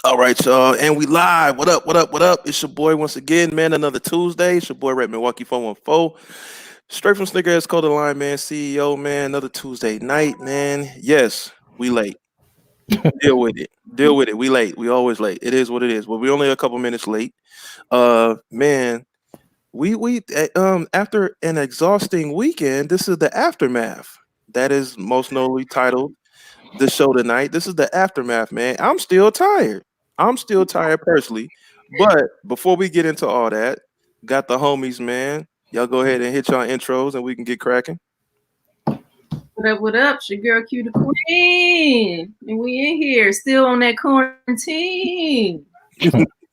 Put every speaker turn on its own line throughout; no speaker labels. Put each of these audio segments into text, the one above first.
All right, y'all, and we live. What up? What up? What up? It's your boy once again, man. Another Tuesday. It's your boy Red Milwaukee 414. Straight from Sneakerheads Code Line, man. CEO, man. Another Tuesday night, man. Yes, we late. Deal with it. Deal with it. We late. We always late. It is what it is. But we only a couple minutes late. Man, we after an exhausting weekend, this is the aftermath. That is most notably titled the show tonight. This is the aftermath, man. I'm still tired. I'm still tired personally. But before we get into all that, got the homies, man. Y'all go ahead and hit y'all intros and we can get cracking.
What up, what up? It's your girl Q the Queen. And we in here still on that quarantine.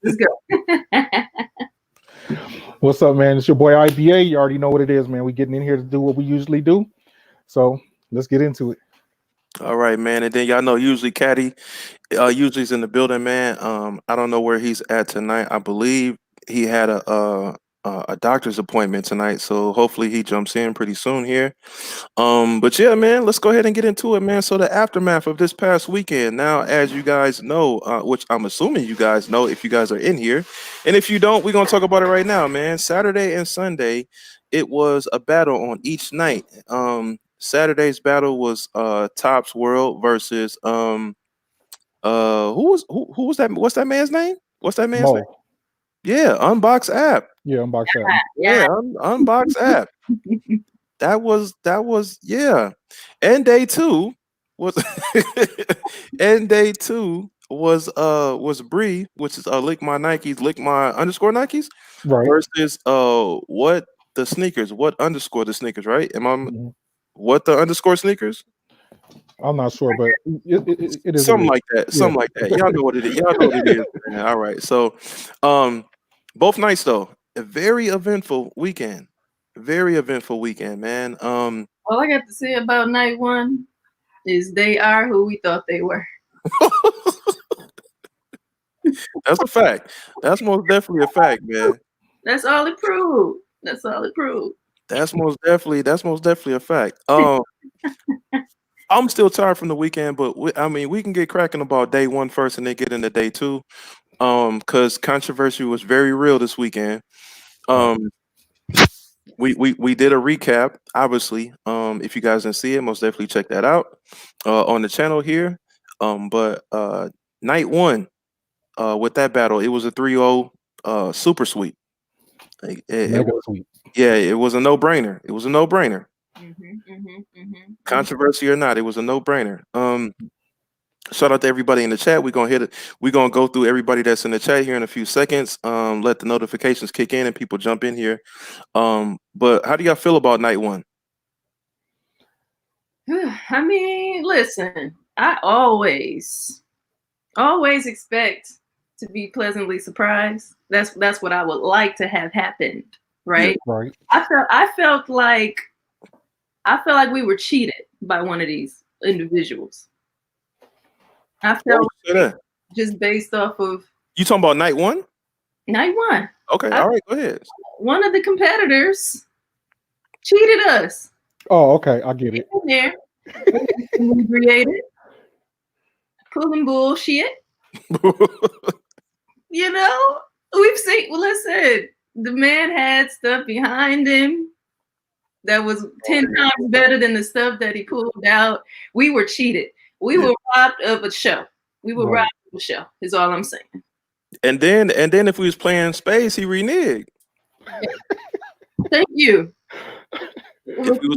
Let's go.
What's up, man? It's your boy IBA. You already know what it is, man. We getting in here to do what we usually do. So let's get into it.
All right, man. And then y'all know usually Caddy, usually is in the building, man. I don't know where he's at tonight. I believe he had a doctor's appointment tonight, so hopefully he jumps in pretty soon here. But yeah, man, let's go ahead and get into it, man. So the aftermath of this past weekend. Now, as you guys know, which I'm assuming you guys know if you guys are in here, and if you don't, we're gonna talk about it right now, man. Saturday and Sunday, it was a battle on each night. Saturday's battle was Top's World versus who was that? What's that man's name? What's that man's name?
Mo.
Yeah, Unbox App.
Yeah, unbox that.
Yeah, Unbox App. That was yeah. And day two was and day two was Bree, which is lick my Nikes, lick my underscore Nikes
Right.
versus what the sneakers, what underscore the sneakers, right? Am I
Mhm.
what the underscore sneakers?
I'm not sure, but it is what it
Something
is.
like that.
Yeah.
Something like that. Y'all know what it is. Y'all know what it is, man. All right. So um both nights though, a very eventful weekend. Very eventful weekend, man.
All I got to say about night one is they are who we thought they were.
That's a fact. That's most definitely a fact, man.
That's all it proved. That's all it proved.
That's most definitely a fact. I'm still tired from the weekend, but I mean, we can get cracking about day one first, and then get into day two. Because controversy was very real this weekend.
Right.
Um, we did a recap, obviously. If you guys didn't see it, most definitely check that out on the channel here. But night one, with that battle, it was a 3-0 super sweep. Like, it
Mega
was,
sweet.
yeah, it was a no brainer. It was a no brainer.
Mhm.
Controversy or not, it was a no brainer. Shout out to everybody in the chat. We're gonna hit it. We're gonna go through everybody that's in the chat here in a few seconds. Let the notifications kick in and people jump in here. But how do y'all feel about night one?
I mean, listen, I always expect to be pleasantly surprised. That's what I would like to have happened,
Yeah.
right?
Right.
I felt like we were cheated by one of these individuals. I
Why
felt
would you say that?
just based off of
You talking about night one?
night one.
Okay,
I,
all right, go ahead.
one of the competitors cheated us.
Oh, okay. I get it.
In there, inebriated, pulling bullshit. You know, we've seen. Well, listen, the man had stuff behind him that was 10 times better than the stuff that he pulled out. We were cheated. We
Yeah.
were robbed of a show. We were
Right.
robbed of a show. Is all I'm saying.
And then if we was playing space, he reneged.
Thank you.
If we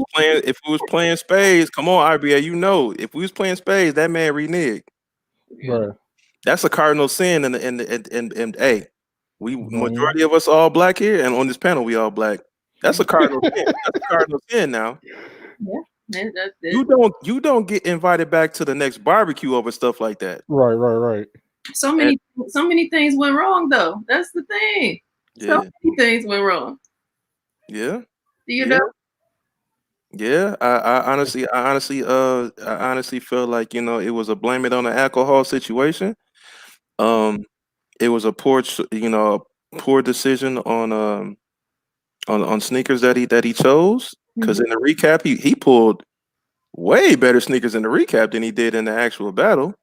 was playing spades, come on, IBA, you know, if we was playing spades, that man reneged.
Right.
That's a cardinal sin, and hey, we
Mhm.
majority of us all black here, and on this panel we all black. That's a cardinal sin. That's a cardinal sin. Now
Yeah, that's it.
you don't get invited back to the next barbecue over stuff like that.
Right. Right. Right.
So
And,
many things went wrong though. That's the thing. So
yeah,
many things went wrong.
yeah,
Do you
yeah,
know?
yeah. I honestly feel like it was a blame it on the alcohol situation. Um, it was a poor decision on sneakers that he chose. Because
Mhm.
in the recap, he pulled way better sneakers in the recap than he did in the actual battle.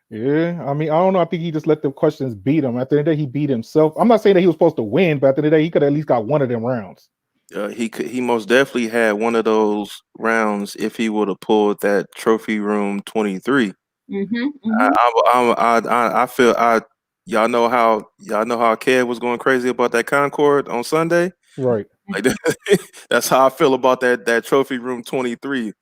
Yeah, I mean, I don't know. I think he just let the questions beat him. At the end of the day, he beat himself. I'm not saying that he was supposed to win, but at the end of the day, he could at least got one of them rounds.
He most definitely had one of those rounds if he would have pulled that trophy room 23.
Mm-hmm.
I feel y'all know how Kev was going crazy about that Concord on Sunday.
Right.
Like that's how I feel about that trophy room 23. Of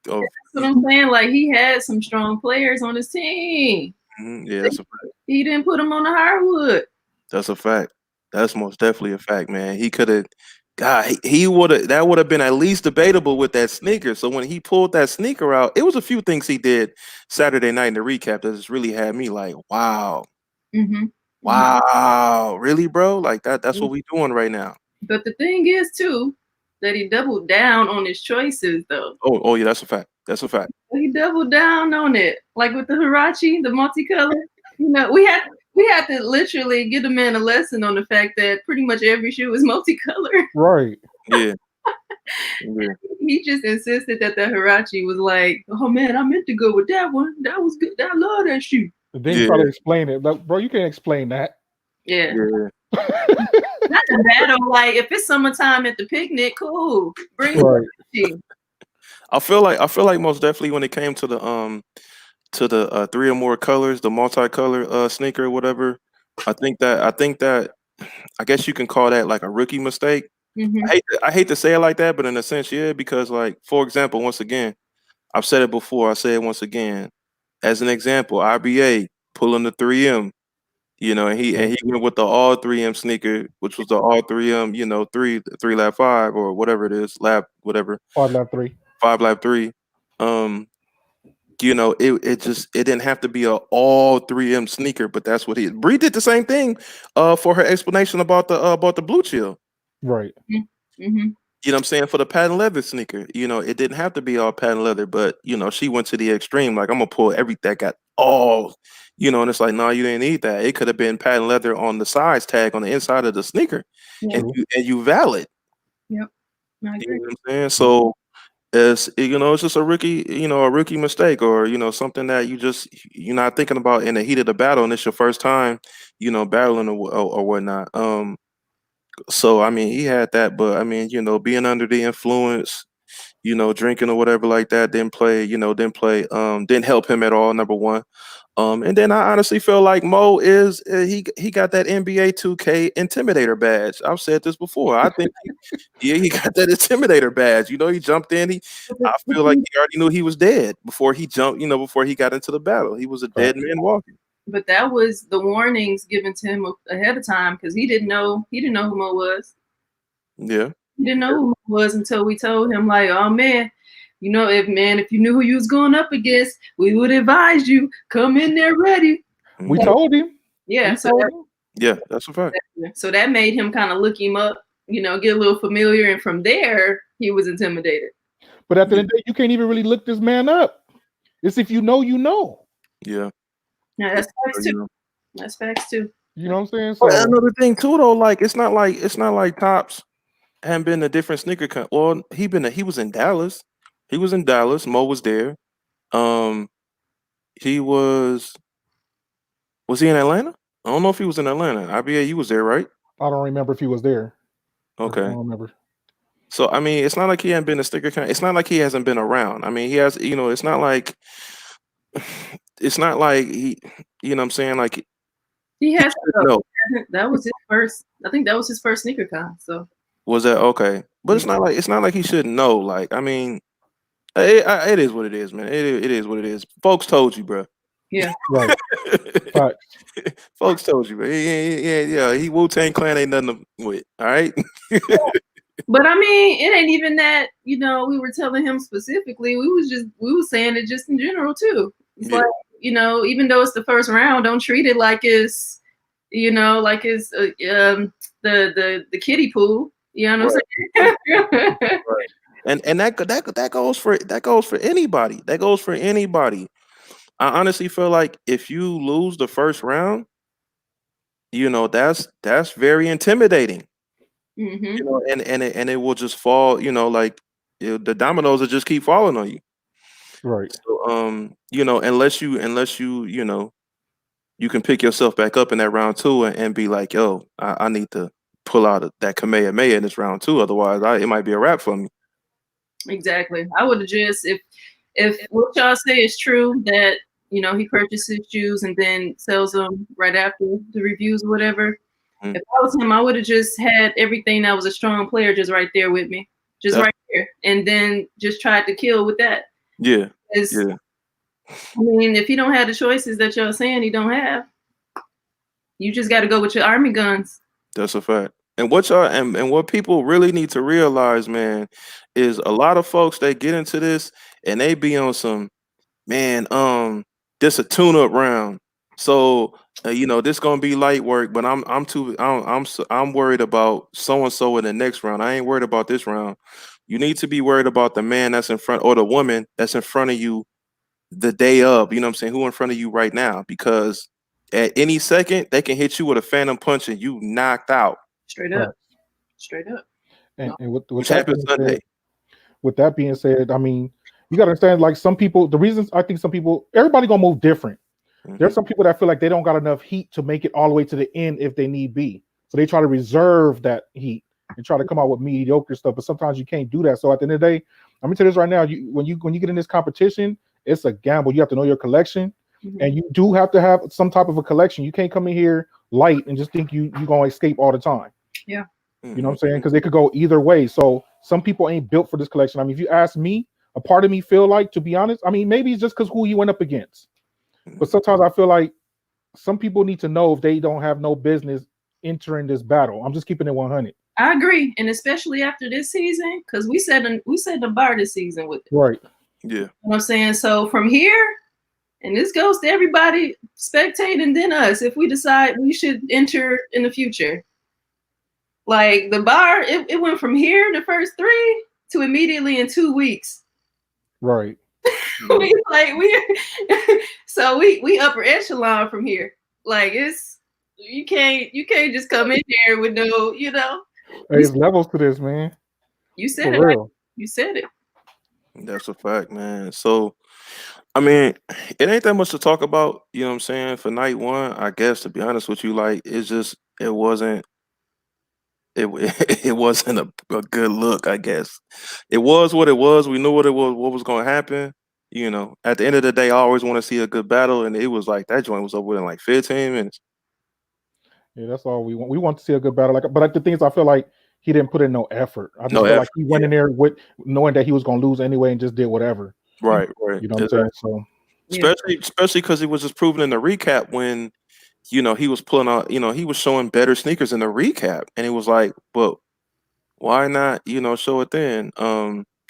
That's what I'm saying. Like he had some strong players on his team.
yeah, that's a fact.
He didn't put them on the hardwood.
That's a fact. That's most definitely a fact, man. He could have, God, he would have. That would have been at least debatable with that sneaker. So when he pulled that sneaker out, it was a few things he did Saturday night in the recap that just really had me like, wow,
Mm-hmm.
wow, really, bro? Like that. That's what we doing right now.
But the thing is, too, that he doubled down on his choices, though.
Oh yeah, that's a fact. That's a fact.
He doubled down on it, like with the Hirachi, the multicolor. You know, we had to literally give the man a lesson on the fact that pretty much every shoe is multicolored.
Right.
Yeah. Yeah.
He just insisted that the Hirachi was like, oh man, I meant to go with that one. That was good. I love that shoe.
And then you try to explain it. Like, bro, you can't explain that.
Yeah.
Yeah.
Not a battle. Like if it's summertime at the picnic, cool. Bring
Right.
it.
I feel like most definitely when it came to the three or more colors, the multicolor sneaker or whatever, I think that I guess you can call that like a rookie mistake.
Mm-hmm.
I hate to say it like that, but in a sense, yeah, because like for example, once again, I've said it before, I say it once again. As an example, IBA pulling the 3M, and he went with the all 3M sneaker, which was the all 3M, three lab 5 or whatever it is, lab whatever,
5 lap 3.
5 lab 3. Um, it didn't have to be a all 3M sneaker, but that's what he Bree did the same thing for her explanation about the blue chill.
Right.
Mm-hmm.
You know what I'm saying? For the patent leather sneaker, it didn't have to be all patent leather, but she went to the extreme. Like I'm gonna pull everything that got all, and it's like, no, you didn't need that. It could have been patent leather on the size tag on the inside of the sneaker,
Yeah.
and you valid.
Yep. I agree.
You know what I'm saying? So it's just a rookie mistake, or something that you're not thinking about in the heat of the battle, and it's your first time, battling or whatnot. So I mean, he had that, but I mean, being under the influence, drinking or whatever like that, didn't help him at all. Number one. And then I honestly feel like Mo is he got that NBA 2K intimidator badge. I've said this before. I think he got that intimidator badge. He jumped in. I feel like he already knew he was dead before he jumped. Before he got into the battle, he was a dead man walking.
But that was the warnings given to him ahead of time because he didn't know who Mo was.
Yeah.
He didn't know who Mo was until we told him, like, oh man, if you knew who you was going up against, we would advise you come in there ready.
We told him.
Yeah.
Yeah, that's a fact.
So that made him kind of look him up, get a little familiar, and from there he was intimidated.
But at the end of the day, you can't even really look this man up. It's if you know, you know.
Yeah.
Yeah, that's facts too. That's facts too.
You know what I'm saying? So
another thing too, though, like it's not like Tops hadn't been a different sneaker Well, he was in Dallas. He was in Dallas. Mo was there. He was he in Atlanta? I don't know if he was in Atlanta. IBA, you was there, right?
I don't remember if he was there.
Okay.
I don't remember.
So I mean, it's not like he hadn't been a sticker It's not like he hasn't been around. I mean, he has. It's not like he. You know what I'm saying? Like
he has.
No.
That was his first. I think that was his first sneaker con. So
was that okay? But it's not like he shouldn't know. Like I mean, it is what it is, man. It is what it is. Folks told you, bro.
Yeah.
Right. Right.
Folks told you, bro. Yeah. He Wu-Tang Clan ain't nothing with. All right.
But I mean, it ain't even that. We were telling him specifically. We was saying it just in general too. It's like even though it's the first round, don't treat it like it's like it's the kiddie pool. You know what I'm saying?
Right. And that goes for anybody. That goes for anybody. I honestly feel like if you lose the first round, that's very intimidating.
Mm-hmm.
And it will just fall. Like the dominoes will just keep falling on you.
Right.
So you know, unless you you know, you can pick yourself back up in that round two and be like, yo, I need to pull out that Kamehameha in this round two. Otherwise, it might be a wrap for me.
Exactly. I would have just, if what y'all say is true, that he purchases shoes and then sells them right after the reviews or whatever.
Mm.
If I was him, I would have just had everything that was a strong player just right there with me, just right here, and then just tried to kill with that.
Yeah.
Yeah. I mean, if you don't have the choices that y'all saying you don't have, you just got to go with your army guns.
That's a fact. And what y'all and what people really need to realize, man, is a lot of folks they get into this and they be on some, man, this a tune-up round. So you know, this gonna be light work, but I'm worried about so and so in the next round. I ain't worried about this round. You need to be worried about the man that's in front or the woman that's in front of you the day of. You know what I'm saying? Who in front of you right now? Because at any second they can hit you with a phantom punch and you knocked out.
Straight up. Straight up.
And with
Which happened Sunday.
With that being said, I mean, you got to understand, like some people, the reasons I think some people, everybody gonna move different. There's some people that feel like they don't got enough heat to make it all the way to the end if they need be. So they try to reserve that heat and try to come out with mediocre stuff. But sometimes you can't do that. So at the end of the day, I'm gonna tell you this right now: when you get in this competition, it's a gamble. You have to know your collection, and you do have to have some type of a collection. You can't come in here light and just think you're gonna escape all the time.
Yeah.
You know what I'm saying? Because it could go either way. So some people ain't built for this collection. I mean, if you ask me, a part of me feel like, to be honest, I mean, maybe it's just because who he went up against. But sometimes I feel like some people need to know if they don't have no business entering this battle. I'm just keeping it 100.
I agree, and especially after this season, because we set the bar this season with it.
Right.
Yeah.
You know what I'm saying? So from here, and this goes to everybody spectating, then us, if we decide we should enter in the future. Like the bar, it went from here, the first 3, to immediately in 2 weeks.
Right.
So we upper echelon from here. Like you can't just come in there with no,
There's levels to this, man.
You said
For
it.
real.
You said it.
That's a fact, man. So I mean, it ain't that much to talk about, you know what I'm saying, for night one, I guess, to be honest with you. Like it's just it wasn't it wasn't a good look, I guess. It was what it was. We knew what it was, what was gonna happen. You know, at the end of the day, I always want to see a good battle, and it was like that joint was over in like 15 minutes.
Yeah, that's all we want. We want to see a good battle. But like the thing is, I feel like he didn't put in no effort. I just feel like he went in there with knowing that he was gonna lose anyway and just did whatever.
Right.
You know what I'm saying? So
especially because he was just proving in the recap when he was pulling out, he was showing better sneakers in the recap, and it was like, but why not, show it then?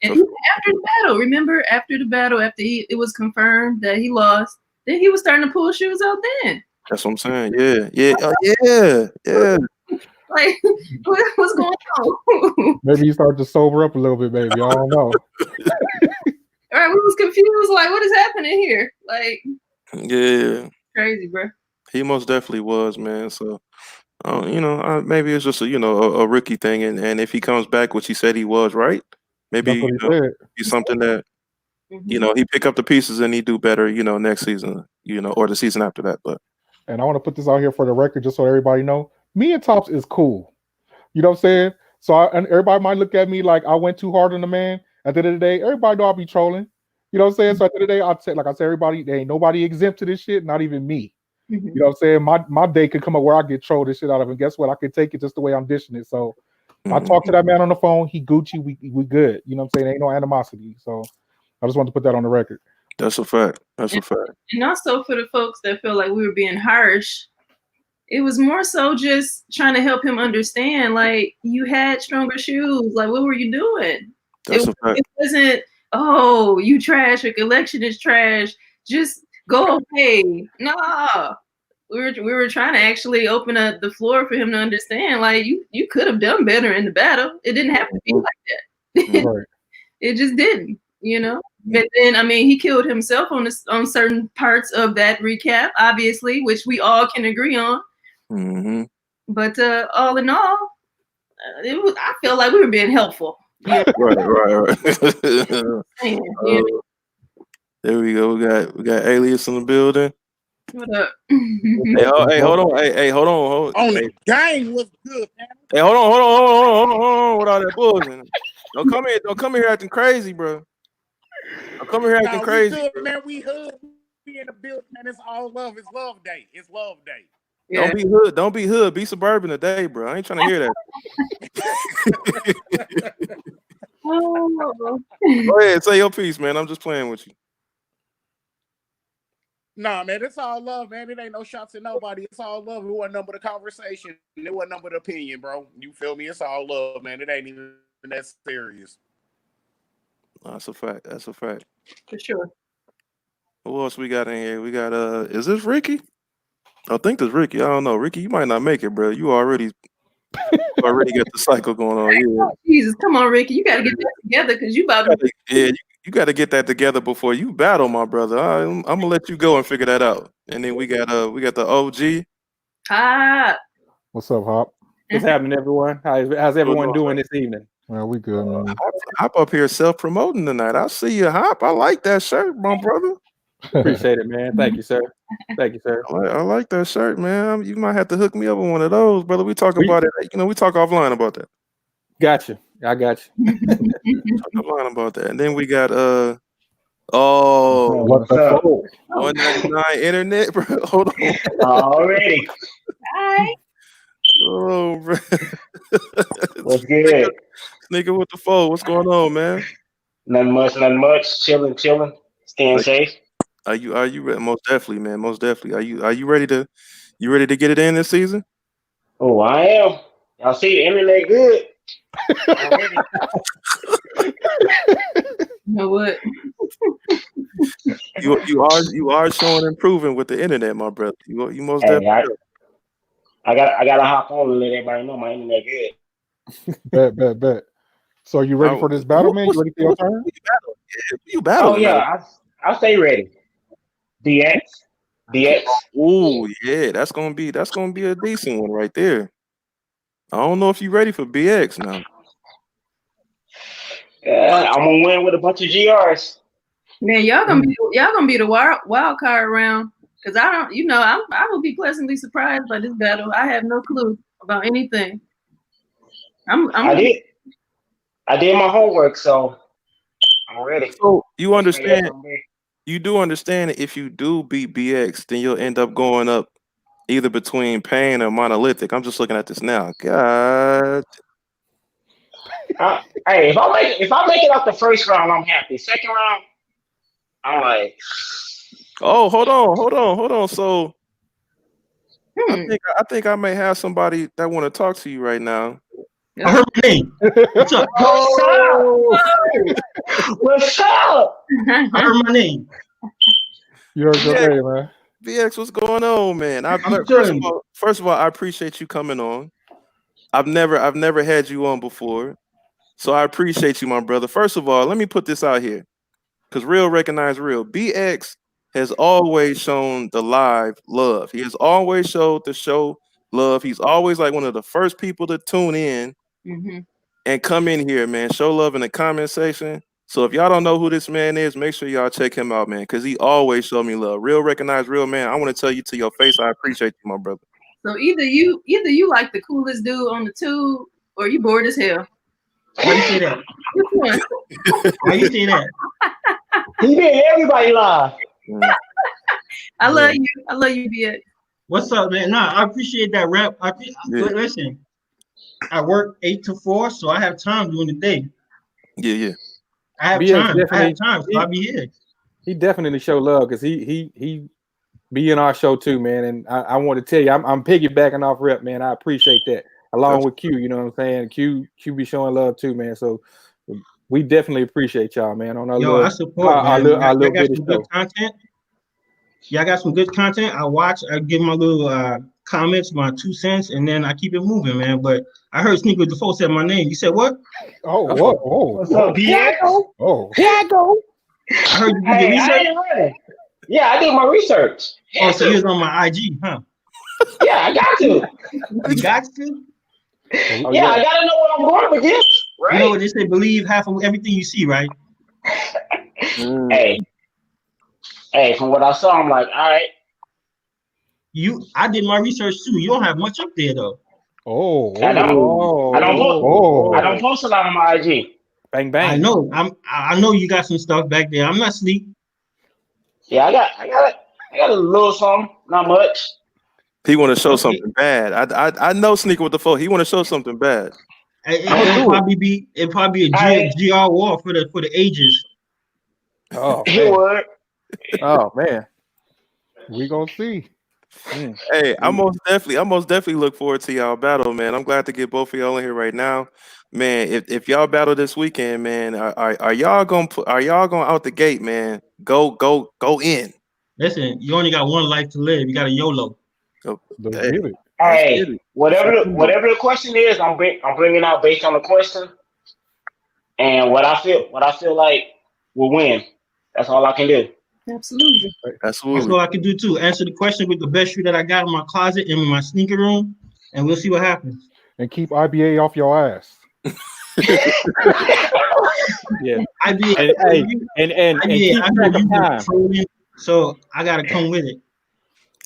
And after the battle, remember, after it was confirmed that he lost, then he was starting to pull shoes out then.
That's what I'm saying. Yeah.
Like, what's going on?
Maybe he started to sober up a little bit, baby. I don't know.
All right, we was confused. Like, what is happening here? Like,
yeah,
crazy, bro.
He most definitely was, man. So, maybe it's just a rookie thing, and if he comes back, which he said he was, right? Maybe be something that he pick up the pieces and he do better, next season, or the season after that. But
and I want to put this out here for the record, just so everybody know, me and Tops is cool. You know what I'm saying? So and everybody might look at me like I went too hard on the man. At the end of the day, everybody know I'll be trolling. You know what I'm saying? So at the end of the day, I'd say, like I said, everybody, there ain't nobody exempt to this shit, not even me. You know what I'm saying? My day could come up where I get trolled this shit out of, and guess what? I could take it just the way I'm dishing it. So I talked to that man on the phone. He Gucci. We good. You know what I'm saying? Ain't no animosity. So I just wanted to put that on the record.
That's a fact. That's a fact.
And also for the folks that feel like we were being harsh, it was more so just trying to help him understand, like, you had stronger shoes. Like, what were you doing?
That's a fact.
It wasn't, oh, you trash, your collection is trash, just go away. Nah. We were trying to actually open up the floor for him to understand, like, you could have done better in the battle. It didn't have to be like that.
Right.
It just didn't, But then, I mean, he killed himself on certain parts of that recap, obviously, which we all can agree on.
Mm-hmm.
But all in all, I feel like we were being helpful.
Right. There we go. We got Alias in the building.
What up?
Hey, hold on. Hey, hold on.
On the game was good, man.
Hey, hold on. What all that bullshit? Don't come here acting crazy, bro. Don't come here acting crazy,
we good,
bro.
man. We hood. We in the building, man. It's all love. It's love day. It's love day.
Yeah.
Don't be hood. Be suburban today, bro. I ain't trying to hear that.
Oh.
Go ahead, say your piece, man. I'm just playing with you.
Nah, man, it's all love, man. It ain't no shots at nobody. It's all love. It wasn't number the conversation. It wasn't number the opinion, bro. You feel me? It's all love, man. It ain't even that serious.
That's a fact. That's a fact.
For sure.
Who else we got in here? We got is this Ricky? I think this Ricky. I don't know. Ricky, you might not make it, bro. You already got the cycle going on. Yeah.
Oh, Jesus, come on, Ricky. You gotta get that together because you about to
You got to get that together before you battle, my brother. I'm gonna let you go and figure that out. And then we got the OG.
Hop.
What's up, Hop?
What's happening, everyone? How's everyone doing this evening?
Well, we good, man.
Hop up here self-promoting tonight. I see you, Hop. I like that shirt, my brother.
Appreciate it, man. Thank you, sir. Thank you, sir.
I like that shirt, man. You might have to hook me up with one of those, brother. We talk about it. We talk offline about that.
Gotcha. I got you.
Talk offline about that. And then we got
What the fuck?
199 internet, bro. Hold on.
Already.
Hi.
Oh, bro.
What's good?
Sneaker with the foe. What's going on, man?
Nothing much. Chilling. Staying safe.
Are you ready? Most definitely, man. Most definitely. Are you ready to get it in this season?
Oh, I am. Y'all see the internet good? Already.
You know what?
You are showing improving with the internet, my brother. You most
Hey,
definitely.
I gotta hop on and let everybody know my internet good.
Bet. So are you ready for this battle, man? You ready for your turn?
You battle.
Oh yeah, I'll stay ready. DX.
Oh yeah, that's gonna be a decent one right there. I don't know if you're ready for BX now.
I'm gonna win with a bunch of GRs.
Man, y'all gonna be the wild card round. Cause I will be pleasantly surprised by this battle. I have no clue about anything.
I did my homework, so I'm ready.
So you understand? You do understand that if you do beat BX, then you'll end up going up either between Pain or Monolithic. I'm just looking at this now. God.
Hey, if I make it out the first round, I'm happy. Second round, I'm like,
oh, hold on. So I think I may have somebody that want to talk to you right now.
I heard my name. What's up?
What's up?
I heard my name.
You heard your name, man.
BX, what's going on, man? First of all, I appreciate you coming on. I've never had you on before, so I appreciate you, my brother. First of all, let me put this out here, because real recognize real. BX has always shown the live love. He has always showed the show love. He's always like one of the first people to tune in and come in here, man. Show love in the comment section. So if y'all don't know who this man is, make sure y'all check him out, man, because he always showed me love. Real recognize real, man. I want to tell you to your face, I appreciate you, my brother.
So either you like the coolest dude on the tube, or you bored as hell.
Why you say that?
Which one?
Why you say that?
He made everybody laugh.
I love you, BX.
What's up, man? Nah, I appreciate that rap. Listen, I work 8 to 4, so I have time during the day.
Yeah.
I have time, so I'll be here.
He definitely show love because he be in our show too, man. And I want to tell you, I'm piggybacking off rep, man. I appreciate that. Along with Q, you know what I'm saying? Q be showing love too, man. So we definitely appreciate y'all, man. On
I support our little bit of good content. Y'all got some good content. I watch. I give my little comments, my 2 cents, and then I keep it moving, man. But I heard Sneaker Default said my name. You said what?
What's up, BX?
I heard you did your research.
Yeah, I did my research.
So you was on my IG, huh?
Yeah, I got to.
You got to?
Yeah, I gotta know what I'm going against, right?
You know what they say, believe half of everything you see, right?
Hey, Hey, from what I saw, I'm like, all right.
I did my research too. You don't have much up there though.
I don't post a lot on my IG.
Bang bang.
I know. I know you got some stuff back there. I'm not sleep.
Yeah, I got a little something, not much.
He want to show something bad. I know Sneaker with the Foe. He want to show something bad.
It'll probably be a GR war for the ages.
Oh
man.
Oh man.
We gonna see.
Hey, I most definitely look forward to y'all battle, man. I'm glad to get both of y'all in here right now, man. If y'all battle this weekend, man, are y'all going out the gate, man? Go in.
Listen, you only got one life to live. You got a YOLO.
Hey, whatever the question is, I'm bringing out based on the question, and what I feel like will win. That's all I can do.
Absolutely.
That's all I can do too. Answer the question with the best shoe that I got in my closet in my sneaker room, and we'll see what happens.
And keep IBA off your ass.
Yeah.
IBA,
and keep
I know you controlling, so I gotta come with it.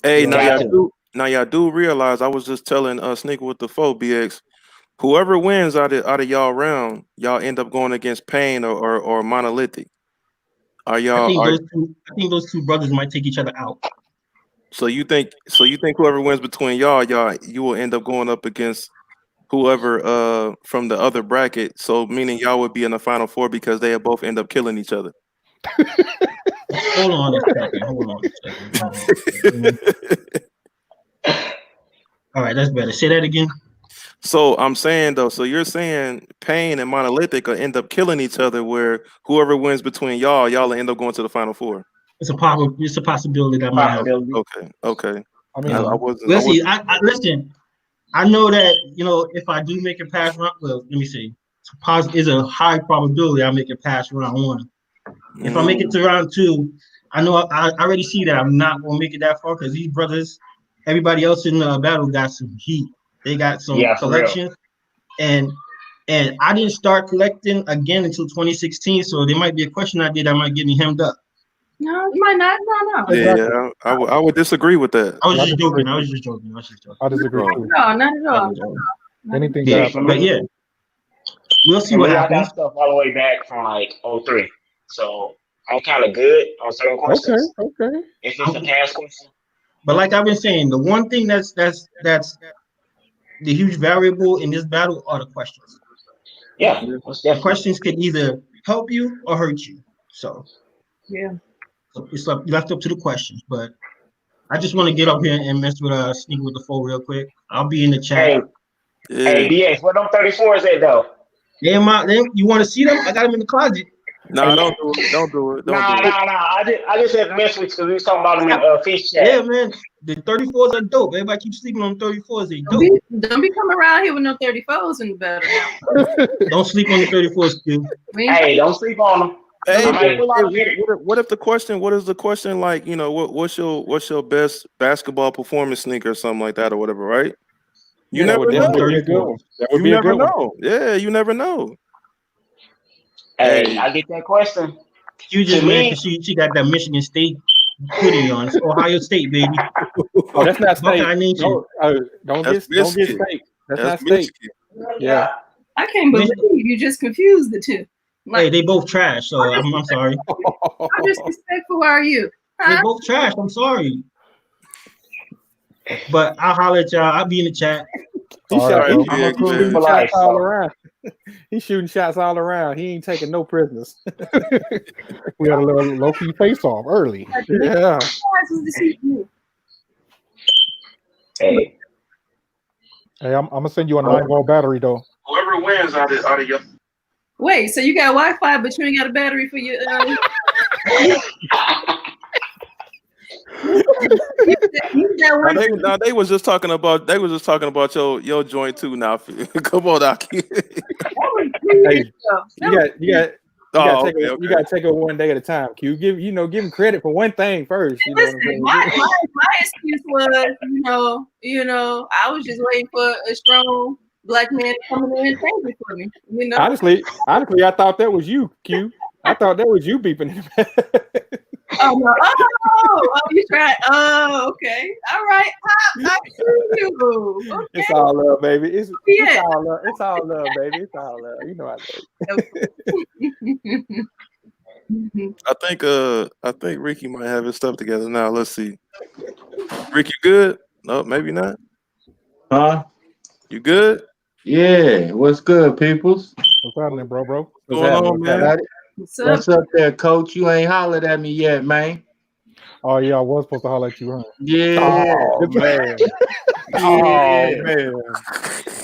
Hey, now y'all do realize I was just telling Sneaker with the Foe BX, whoever wins out of y'all round, y'all end up going against Pain or Monolithic.
I think those two brothers might take each other out.
So you think whoever wins between y'all you will end up going up against whoever from the other bracket. So meaning y'all would be in the final four because they both end up killing each other.
Hold on a second. All right, that's better. Say that again.
So I'm saying though, so you're saying Pain and Monolithic will end up killing each other, where whoever wins between y'all will end up going to the final four.
It's a possibility that might happen.
Okay.
I mean,
we'll see. I listen. I know that if I do make it past round, well, let me see. It's a high probability I make it past round one. If I make it to round two, I know I already see that I'm not gonna make it that far because these brothers, everybody else in the battle got some heat. They got some collections, and I didn't start collecting again until 2016. So there might be a question I did that might get me hemmed up.
No, it might not. No.
Yeah, I would disagree with that.
I was just joking. I
disagree too.
No, not at all.
Anything
but yeah. We'll see what happens.
I got stuff all the way back from like 03. So I'm kind of good on certain questions.
Okay.
If it's a past question.
But like I've been saying, the one thing that's the huge variable in this battle are the questions.
Yeah.
The questions can either help you or hurt you. So
yeah.
So it's left up to the questions. But I just want to get up here and mess with Sneaker with the Foe real quick. I'll be in the chat.
Hey, BX, where them 34s at though?
You want to see them? I got them in the closet.
No, don't do it.
Nah. I just had to mess with you because we was talking about them in Fish Chat.
Yeah, man. The 34s are dope. Everybody keeps sleeping on 34s. They dope.
Don't be coming around here with no 34s in the battle.
Don't sleep on the 34s, Q.
Hey, don't sleep on them.
Hey, what if the question? What is the question like? What's your best basketball performance sneaker or something like that or whatever, right? You never know.
That would be a good one.
Yeah, you never know.
Hey, I get that question.
You just mad because she got that Michigan State hoodie on. It's Ohio State, baby.
Oh, that's not state. Don't get state. That's not state. Yeah.
I can't believe you just confused the two.
Hey, they both trash, so I'm sorry.
How disrespectful are you? Huh?
They both trash. I'm sorry. But I'll holler at y'all. I'll be in the chat.
He's shooting shots all around. He's shooting shots all around. He ain't taking no prisoners.
We had a little low-key face-off early.
Yeah.
Hey,
I'm gonna send you a 9-volt battery though.
Whoever wins out of your.
Wait, so you got Wi-Fi, but you ain't got a battery for your.
They was just talking about your joint too. Now, come on, Aki.
Hey, you gotta take it one day at a time. Q, give him credit for one thing first.
Listen, my excuse was, I was just waiting for a strong black man coming in and changing for me.
Honestly, I thought that was you, Q. I thought that was you beeping.
Oh no! Oh, you tried. Oh, okay. All right. I see you. Okay.
It's all love, baby. It's
Yeah.
all love. It's all love, baby. It's all love. You know I love you.
I think Ricky might have his stuff together now. Let's see. Rick, you good? No, maybe not.
Huh?
You good?
Yeah. What's good, peoples?
What's happening, bro?
What's
What's
going
happening?
on, man?
What's up?
What's up there, coach? You ain't hollered at me yet, man.
Oh yeah, I was supposed to holler at you, huh?
Yeah.
Oh man.
Yeah.
Oh man.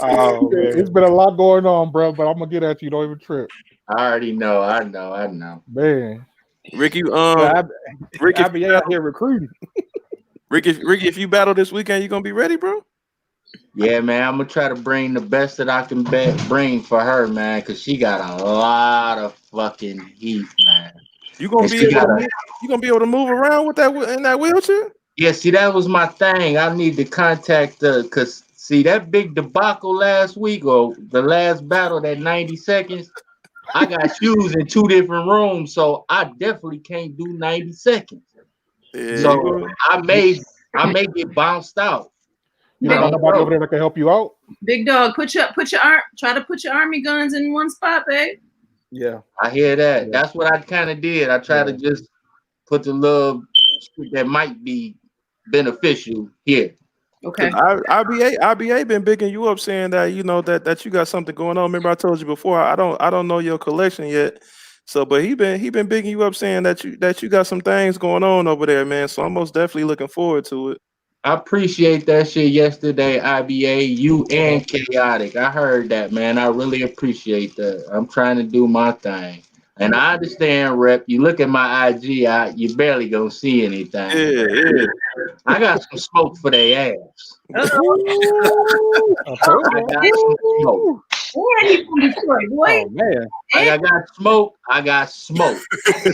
Oh man.
It's been a lot going on, bro. But I'm gonna get at you. Don't even trip,
I already know. I know.
man.
Ricky, Ricky,
I be out here recruiting.
Ricky, if you battle this weekend, you gonna be ready, bro?
Yeah, man. I'm gonna try to bring the best that I can bring for her, man, because she got a lot of fucking heat, man.
You gonna be able to move around with that in that wheelchair?
Yeah, see, that was my thing. I need to contact her because, see, that big debacle last week or the last battle, that 90 seconds, I got shoes in 2 different rooms, so I definitely can't do 90 seconds.
Yeah.
So I may get bounced out.
You don't got nobody over there that can help you out?
Big dog, try to put your army guns in one spot, babe.
Yeah.
I hear that. That's what I kind of did. I try to just put the little shit that might be beneficial here.
Okay.
IBA been bigging you up, saying that you know that you got something going on. Remember, I told you before. I don't know your collection yet. So, but he been bigging you up, saying that you got some things going on over there, man. So I'm most definitely looking forward to it.
I appreciate that shit yesterday, IBA, you and Chaotic. I heard that, man. I really appreciate that. I'm trying to do my thing. And I understand, Rep. You look at my IG, you barely gonna see anything.
Yeah.
I got some smoke for their ass. I got some smoke.
And he's from Detroit, boy.
Oh man.
I got smoke. I got smoke.
Yeah.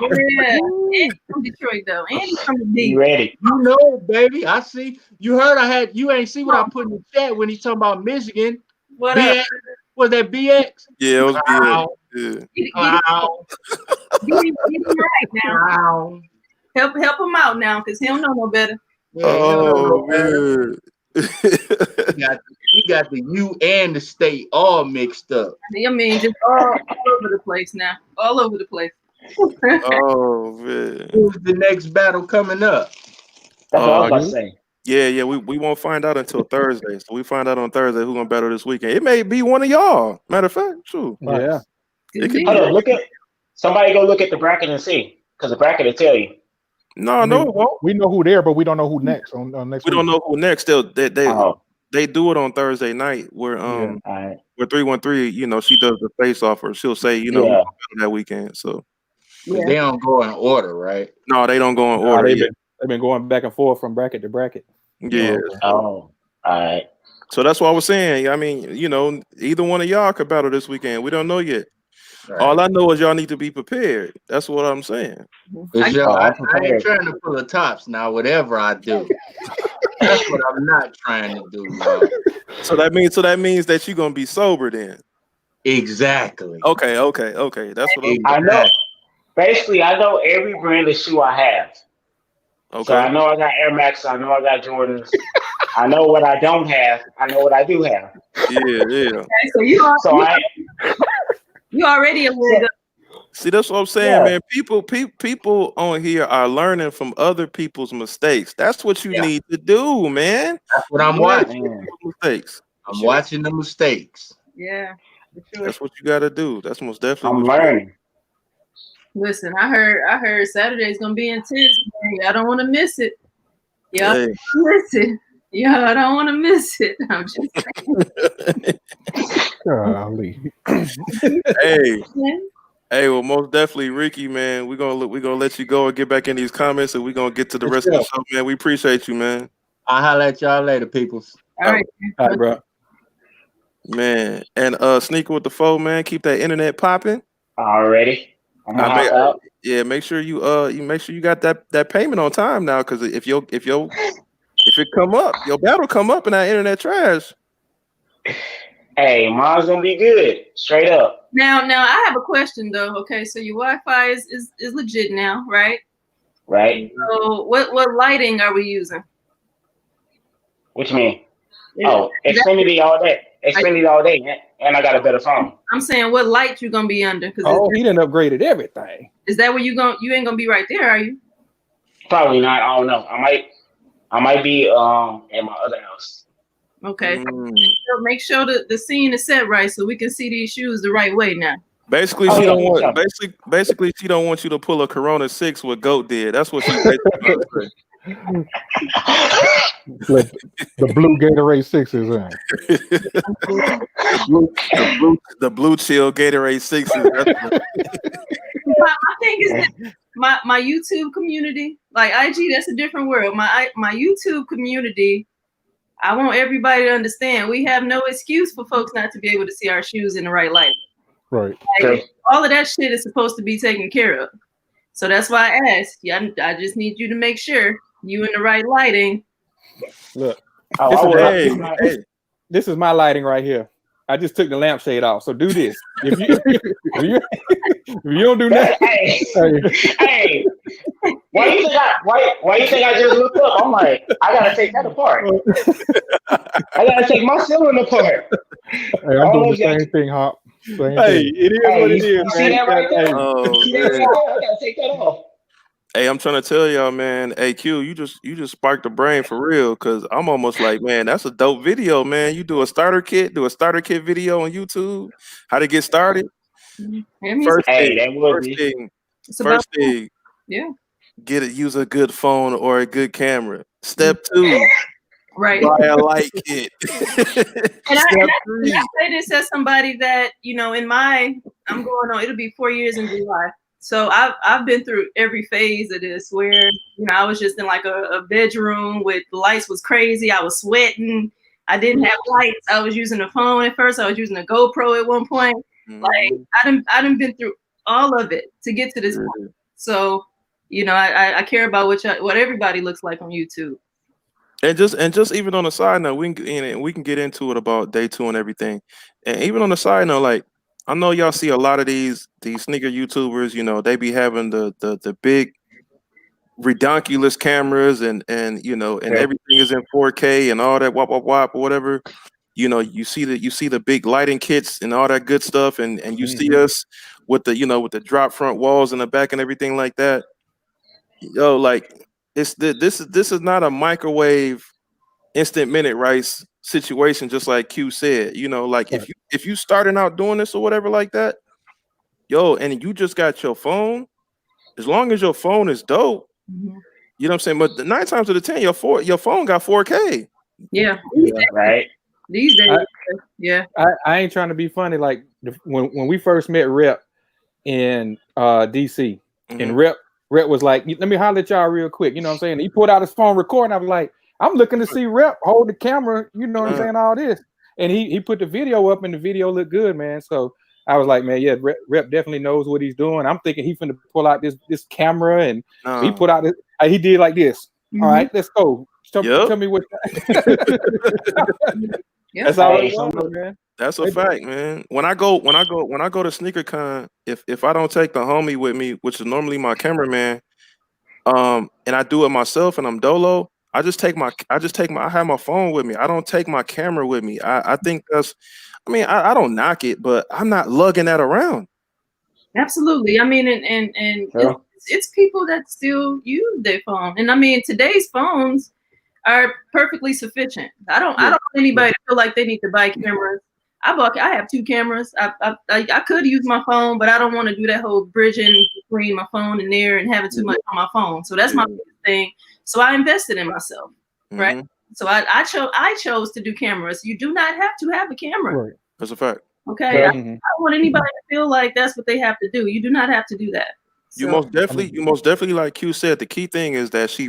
And he's from Detroit though. And he's from the D.
You ready?
You know, baby. I see. You heard you ain't see what I put in the chat when he talking about Michigan.
What
BX,
up?
was that BX?
Yeah, it was
Wow.
BX.
Get him right now.
Wow.
Help him out now, because he don't know no better.
Yeah,
Oh man.
He got the U and the state all mixed up.
I mean, just all over the place now. All over the place.
Oh man.
Who's the next battle coming up?
That's what I was about to say.
Yeah, we won't find out until Thursday. So we find out on Thursday who's gonna battle this weekend. It may be one of y'all. Matter of fact, true.
Yeah.
It could
Hold on, somebody go look at the bracket and see, because the bracket will tell you.
No, it won't.
We know who there, but we don't know who next on next.
We don't know who next. They do it on Thursday night where where 313, you know, she does the face off, or she'll say, you know, that weekend. So
they don't go in order, right?
No, they don't go in order.
They've been going back and forth from bracket to bracket.
Yeah.
All right.
So that's what I was saying. I mean, you know, either one of y'all could battle this weekend. We don't know yet. Right. All I know is y'all need to be prepared. That's what I'm saying.
I ain't trying to pull the tops now, whatever I do. That's what I'm not trying to do, y'all.
So that means that you're gonna be sober then.
Exactly.
Okay. That's what
I know. Basically, I know every brand of shoe I have. Okay. So I know I got Air Max. I know I got Jordans. I know what I don't have. I know what I do have.
Yeah.
Okay, so you already a little.
See, that's what I'm saying, man. People on here are learning from other people's mistakes. That's what you need to do, man.
That's what I'm watching.
Mistakes.
I'm watching the mistakes.
Yeah.
Sure. That's what you got to do. That's most definitely.
I'm learning.
Listen, I heard Saturday's gonna be intense. Man. I don't want to miss it. Yeah, hey. Miss it. Yeah, I don't want to miss it. I'm just
saying. Hey, well, most definitely, Ricky, man. We're gonna let you go and get back in these comments, and we're gonna get to the rest of the show, man. We appreciate you, man.
I'll holler at y'all later, peoples.
All right,
bro.
Man, and Sneaker with the foe, man. Keep that internet popping.
Already.
Make sure you got that payment on time now, because if it come up, your battle come up in that internet trash.
Hey, mine's gonna be good, straight up.
Now I have a question though. Okay, so your Wi-Fi is legit now, right?
Right?
So what lighting are we using?
What you mean? Oh, Xfinity all day. Xfinity all day, and I got a better phone.
I'm saying what light you gonna be under?
Oh, he done upgraded everything.
Is that where you ain't gonna be right there, are you?
Probably not. I don't know. I might be in my other house.
Okay. So make sure the scene is set right so we can see these shoes the right way now.
Basically, she don't want. Basically, she don't want you to pull a Corona 6 what Goat did. That's what she basically saying.
The blue Gatorade 6s in.
the blue chill Gatorade 6s.
My thing is that my YouTube community, like IG, that's a different world. My YouTube community, I want everybody to understand we have no excuse for folks not to be able to see our shoes in the right light.
Right.
Like, all of that shit is supposed to be taken care of. So that's why I asked. Yeah, I just need you to make sure you in the right lighting.
Look,
this
is my lighting right here. I just took the lampshade off. So do this. If you don't do that,
hey, why you think I just looked up? I'm like, I gotta take that apart. I gotta take my ceiling apart.
Hey, I'm doing the same thing, Hop.
It is what it is.
You see that right there? I gotta take that off.
Hey, I'm trying to tell y'all, man. Hey, Q, you just sparked the brain for real, because I'm almost like, man, that's a dope video, man. You do a starter kit video on YouTube, how to get started. First thing, use a good phone or a good camera. Step 2,
right,
buy a light kit.
And I say this as somebody that, you know, I'm going on, it'll be 4 years in July. So I've been through every phase of this where, you know, I was just in like a bedroom with the lights was crazy. I was sweating. I didn't have lights. I was using a phone at first. I was using a GoPro at one point. Like I done been through all of it to get to this point. So, you know, I care about what everybody looks like on YouTube.
And just even on the side note, we can get into it about day 2 and everything. And even on the side note, like, I know y'all see a lot of these sneaker YouTubers, you know, they be having the big redonkulous cameras and you know, and everything is in 4K and all that wop or whatever. You know, you see the big lighting kits and all that good stuff, and you see us with the, you know, with the drop front walls in the back and everything like that. Yo, like this is not a microwave instant minute rice situation, just like Q said. You know, like if you starting out doing this or whatever like that, yo, and you just got your phone, as long as your phone is dope, you know what I'm saying? But the 9 times out of 10, your phone got 4K.
Yeah,
right.
These days,
I ain't trying to be funny. Like when we first met Rep in DC, and Rep was like, let me holler at y'all real quick. You know what I'm saying? He pulled out his phone recording. I was like, I'm looking to see Rep hold the camera. You know what I'm saying? All this. And he put the video up, and the video looked good, man. So I was like, man, yeah, Rep definitely knows what he's doing. I'm thinking he finna pull out this camera, and he put out he did like this. All right, let's go. Tell me what. That's all it was, man.
That's a fact, man. When I go to SneakerCon, if I don't take the homie with me, which is normally my cameraman, and I do it myself, and I'm dolo, I have my phone with me. I don't take my camera with me. I think I don't knock it, but I'm not lugging that around.
Absolutely. I mean, and it's people that still use their phone, and I mean, today's phones are perfectly sufficient. I don't want anybody to feel like they need to buy cameras. I have 2 cameras. I could use my phone, but I don't want to do that whole bridging between my phone and there and having too much on my phone. So that's my biggest thing. So I invested in myself, right? So I chose to do cameras. You do not have to have a camera.
Right.
That's a fact.
Okay. I don't want anybody to feel like that's what they have to do. You do not have to do that.
You most definitely, like Q said, the key thing is that she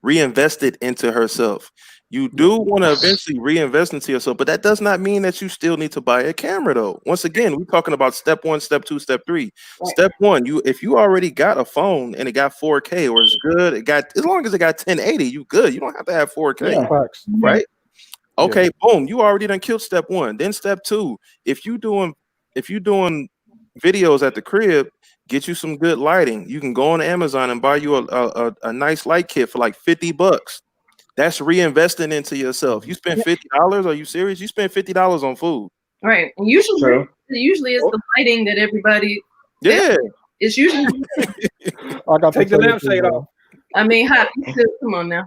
reinvested into herself. You do want to eventually reinvest into yourself, but that does not mean that you still need to buy a camera, though. Once again, we're talking about step 1, step 2, step 3. Right. Step 1, if you already got a phone and it got 4K or it's good, as long as it got 1080, you good. You don't have to have 4K, right? Okay, boom. You already done killed step 1. Then step 2, if you doing videos at the crib, get you some good lighting. You can go on Amazon and buy you a nice light kit for like $50. That's reinvesting into yourself. You spend $50. Are you serious? You spend $50 on food.
Right. And usually it's the lighting that everybody.
Yeah.
It's usually.
I got
take the lampshade off.
I mean, come on now.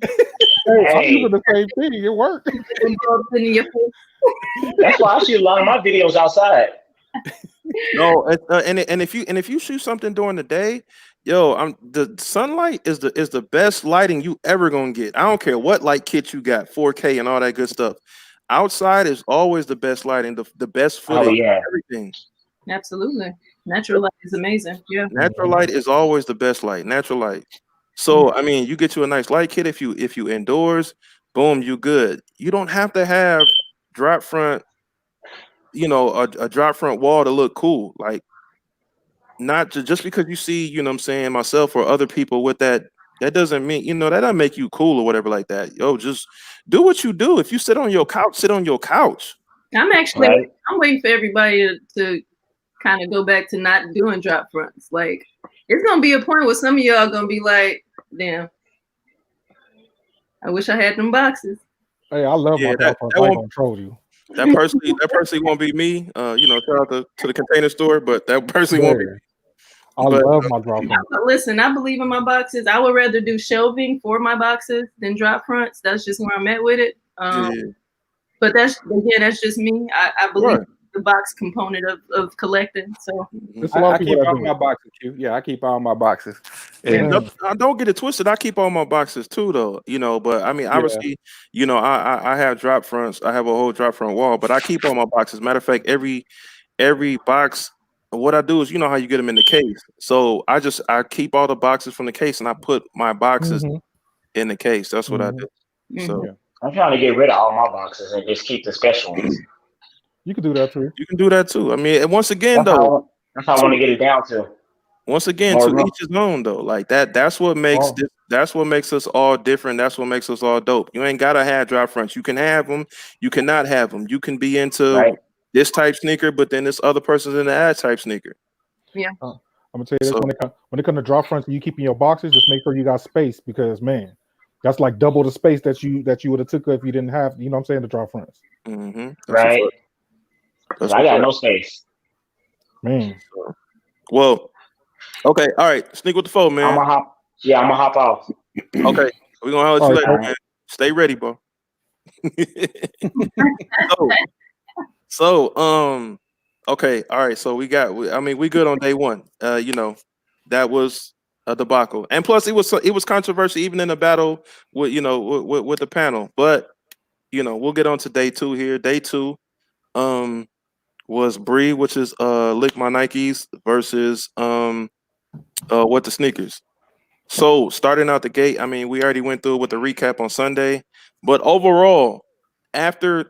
Hey, I'm using the same thing. It worked.
That's why I shoot a lot of my videos outside.
No, and if you shoot something during the day, the sunlight is the best lighting you ever gonna get. I don't care what light kit you got, 4K and all that good stuff. Outside is always the best lighting, the best footage, everything.
Absolutely, natural light is amazing. Yeah,
natural light is always the best light. Natural light. So I mean, you get you a nice light kit if you indoors, boom, you good. You don't have to have drop front, a drop front wall to look cool. Like, not just because you see, what I'm saying, myself or other people with that doesn't mean, that doesn't make you cool or whatever like that. Just do what you do. If you sit on your couch, sit on your couch.
I'm waiting for everybody to kind of go back to not doing drop fronts. Like, it's gonna be a point where some of y'all gonna be like, damn, I wish I had them boxes.
Hey, I love my drop fronts. I ain't gonna troll you.
That personally won't be me. Shout out to the Container Store, but that personally won't be me.
I love my drop fronts.
Listen, I believe in my boxes. I would rather do shelving for my boxes than drop fronts. That's just where I'm at with it. But that's just me. I believe the box component of collecting. So
I keep all my boxes too. Yeah, I keep all my boxes.
And don't get it twisted. I keep all my boxes too, though. But I mean, obviously, I have drop fronts. I have a whole drop front wall, but I keep all my boxes. Matter of fact, every box. What I do is, how you get them in the case. So I keep all the boxes from the case and I put my boxes in the case. That's what I do. So
I'm trying to get rid of all my boxes and just keep the special ones.
You can do that too.
You can do that too. I mean, and once again,
that's how I want to get it down to.
Once again, to each his own though. Like that's what makes that's what makes us all different. That's what makes us all dope. You ain't gotta have drop fronts. You can have them. You cannot have them. You can be into this type sneaker, but then this other person's in the ad type sneaker.
Yeah.
I'm gonna tell you this: when it comes to drop fronts, and you keep in your boxes, just make sure you got space, because man, that's like double the space that you would have took if you didn't have, the drop fronts.
Right. I got no space.
Man.
Well, okay, all right. Sneak with the foe, man.
I'm gonna hop off.
Okay, we're gonna holler at you later, man. Stay ready, bro. Okay, all right. So we good on day one. That was a debacle, and plus it was controversial even in the battle with with the panel. But we'll get on to day two here. Day two, was Bree, which is Lick My Nikes versus What the Sneakers. So starting out the gate, I mean, we already went through it with the recap on Sunday, but overall, after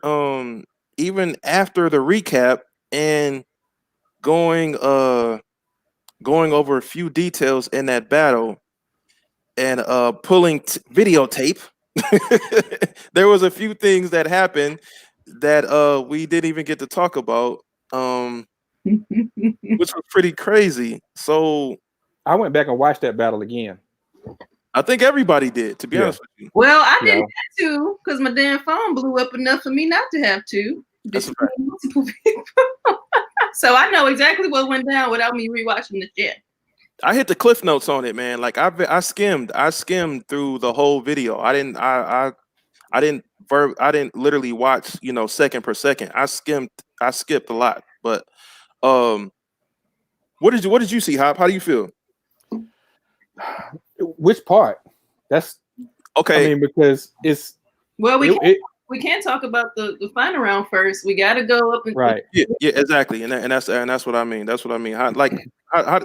even after the recap and going over a few details in that battle and pulling videotape, there was a few things that happened that we didn't even get to talk about, which was pretty crazy. So
I went back and watched that battle again.
I think everybody did, to be honest with you.
Well, I didn't have to, because my damn phone blew up enough for me not to have to.
That's a fact.
So I know exactly what went down without me rewatching the shit.
I hit the cliff notes on it, man. Like I skimmed through the whole video. I didn't literally watch, second per second. I skipped a lot. But what did you see, Hop? How do you feel?
Which part? That's
okay.
I mean, because it's
we can't talk about the final round first. We got to go up and
Yeah, exactly, and that's what I mean. That's what I mean.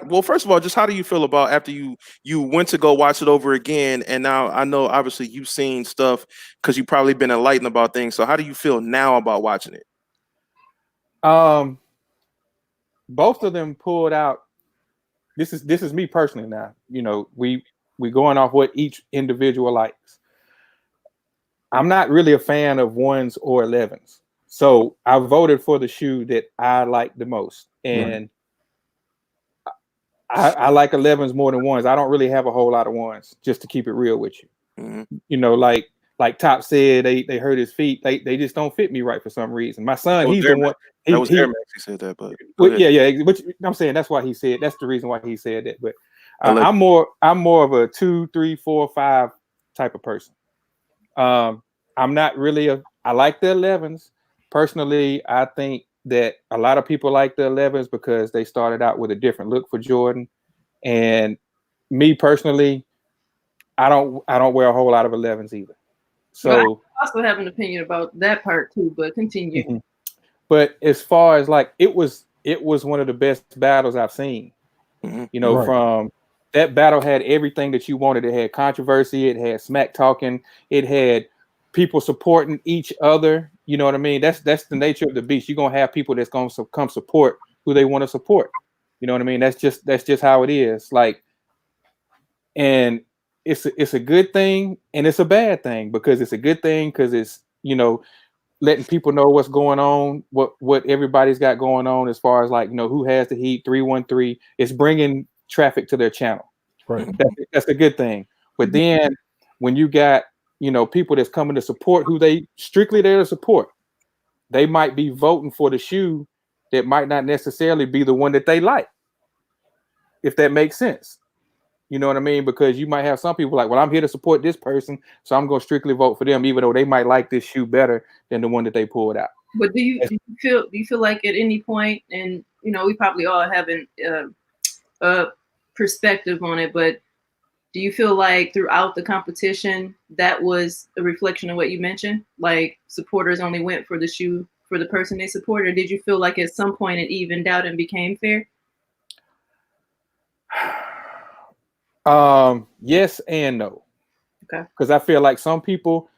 Well, first of all, just how do you feel about after you went to go watch it over again, and now I know obviously you've seen stuff because you've probably been enlightened about things. So how do you feel now about watching it?
Both of them pulled out. This is me personally now. We going off what each individual likes. I'm not really a fan of 1s or 11s. So I voted for the shoe that I like the most. And I like 11s more than ones. I don't really have a whole lot of ones, just to keep it real with you.
Mm-hmm.
You know, like Top said, they hurt his feet. They just don't fit me right for some reason. My son, he's the one.
That was Air Max. He said that, but
yeah. Which I'm saying that's why he said. That's the reason why he said that. But I'm more of a 2, 3, 4, 5 type of person. I'm not really I like the 11s. Personally, I think that a lot of people like the 11s because they started out with a different look for Jordan. And me personally, I don't wear a whole lot of 11s either. So
well, I also have an opinion about that part too, but continue.
Mm-hmm. But as far as like it was one of the best battles I've seen. Mm-hmm. You know, from that battle had everything that you wanted. It had controversy, it had smack talking, it had people supporting each other. You know what I mean? That's the nature of the beast. You're gonna have people that's gonna come support who they want to support. You know what I mean? That's just how it is. Like, and it's a good thing and it's a bad thing, because it's a good thing because it's, you know, letting people know what's going on, what everybody's got going on as far as like, you know, who has the heat, 313. It's bringing traffic to their channel.
Right.
That's a good thing. But then when you got, you know, people that's coming to support who they strictly there to support, they might be voting for the shoe that might not necessarily be the one that they like, if that makes sense. You know what I mean? Because you might have some people like, well, I'm here to support this person, so I'm going to strictly vote for them, even though they might like this shoe better than the one that they pulled out.
But do you feel like at any point, and you know, we probably all have a perspective on it, but do you feel like throughout the competition that was a reflection of what you mentioned? Like supporters only went for the shoe for the person they supported, or did you feel like at some point it evened out and became fair?
Yes and no.
Okay.
Because I feel like some people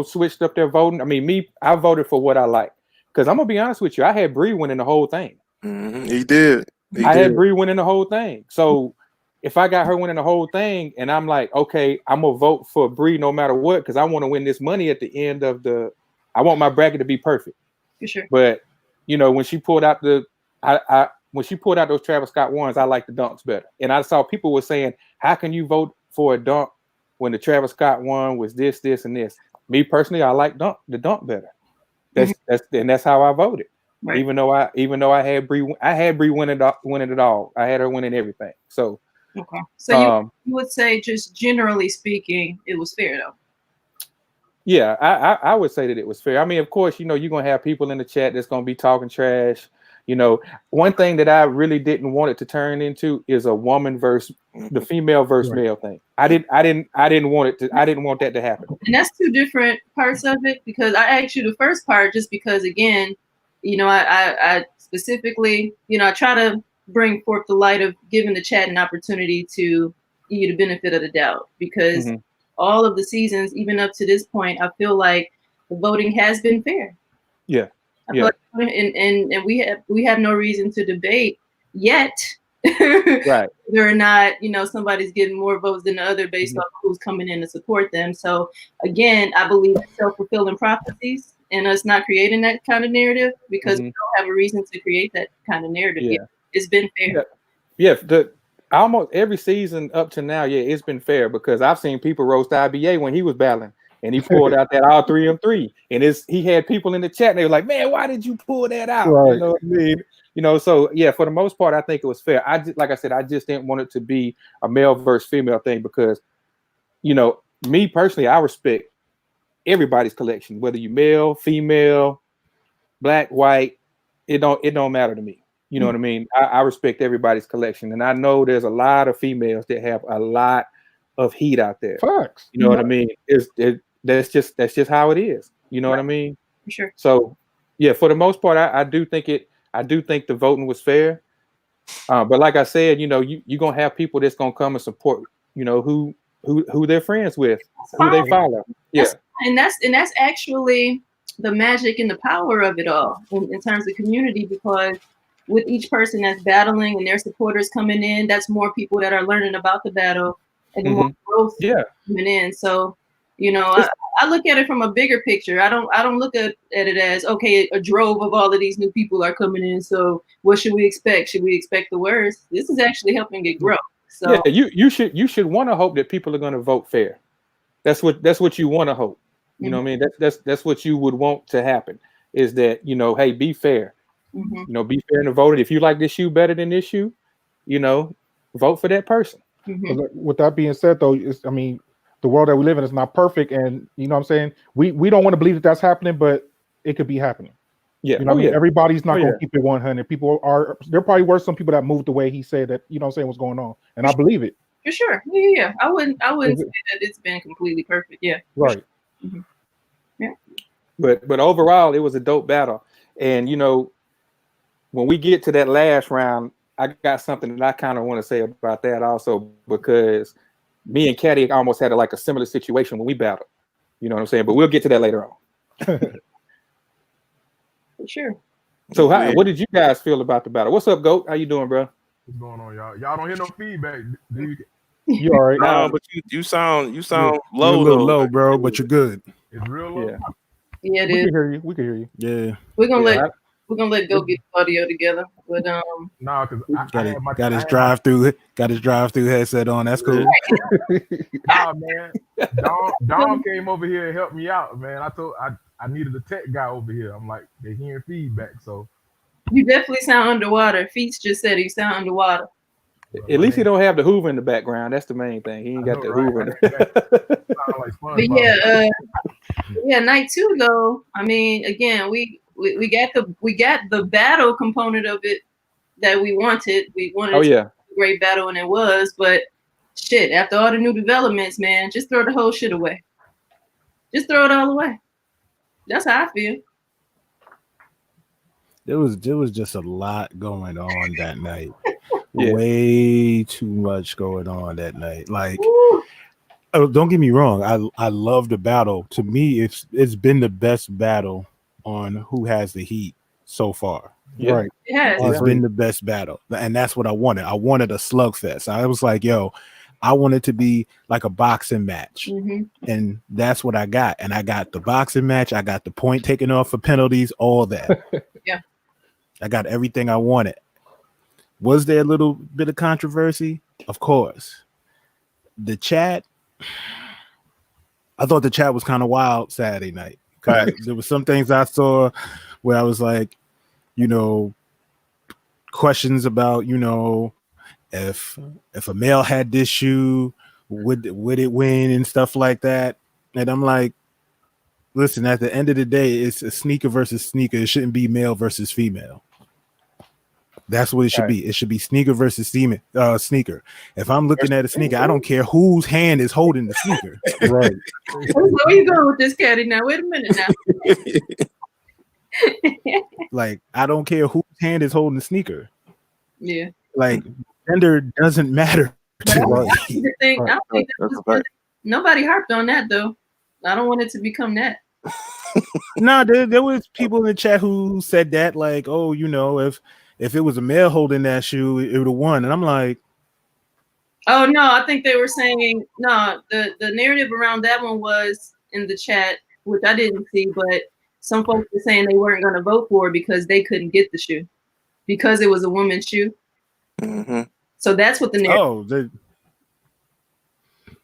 switched up their voting. I mean, I voted for what I like. Because I'm gonna be honest with you, I had Bree winning the whole thing.
Mm-hmm. He did.
I had Bree winning the whole thing. So if I got her winning the whole thing, and I'm like, okay, I'm gonna vote for Bree no matter what, because I want to win this money at the end of I want my bracket to be perfect.
For sure.
But you know, when she pulled out when she pulled out those Travis Scott ones, I like the dunks better. And I saw people were saying, how can you vote for a dunk when the Travis Scott one was this, and this? Me personally, I like the dunk better. That's how I voted. Right. Even though I had Bree winning it all. I had her winning everything. So
okay. So you would say, just generally speaking, it was fair though.
Yeah, I would say that it was fair. I mean, of course, you know, you're gonna have people in the chat that's gonna be talking trash. You know, one thing that I really didn't want it to turn into is a woman versus the female versus male thing. I didn't want that to happen.
And that's two different parts of it, because I asked you the first part just because, again, you know, I specifically, you know, I try to bring forth the light of giving the chat an opportunity to give you the benefit of the doubt, because all of the seasons, even up to this point, I feel like the voting has been fair.
Yeah.
Like, and we have no reason to debate yet
right.
whether or not, you know, somebody's getting more votes than the other based off who's coming in to support them. So again, I believe in self-fulfilling prophecies and us not creating that kind of narrative, because we don't have a reason to create that kind of narrative yet. It's been fair.
Almost every season up to now, it's been fair, because I've seen people roast IBA when he was battling. And he pulled out that all 3M3, and he had people in the chat, and they were like, "Man, why did you pull that out?" Right. You know what I mean? You know, so yeah, for the most part, I think it was fair. Like I said, I just didn't want it to be a male versus female thing, because, you know, me personally, I respect everybody's collection, whether you male, female, black, white. It don't matter to me. You know what I mean? I respect everybody's collection, and I know there's a lot of females that have a lot of heat out there.
Facts.
You know what I mean? That's just how it is. You know what I mean?
Sure.
So yeah, for the most part, I do think the voting was fair. But like I said, you know, you're gonna have people that's gonna come and support, you know, who they're friends with, who they follow. Yeah.
And that's actually the magic and the power of it all in terms of community, because with each person that's battling and their supporters coming in, that's more people that are learning about the battle and more growth coming in. So, you know, I look at it from a bigger picture. I don't look at it as, okay, a drove of all of these new people are coming in. So what should we expect? Should we expect the worst? This is actually helping it grow. So
yeah, you should want to hope that people are going to vote fair. That's what you want to hope. You know what I mean? That's what you would want to happen, is that, you know, hey, be fair. You know, be fair in the voting. If you like this shoe better than this shoe, you know, vote for that person.
With that being said, though, I mean, the world that we live in is not perfect, and you know what I'm saying? We don't want to believe that that's happening, but it could be happening.
Yeah.
You know what I mean? Everybody's not going to keep it 100. There probably were some people that moved the way he said that, you know what I'm saying, what's going on. And I believe it.
For sure. Yeah. I wouldn't say that it's been completely perfect. Yeah.
Right.
Sure. Yeah.
But overall, it was a dope battle. And, you know, when we get to that last round, I got something that I kind of want to say about that also, because me and Caddy almost had a similar situation when we battled. You know what I'm saying? But we'll get to that later on.
For sure.
So what did you guys feel about the battle? What's up, Goat? How you doing, bro?
What's going on, y'all? Y'all don't hear no feedback, do you?
You all right?
No, but you sound
You're
low.
a little
though.
low, bro, but you're good. It's real low.
Yeah, it
We
is.
can hear you. We can hear you.
Yeah.
We're gonna let Go get the audio together. But
no, because got his drive-through headset on. That's cool. Nah, man. Dom came over here and helped me out, man. I needed a tech guy over here. I'm like, they're hearing feedback, so
you definitely sound underwater. Feats just said you sound underwater.
At least he don't have the Hoover in the background. That's the main thing. He ain't got the Hoover.
But yeah, night 2 though. I mean, again, we got the battle component of it that we wanted. We wanted a great battle, and it was. But shit, after all the new developments, man, just throw the whole shit away. Just throw it all away. That's how I feel.
There was just a lot going on that night. Way too much going on that night. Like, don't get me wrong. I love the battle. To me, it's been the best battle on who has the heat so far.
Yeah.
Right.
It's been the best battle. And that's what I wanted. I wanted a slugfest. I was like, yo, I want it to be like a boxing match. And that's what I got. And I got the boxing match. I got the point taken off for penalties, all that.
Yeah.
I got everything I wanted. Was there a little bit of controversy? Of course. The chat, I thought the chat was kind of wild Saturday night. There were some things I saw where I was like, you know, questions about, you know, if a male had this shoe, would it win and stuff like that. And I'm like, listen, at the end of the day, it's a sneaker versus sneaker. It shouldn't be male versus female. That's what it should be. It should be sneaker versus sneaker. If I'm looking at a sneaker, I don't care whose hand is holding the sneaker.
Right.
Where you going with this, Caddy? Now, wait a minute now.
Like, I don't care whose hand is holding the sneaker.
Yeah.
Like, gender doesn't matter.
The thing, I don't think nobody harped on that though. I don't want it to become that.
No, there was people in the chat who said that, like, oh, you know, if it was a male holding that shoe, it would have won. And I'm like,
oh no, I think they were saying no. The narrative around that one was in the chat, which I didn't see, but some folks were saying they weren't going to vote for it because they couldn't get the shoe because it was a woman's shoe. So that's what the narrative.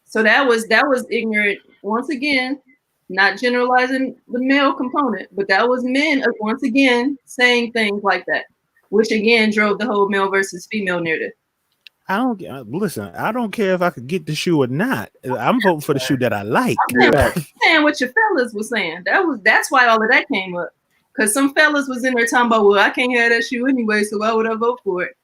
So that was ignorant once again. Not generalizing the male component, but that was men once again saying things like that, which again drove the whole male versus female narrative.
I don't care if I could get the shoe or not. I'm voting for the shoe that I like.
I'm saying what your fellas was saying. That's why all of that came up. Because some fellas was in there talking about, well, I can't have that shoe anyway, so why would I vote for it?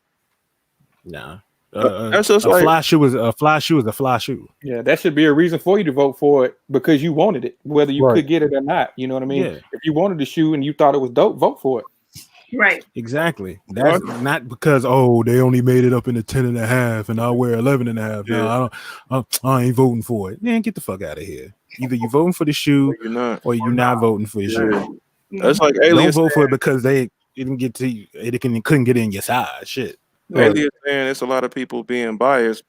Nah. A fly shoe is a fly shoe.
Yeah, that should be a reason for you to vote for it because you wanted it, whether you could get it or not. You know what I mean? Yeah. If you wanted the shoe and you thought it was dope, vote for it.
Right.
Exactly. That's not because they only made it up in the 10.5 and I wear 11.5. Yeah. No, I ain't voting for it. Man, get the fuck out of here. Either you voting for the shoe or you're not voting for the shoe.
That's like Alias.
Don't vote for it because they didn't get to you. Couldn't get in your size. Shit.
Alias saying it's a lot of people being biased,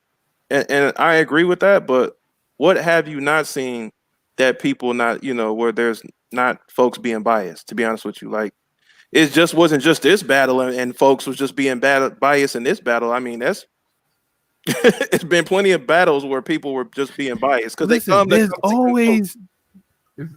and I agree with that. But what have you not seen that people not, where there's not folks being biased, to be honest with you. Like, it just wasn't just this battle and folks was just being biased in this battle. I mean, that's it's been plenty of battles where people were just being biased because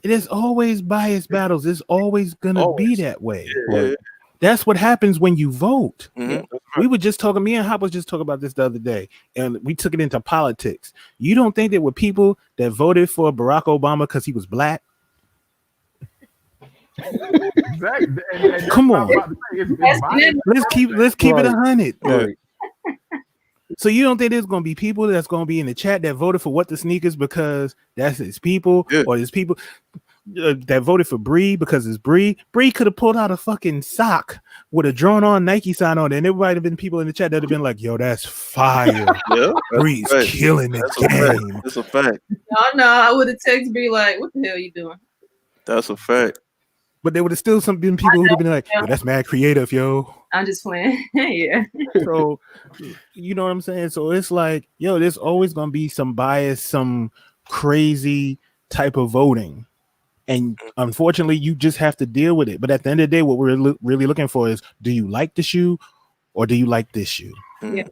there's always biased battles. It's always gonna be that way.
Yeah.
That's what happens when you vote.
Mm-hmm.
We were just talking, me and Hop was just talking about this the other day, and we took it into politics. You don't think there were people that voted for Barack Obama because he was black?
Exactly.
Come on. Let's keep it 100.
Right.
So you don't think there's gonna be people that's gonna be in the chat that voted for What the Sneakers because that's his people, or there's people that voted for Bree because it's Bree. Bree could have pulled out a fucking sock with a drawn-on Nike sign on it, and there might have been people in the chat that have been like, "Yo, that's fire! Bree's killing the game."
That's a fact.
No, I would have texted Bree like, "What the hell are you doing?"
That's a fact.
But there would have still been people who would have been like, "Yo, that's mad creative, yo."
I'm just playing. Yeah.
So, you know what I'm saying? So it's like, yo, there's always gonna be some bias, some crazy type of voting. And unfortunately, you just have to deal with it. But at the end of the day, what we're really looking for is, do you like the shoe or do you like this shoe?
Yeah.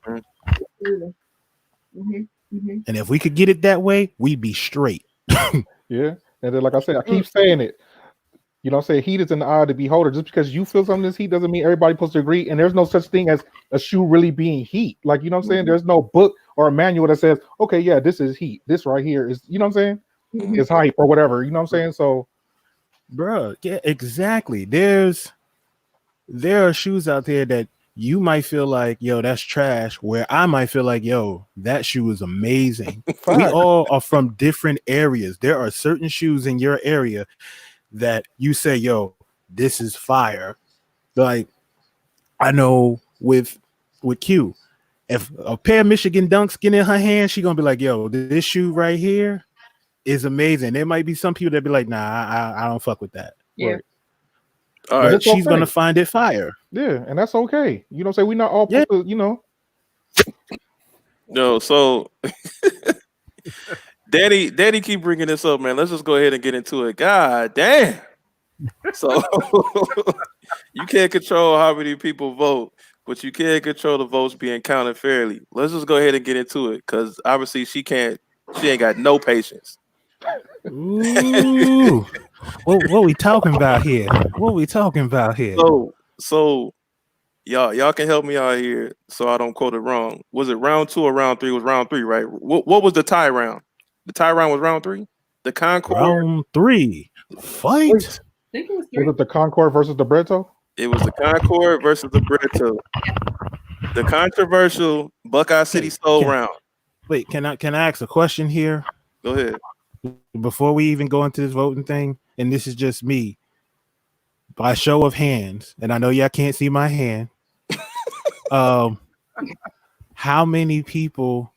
And if we could get it that way, we'd be straight.
Yeah. And then, like I said, I keep saying it. You know what I'm saying? Heat is in the eye of the beholder. Just because you feel something is heat doesn't mean everybody's supposed to agree. And there's no such thing as a shoe really being heat. Like, you know what I'm saying? There's no book or a manual that says, okay, yeah, this is heat. This right here is, you know what I'm saying? It's hype or whatever. You know what I'm saying? So,
bro, yeah, exactly. There are shoes out there that you might feel like, yo, that's trash, where I might feel like, yo, that shoe is amazing. We all are from different areas. There are certain shoes in your area that you say, yo, this is fire. Like, I know with Q, if a pair of Michigan Dunks get in her hand, she gonna be like, yo, this shoe right here is amazing. There might be some people that be like, nah, I don't fuck with that.
Yeah.
Right.
All right.
She's gonna find it fire.
Yeah, and that's okay. You know what I'm saying? We're not all supposed to, you know.
No, so Daddy keep bringing this up, man. Let's just go ahead and get into it. God damn. So you can't control how many people vote, but you can control the votes being counted fairly. Let's just go ahead and get into it, because obviously she ain't got no patience.
Ooh. What we talking about here?
So y'all can help me out here so I don't quote it wrong. Was it round 2 or round 3? It was round 3, right? What was the tie round? The tie round was round 3? The Concord?
Round 3. Fight.
I think it was
it the Concord versus the Bretto?
It was the Concord versus the Bretto. The controversial Buckeye City Soul round.
Wait, can I ask a question here?
Go ahead.
Before we even go into this voting thing, and this is just me, by show of hands, and I know y'all can't see my hand. How many people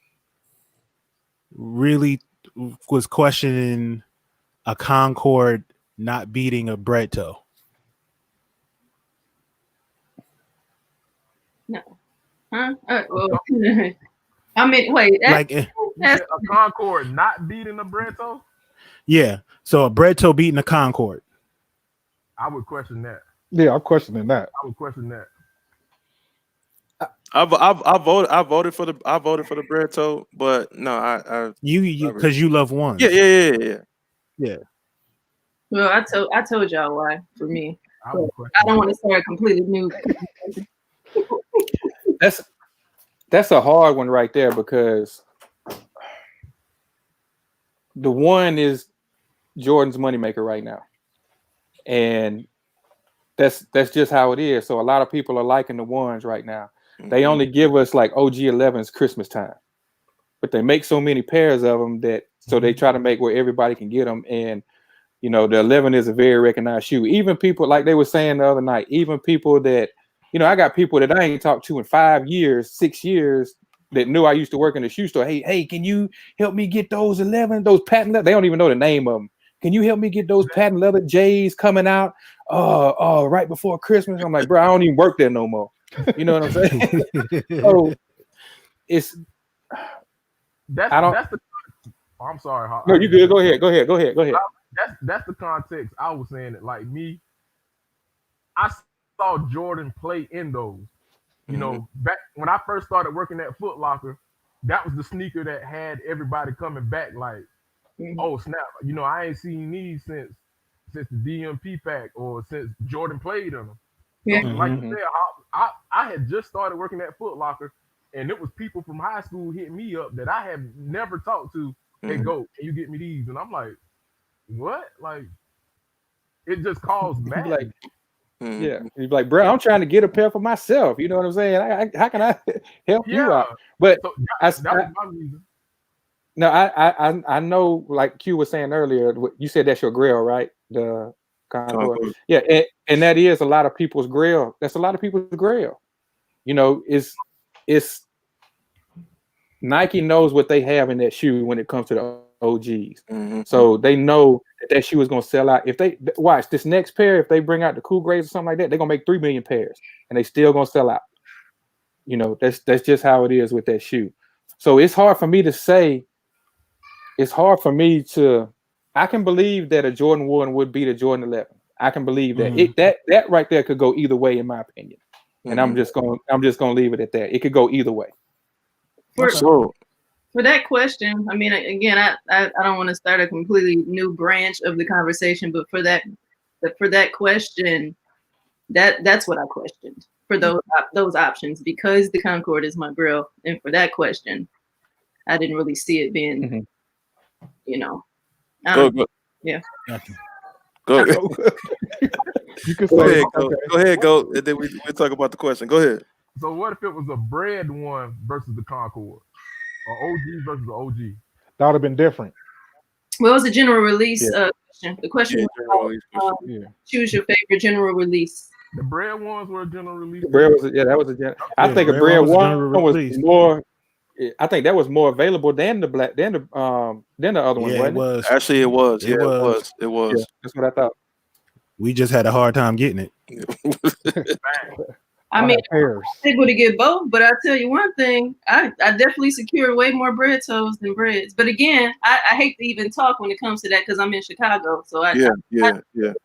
really was questioning a Concord not beating a Bretto?
No. Huh? Well, I mean, wait.
That's a Concord not beating a Bretto?
Yeah. So a Bretto beating a Concord.
I would question that.
Yeah, I'm questioning that.
I would question that.
I voted for the Bretto, but no,
you because you love one.
Yeah.
Well, I told y'all why for me. I don't want to start a completely new.
That's a hard one right there, because the one is Jordan's moneymaker right now, and that's just how it is. So a lot of people are liking the ones right now. Mm-hmm. They only give us like OG 11s Christmas time, but they make so many pairs of them that so they try to make where everybody can get them. And you know, the 11 is a very recognized shoe. Even people, like they were saying the other night, even people that, you know, I got people that I ain't talked to in 5 years, 6 years that knew I used to work in the shoe store. Hey, can you help me get those 11, those patent leather? They don't even know the name of them. Can you help me get those patent leather J's coming out right before Christmas? I'm like, bro, I don't even work there no more. You know what I'm saying? So it's,
that's the. I'm sorry.
No, you good. Go ahead.
That's the context. I was saying it like me. I saw Jordan play in those. You know, back when I first started working at Foot Locker, that was the sneaker that had everybody coming back like, oh snap! You know, I ain't seen these since the DMP pack or since Jordan played in them. So, like you said, I had just started working at Foot Locker, and it was people from high school hitting me up that I had never talked to. Hey, go, can you get me these? And I'm like, what? Like, it just caused mad.
Like, yeah, he's like, bro, I'm trying to get a pair for myself. You know what I'm saying? How can I help you out? But
so that was my reason.
No, I know, like Q was saying earlier, you said that's your grill, right? The Concord. Yeah, and that is a lot of people's grill. That's a lot of people's grill. You know, it's Nike knows what they have in that shoe when it comes to the OGs. So they know that shoe is going to sell out. If they watch this next pair, if they bring out the cool grades or something like that, they're going to make 3 million pairs and they still going to sell out. You know, that's just how it is with that shoe. So it's hard for me to say. It's hard for me to. I can believe that a Jordan 1 would beat a Jordan 11. I can believe that that right there could go either way, in my opinion. And I'm just gonna leave it at that. It could go either way.
For that question, I mean, again, I don't want to start a completely new branch of the conversation, but for that question, that's what I questioned for those options, because the Concord is my grill, and for that question, I didn't really see it being, you know,
go.
Yeah.
Go.
You can
go ahead, go ahead, go, and then we'll talk about the question. Go ahead.
So what if it was a bread one versus the Concord, or OG versus the OG?
That would have been different.
Well, it was a general release question. The question was choose your favorite general release.
The bread ones were a general release.
The bread was that was a general. I think a bread one was more. I think that was more available than the black than the other one.
Yeah, it was.
Actually, it was.
It was.
Yeah,
that's what I thought.
We just had a hard time getting it.
I mean, I was able to get both, but I'll tell you one thing, I definitely secured way more bread toes than breads. But again, I hate to even talk when it comes to that because I'm in Chicago. So I should have.
Where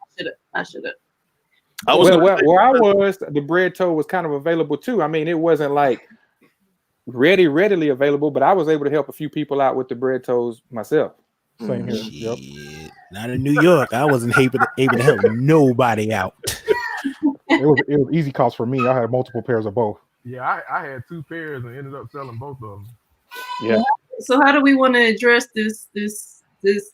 I was, the bread toe was kind of available too. I mean, it wasn't like readily available, but I was able to help a few people out with the bread toes myself.
Same here. Yep.
Not in New York. I wasn't able to help nobody out.
It was easy cost for me. I had multiple pairs of both.
Yeah, I had 2 pairs and ended up selling both of them.
Yeah.
So how do we want to address this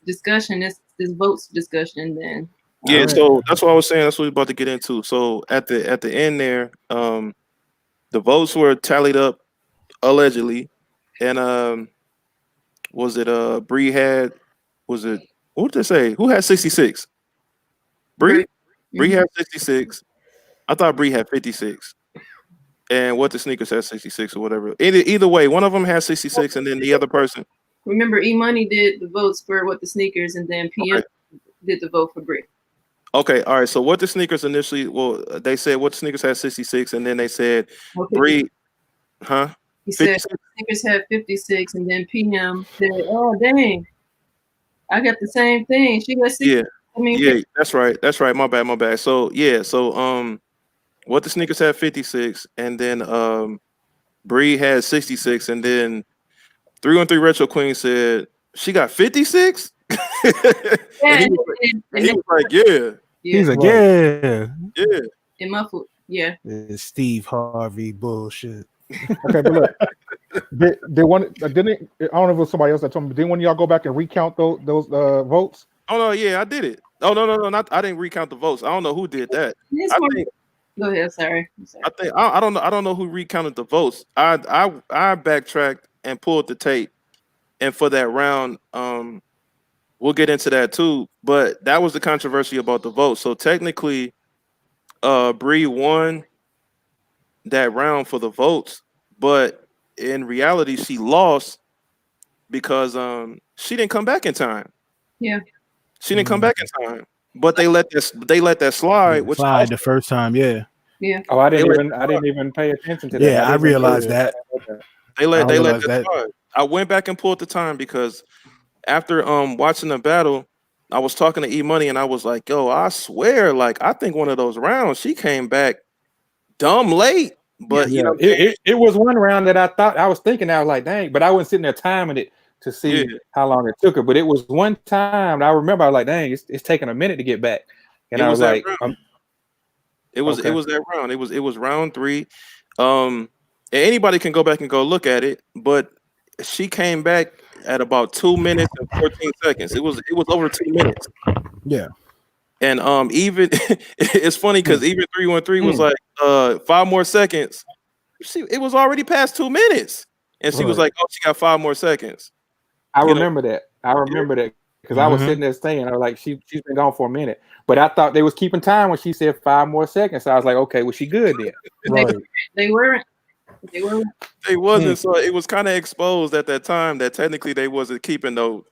discussion, this votes discussion then?
Yeah, so that's what I was saying. That's what we're about to get into. So at the end there, the votes were tallied up allegedly, and was it Bree had? Was it what did they say? Who had 66? Bree. Bree had 66. I thought Bree had 56. And what the sneakers had 66 or whatever. Either way, one of them had 66, and then the other person.
Remember, E-Money did the votes for what the sneakers, and then PM did the vote for Bree.
Okay, all right. So what the sneakers initially? Well, they said what the sneakers had 66, and then they said Bree, huh?
He said sneakers had 56, and then PM said, "Oh dang, I got the same thing. She got 60."
Yeah. I mean, yeah, that's right. That's right. My bad. So yeah, so what the sneakers had 56, and then Bree had 66, and then 313 Retro Queen said she got 56. and he was like, yeah.
He's like, yeah.
In my foot, yeah.
It's Steve Harvey bullshit.
Okay, but look, they wanted. Didn't I don't know if it was somebody else that told me. Didn't one of y'all go back and recount those votes?
Oh no, yeah, I did it. Oh no, not I didn't recount the votes. I don't know who did that.
Go ahead. Sorry.
I don't know who recounted the votes. I backtracked and pulled the tape, and for that round, we'll get into that too. But that was the controversy about the vote. So technically, Bree won that round for the votes, but in reality, she lost because she didn't come back in time.
Yeah.
She didn't come back in time, but they let that slide. Which
slide the first time, yeah.
Oh, I didn't even pay attention to that.
Yeah, I realized that.
They let that slide. I went back and pulled the time because after watching the battle, I was talking to E Money and I was like, yo, I swear, like I think one of those rounds she came back dumb late. But you know,
it was one round that I was thinking, I was like, dang, but I wasn't sitting there timing it to see how long it took her. But it was one time I remember I was like, dang, it's taking a minute to get back. And I was like,
it was that round. It was round 3. And anybody can go back and go look at it, but she came back at about 2 minutes and 14 seconds. It was over 2 minutes.
Yeah.
And even it's funny because even 313 was like 5 more seconds. It was already past 2 minutes. And she was like, oh, she got 5 more seconds.
I remember that. I remember that because I was sitting there saying, I was like, she's been gone for a minute. But I thought they was keeping time when she said 5 more seconds. So I was like, okay, well, she good then.
They weren't.
They wasn't. So it was kind of exposed at that time that technically they wasn't keeping no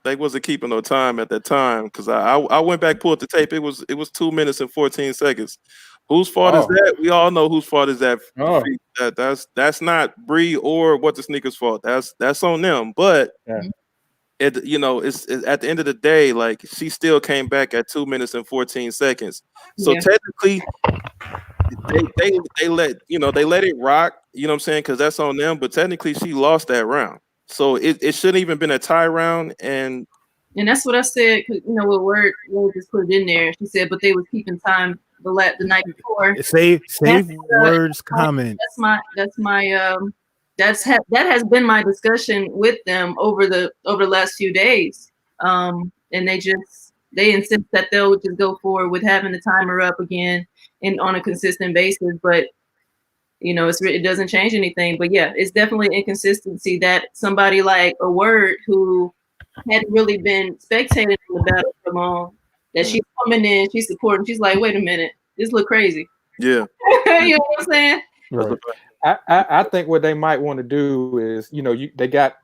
time at that time. Because I went back, pulled the tape. It was 2 minutes and 14 seconds. Whose fault is that? We all know whose fault is that. That's not Bree or What the Sneakers' fault. That's on them. But it's at the end of the day, like she still came back at 2 minutes and 14 seconds. So technically, they let it rock. You know what I'm saying? Because that's on them. But technically, she lost that round. So it shouldn't even been a tie round. And
that's what I said. Cause, what word just put it in there. She said, but they was keeping time the night before.
Save words comment.
That has been my discussion with them over the last few days. And they insist that they'll just go forward with having the timer up again and on a consistent basis. But it doesn't change anything. But yeah, it's definitely inconsistency that somebody like a Word who hadn't really been spectating in the battle for long, that she's coming in, she's supporting, she's like, wait a minute, this look crazy.
Yeah.
You know what I'm saying?
Right. I think what they might want to do is, they got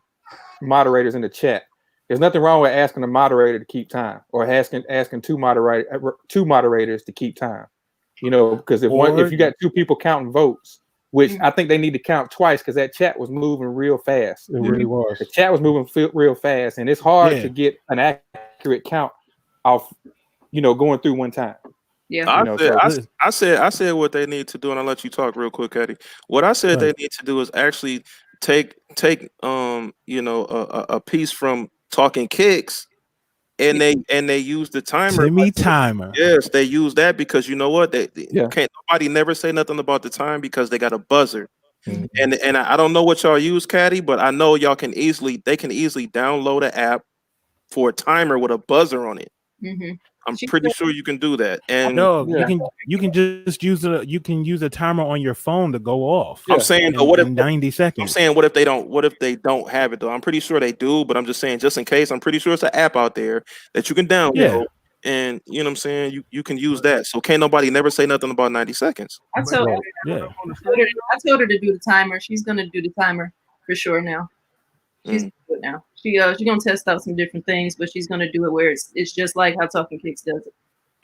moderators in the chat. There's nothing wrong with asking a moderator to keep time or asking two moderators to keep time. Because if you got 2 people counting votes, which I think they need to count twice because that chat was moving real fast.
It really was.
The chat was moving real fast, and it's hard to get an accurate count off, going through one time.
Yeah,
I said what they need to do, and I'll let you talk real quick, Eddie. What I said they need to do is actually take a piece from Talking Kicks, and they use the timer.
Timer.
Yes, they use that because you know what? Nobody never say nothing about the time because they got a buzzer. And I don't know what y'all use, Caddy, but I know they can easily download an app for a timer with a buzzer on it. I'm pretty sure you can do that. And
you can just use a timer on your phone to go off.
I'm saying, what if
90 seconds?
I'm saying, what if they don't have it though? I'm pretty sure they do, but I'm just saying, just in case, I'm pretty sure it's an app out there that you can download.
Yeah.
And you know what I'm saying? You can use that. So can't nobody never say nothing about 90 seconds.
I told her to do the timer. She's gonna do the timer for sure now. She's gonna do it now. She's gonna test out some different things, but she's gonna do it where it's just like how Talking Kicks does it.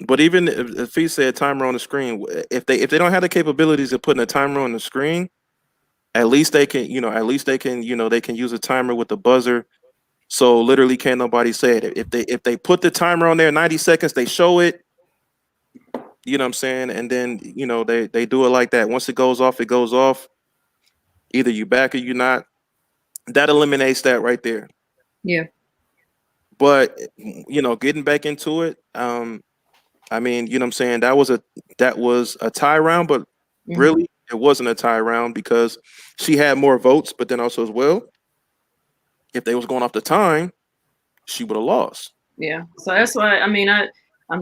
But even if he said timer on the screen, if they don't have the capabilities of putting a timer on the screen, at least they can they can use a timer with the buzzer. So literally can't nobody say it. If they put the timer on there 90 seconds, they show it. You know what I'm saying? And then they do it like that. Once it goes off, it goes off. Either you back or you not. That eliminates that right there.
Yeah.
But getting back into it, I mean, you know what I'm saying? That was a tie round, but really it wasn't a tie round because she had more votes, but then also as well, if they was going off the time, she would have lost.
Yeah. So that's why I'm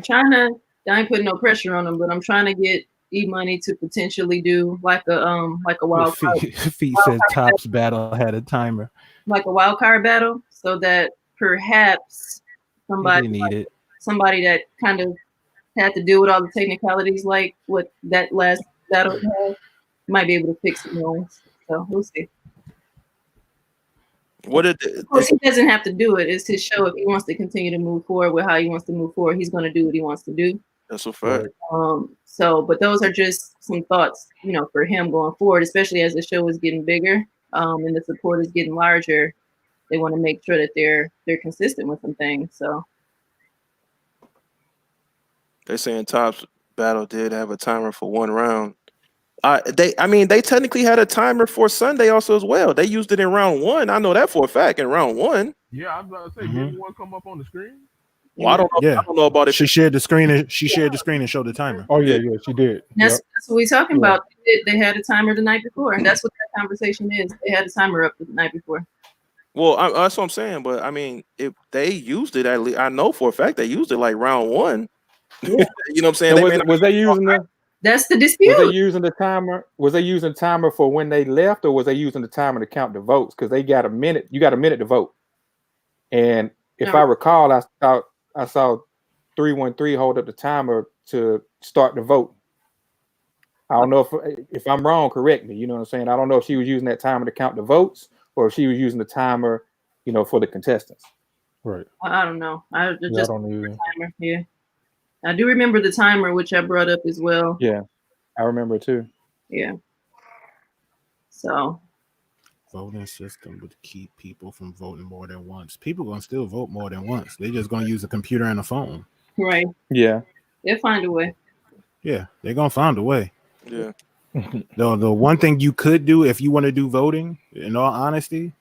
trying to, I ain't putting no pressure on them, but I'm trying to get E-Money to potentially do like a wild card.
Feet says Top's battle had a timer.
Like a wild card battle, so that perhaps somebody that kind of had to deal with all the technicalities like what that last battle had might be able to fix it more. So we'll see. Of course, he doesn't have to do it. It's his show. If he wants to continue to move forward with how he wants to move forward, he's going to do what he wants to do.
That's a fact.
But those are just some thoughts, for him going forward, especially as the show is getting bigger, and the support is getting larger. they want to make sure that they're consistent with some things. So
they're saying Top's battle did have a timer for 1 round. They technically had a timer for Sunday also as well. They used it in round 1. I know that for a fact in round 1.
Yeah, I was about to say, didn't one come up on the screen?
Well, I don't know about it.
She shared the screen and showed the timer.
Oh yeah, she did.
that's what we're talking about. They had a timer the night before, and that's what that conversation is. They had a timer up the night before.
Well, that's what I'm saying. But I mean, if they used it, at least I know for a fact they used it like round 1.
Yeah.
You know what I'm saying?
Was they using the?
That's the dispute.
Was they using the timer? Was they using the timer for when they left, or was they using the timer to count the votes? Because they got a minute. You got a minute to vote. And if I recall, I saw 313 hold up the timer to start the vote. I don't know if I'm wrong. Correct me. You know what I'm saying? I don't know if she was using that timer to count the votes, or if she was using the timer, for the contestants.
Right.
I don't know. I
don't either.
Timer. Yeah. I do remember the timer, which I brought up as well.
Yeah, I remember it too.
Yeah. So.
Voting system would keep people from voting more than once. People gonna still vote more than once. They're just gonna use a computer and a phone.
Right.
Yeah.
They'll find a way.
Yeah, they're gonna find a way.
Yeah.
The one thing you could do if you want to do voting, in all honesty,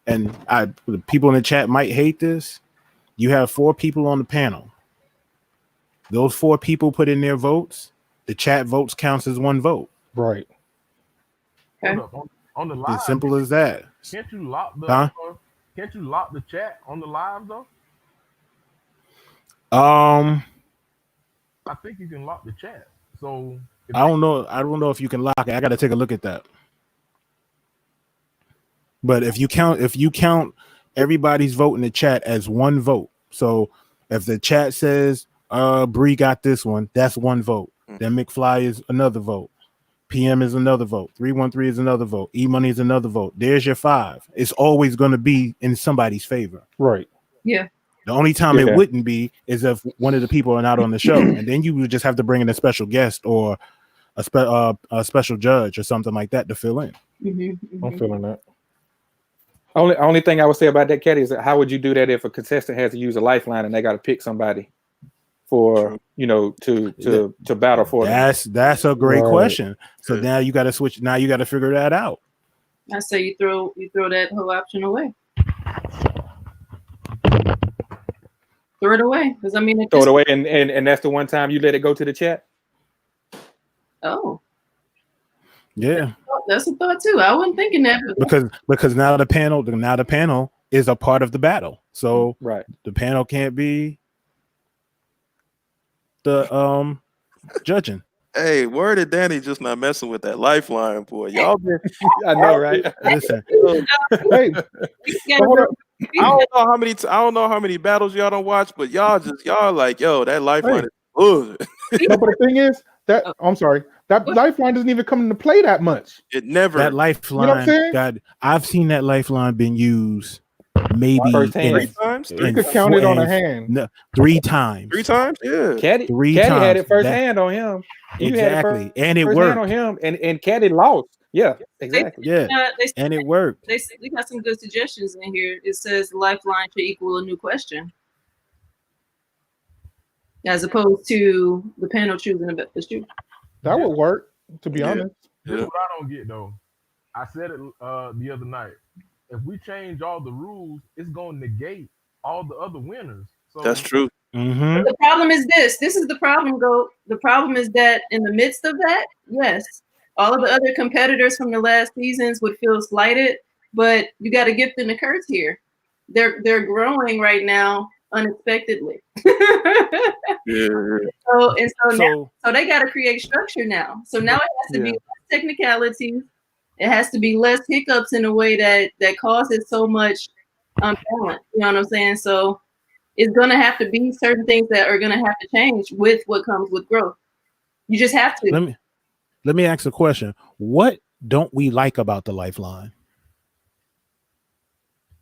and the people in the chat might hate this, you have 4 people on the panel. Those 4 people put in their votes. The chat votes counts as 1 vote.
Right.
Okay.
On the live,
as simple as that.
Can't you lock the? Can't you lock the chat on the live though? I think you can lock the chat. So
I don't know. I don't know if you can lock it. I got to take a look at that. But if you count everybody's vote in the chat as 1 vote. So if the chat says Bree got this one, that's 1 vote. Then McFly is another vote. PM is another vote. 313 is another vote. E-Money is another vote. There's your 5. It's always going to be in somebody's favor.
Right.
Yeah.
The only time it wouldn't be is if one of the people are not on the show, and then you would just have to bring in a special guest or a special judge or something like that to fill in.
Mm-hmm.
I'm feeling that.
Only thing I would say about that, Caddy, is how would you do that if a contestant has to use a lifeline and they got to pick somebody for to battle for them?
That's a great question. So now you got to switch. Now you got to figure that out.
I say you throw that whole option away. Throw it away, because I mean,
throw it away, and that's the one time you let it go to the chat.
Oh,
yeah,
that's a thought too. I wasn't thinking that
because now the panel is a part of the battle, so the panel can't be the judging.
Hey, word to Danny just not messing with that lifeline, boy. Y'all been,
I know, right?
Listen,
hey,
I don't know how many battles y'all don't watch, but y'all like, yo, that lifeline is good.
No, but the thing is that I'm sorry, that lifeline doesn't even come into play that much.
It never.
That lifeline,
you know what I'm saying?
God, I've seen that lifeline been used maybe
3 times.
You could count it on a hand.
No, 3 times.
3 times, yeah.
Caddy had it first hand on him.
Exactly, and it
worked.
worked
on him, and Caddy lost. Yeah, exactly.
And it worked.
They got some good suggestions in here. It says lifeline should equal a new question, as opposed to the panel choosing the shoot.
That would work, to be honest.
This is what I don't get though. I said it the other night. If we change all the rules, it's going to negate all the other winners. So
that's true.
Mm-hmm.
The problem is this. This is the problem, Go. The problem is that in the midst of that, yes, all of the other competitors from the last seasons would feel slighted, but you got a gift and a curse here. They're growing right now unexpectedly.
Yeah.
So they got to create structure now. So now it has to be less technicalities. It has to be less hiccups in a way that causes so much unbalance. You know what I'm saying? So it's gonna have to be certain things that are gonna have to change with what comes with growth. You just have to.
Let me ask a question. What don't we like about the lifeline?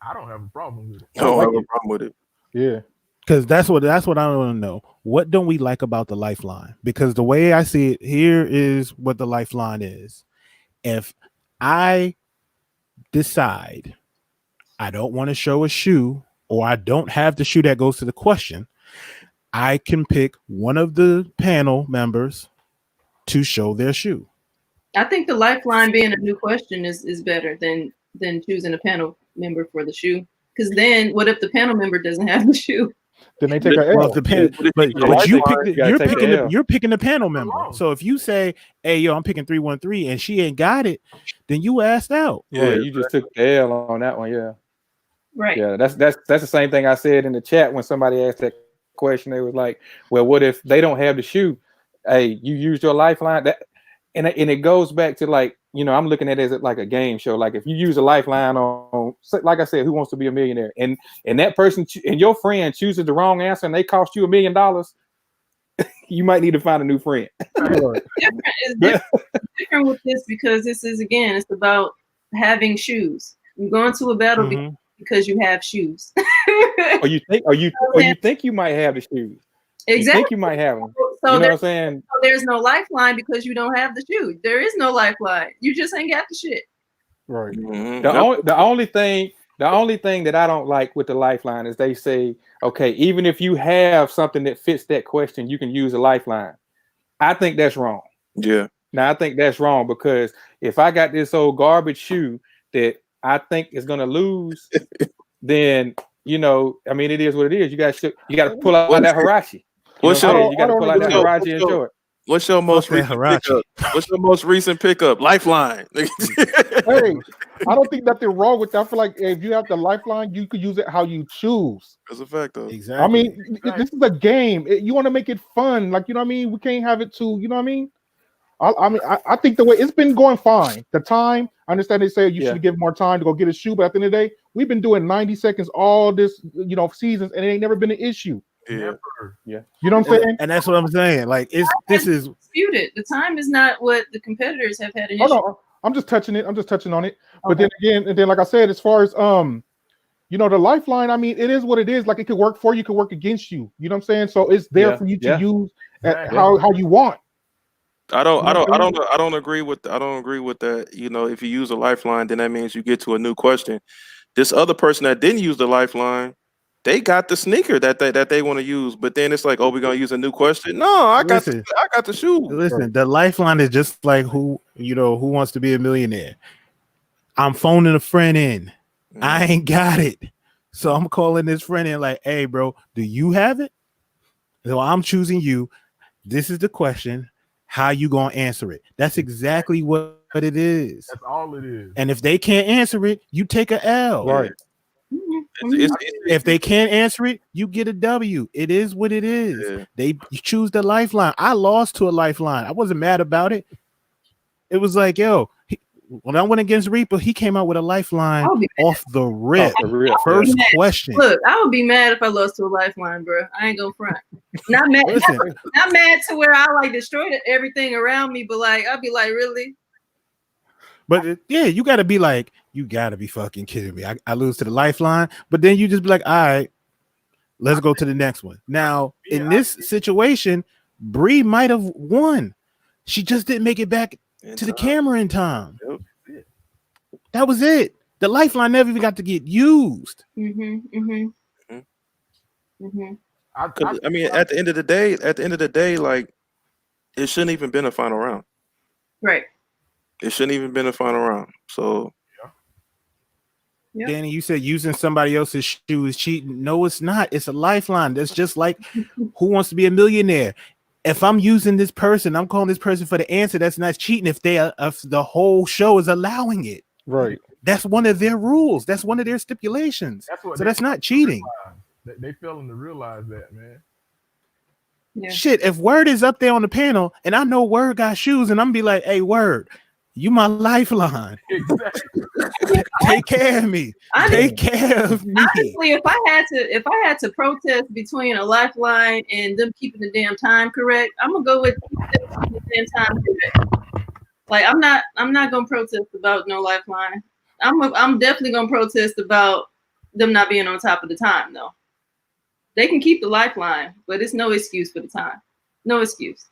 I don't have a problem with it.
I don't have a problem with it.
Yeah.
Because that's what I want to know. What don't we like about the lifeline? Because the way I see it, here is what the lifeline is. If I decide I don't want to show a shoe, or I don't have the shoe that goes to the question, I can pick one of the panel members to show their shoe.
I think the lifeline being a new question is better than choosing a panel member for the shoe. Because then, what if the panel member doesn't have the shoe?
Then they take an L.
Well, but you're picking the panel member. So if you say, "Hey, yo, I'm picking 313," and she ain't got it, then you asked out.
Yeah, you just took the L on that one. Yeah,
right.
Yeah, that's the same thing I said in the chat when somebody asked that question. They was like, "Well, what if they don't have the shoe? Hey, you used your lifeline." That and it goes back to, like, you know, I'm looking at it as like a game show. Like, if you use a lifeline on, like I said, Who Wants to Be a Millionaire, and that person and your friend chooses the wrong answer and they cost you $1 million, you might need to find a new friend.
It's different with this because this is, again, it's about having shoes. You go into a battle because you have shoes.
or you think you might have the shoes.
Exactly.
You think you might have them.
So
you know what I'm saying?
So there's no lifeline because you don't have the shoe. There is no lifeline. You just ain't got the shit.
Right.
The only thing that I don't like with the lifeline is they say, okay, even if you have something that fits that question, you can use a lifeline. I think that's wrong.
Yeah.
Now, I think that's wrong because if I got this old garbage shoe that I think is gonna lose, then, you know, I mean, it is what it is. You got to pull out that Hirachi. You got to pull out that Hirachi and show it.
What's your most recent pickup? What's your most recent pickup? Lifeline.
Hey, I don't think nothing wrong with that. I feel like if you have the lifeline, you could use it how you choose.
That's a fact, though.
Exactly.
I mean, this is a game. You want to make it fun, like, you know what I mean. We can't have it too. You know what I mean. I think the way it's been going fine. The time, I understand they say you should give more time to go get a shoe, but at the end of the day, we've been doing 90 seconds all this, you know, seasons, and it ain't never been an issue.
Yeah.
You know what I'm saying?
And that's what I'm saying. Like, this is
disputed. The time is not what the competitors have had an issue.
No, I'm just touching it. I'm just touching on it. But then again, and then like I said, as far as you know, the lifeline, I mean, it is what it is. Like, it could work for you, could work against you. You know what I'm saying? So it's there for you to use how you want.
I don't agree with that. You know, if you use a lifeline, then that means you get to a new question. This other person that didn't use the lifeline, they got the sneaker that they want to use, but then it's like, oh, we're gonna use a new question. No, I got the shoe.
Listen, the lifeline is just like Who Wants to Be a Millionaire. I'm phoning a friend in. I ain't got it, so I'm calling this friend in like, hey, bro, do you have it? So I'm choosing you. This is the question. How you gonna answer it? That's exactly what it is.
That's all it is.
And if they can't answer it, you take a L.
Right.
If they can't answer it, you get a W. It is what it is. You choose the lifeline. I lost to a lifeline. I wasn't mad about it. It was like, yo, when I went against Reaper, he came out with a lifeline off the rip. First question.
Look, I would be mad if I lost to a lifeline, bro. I ain't gonna front. Not mad. Not mad to where I like destroyed everything around me, but like I'll be like, really?
But you gotta be like, you gotta be fucking kidding me. I lose to the lifeline, but then you just be like, all right, let's go to the next one. Now, in this situation, Bree might have won. She just didn't make it back to the camera in time. That was it. The lifeline never even got to get used.
I mean, at the end of the day, like, it shouldn't even been a final round.
Right.
It shouldn't even been a final round. So,
Danny, you said using somebody else's shoe is cheating. No, it's not. It's a lifeline. That's just like Who Wants to Be a Millionaire. If I'm using this person, I'm calling this person for the answer. That's not cheating if the whole show is allowing it.
Right.
That's one of their rules. That's one of their stipulations. That's not cheating.
They failing to realize that, man.
Yeah.
Shit, if Word is up there on the panel and I know Word got shoes and I'm be like, hey, Word, you my lifeline.
Exactly.
Take care of me. Take care of me.
Honestly, if I had to protest between a lifeline and them keeping the damn time correct, I'm gonna go with the damn time correct. Like I'm not gonna protest about no lifeline. I'm definitely gonna protest about them not being on top of the time though. They can keep the lifeline, but it's no excuse for the time. No excuse.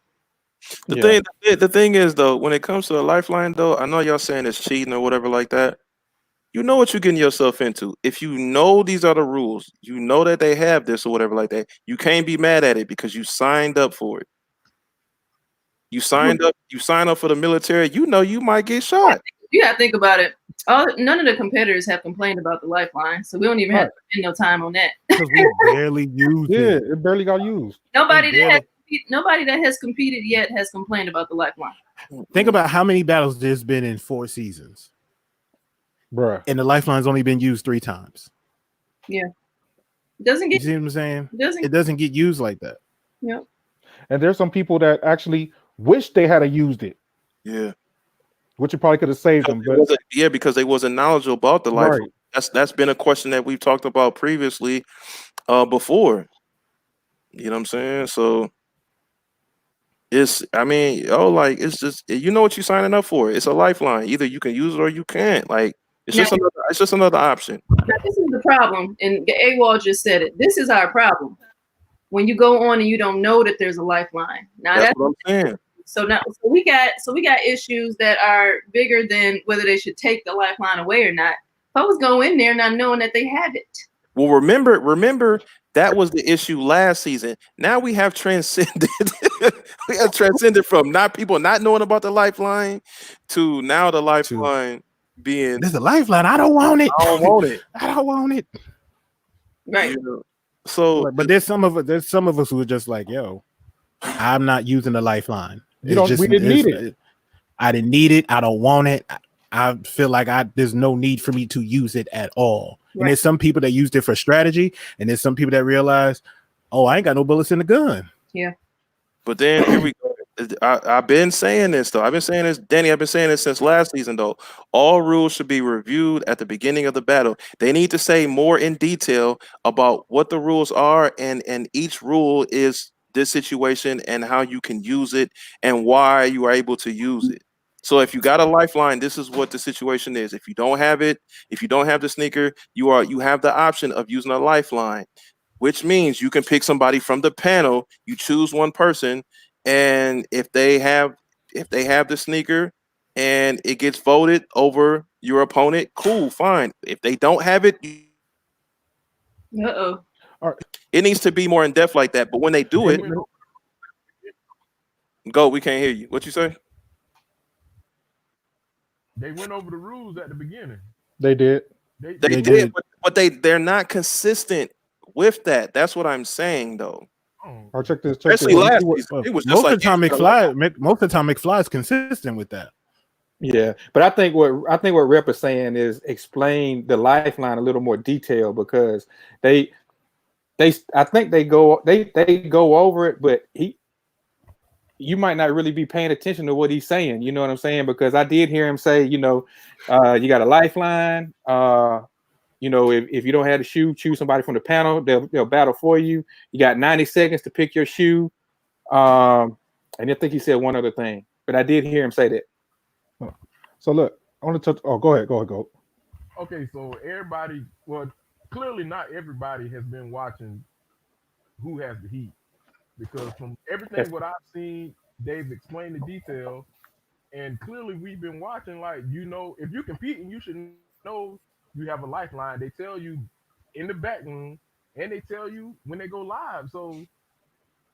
The thing is though, when it comes to a lifeline though, I know y'all saying it's cheating or whatever like that. You know what you're getting yourself into. If you know these are the rules, you know that they have this or whatever like that, you can't be mad at it because you signed up for it. You signed up. You sign up for the military. You know you might get shot.
You gotta think about it. None of the competitors have complained about the lifeline, so we don't even have to spend no time on that.
Because we barely used it.
It barely got used.
Nobody that has competed yet has complained about the lifeline.
Think about how many battles there's been in 4 seasons,
bruh,
and the lifeline's only been used 3 times.
Yeah, doesn't get.
You see what I'm saying?
It
doesn't get used like that.
Yep.
And there's some people that actually wish they had used it.
Yeah.
Which it probably could have saved them. But
because they wasn't knowledgeable about the life.
Right.
That's been a question that we've talked about previously, before. You know what I'm saying? So it's it's just, you know what you're signing up for. It's a lifeline. Either you can use it or you can't. Like it's just another option.
Now, this is the problem, and AWOL just said it. This is our problem. When you go on and you don't know that there's a lifeline. Now
that's what I'm saying.
So we got issues that are bigger than whether they should take the lifeline away or not. Folks go in there not knowing that they have it.
Well, remember that was the issue last season. Now we have transcended. We have transcended from people not knowing about the lifeline to now the lifeline being.
There's a lifeline. I don't want it.
I don't want it.
I don't want it.
Right.
You know? So,
but there's some of us who are just like, yo, I'm not using the lifeline.
We didn't need it.
I didn't need it. I don't want it. I feel like there's no need for me to use it at all. Right. And there's some people that used it for strategy, and there's some people that realize, oh, I ain't got no bullets in the gun.
Yeah.
But then here we go. I've been saying this though. I've been saying this, Danny. I've been saying this since last season though. All rules should be reviewed at the beginning of the battle. They need to say more in detail about what the rules are, and each rule is this situation and how you can use it and why you are able to use it. So if you got a lifeline, this is what the situation is. If you don't have it, if you don't have the sneaker, you have the option of using a lifeline, which means you can pick somebody from the panel. You choose one person, and if they have the sneaker and it gets voted over your opponent, cool, fine. If they don't have it, it needs to be more in depth like that. But when they do it, we can't hear you. What you say?
They went over the rules at the beginning.
They did.
They did, but they're not consistent with that. That's what I'm saying, though.
I'll check this.
Especially last season, it was just
most of the time McFly is consistent with that.
Yeah, but I think what Rep is saying is explain the lifeline a little more detail, because I think they go over it, but you might not really be paying attention to what he's saying. You know what I'm saying? Because I did hear him say, you got a lifeline. If you don't have the shoe, choose somebody from the panel. They'll battle for you. You got 90 seconds to pick your shoe. And I think he said one other thing, but I did hear him say that.
So look, I want to touch. Oh, go ahead. Go.
Okay, so everybody, well, clearly not everybody has been watching Who Has the Heat, because from everything what I've seen, Dave explained the details, and clearly we've been watching. Like, if you're competing, you should know you have a lifeline. They tell you in the back room, and they tell you when they go live. So,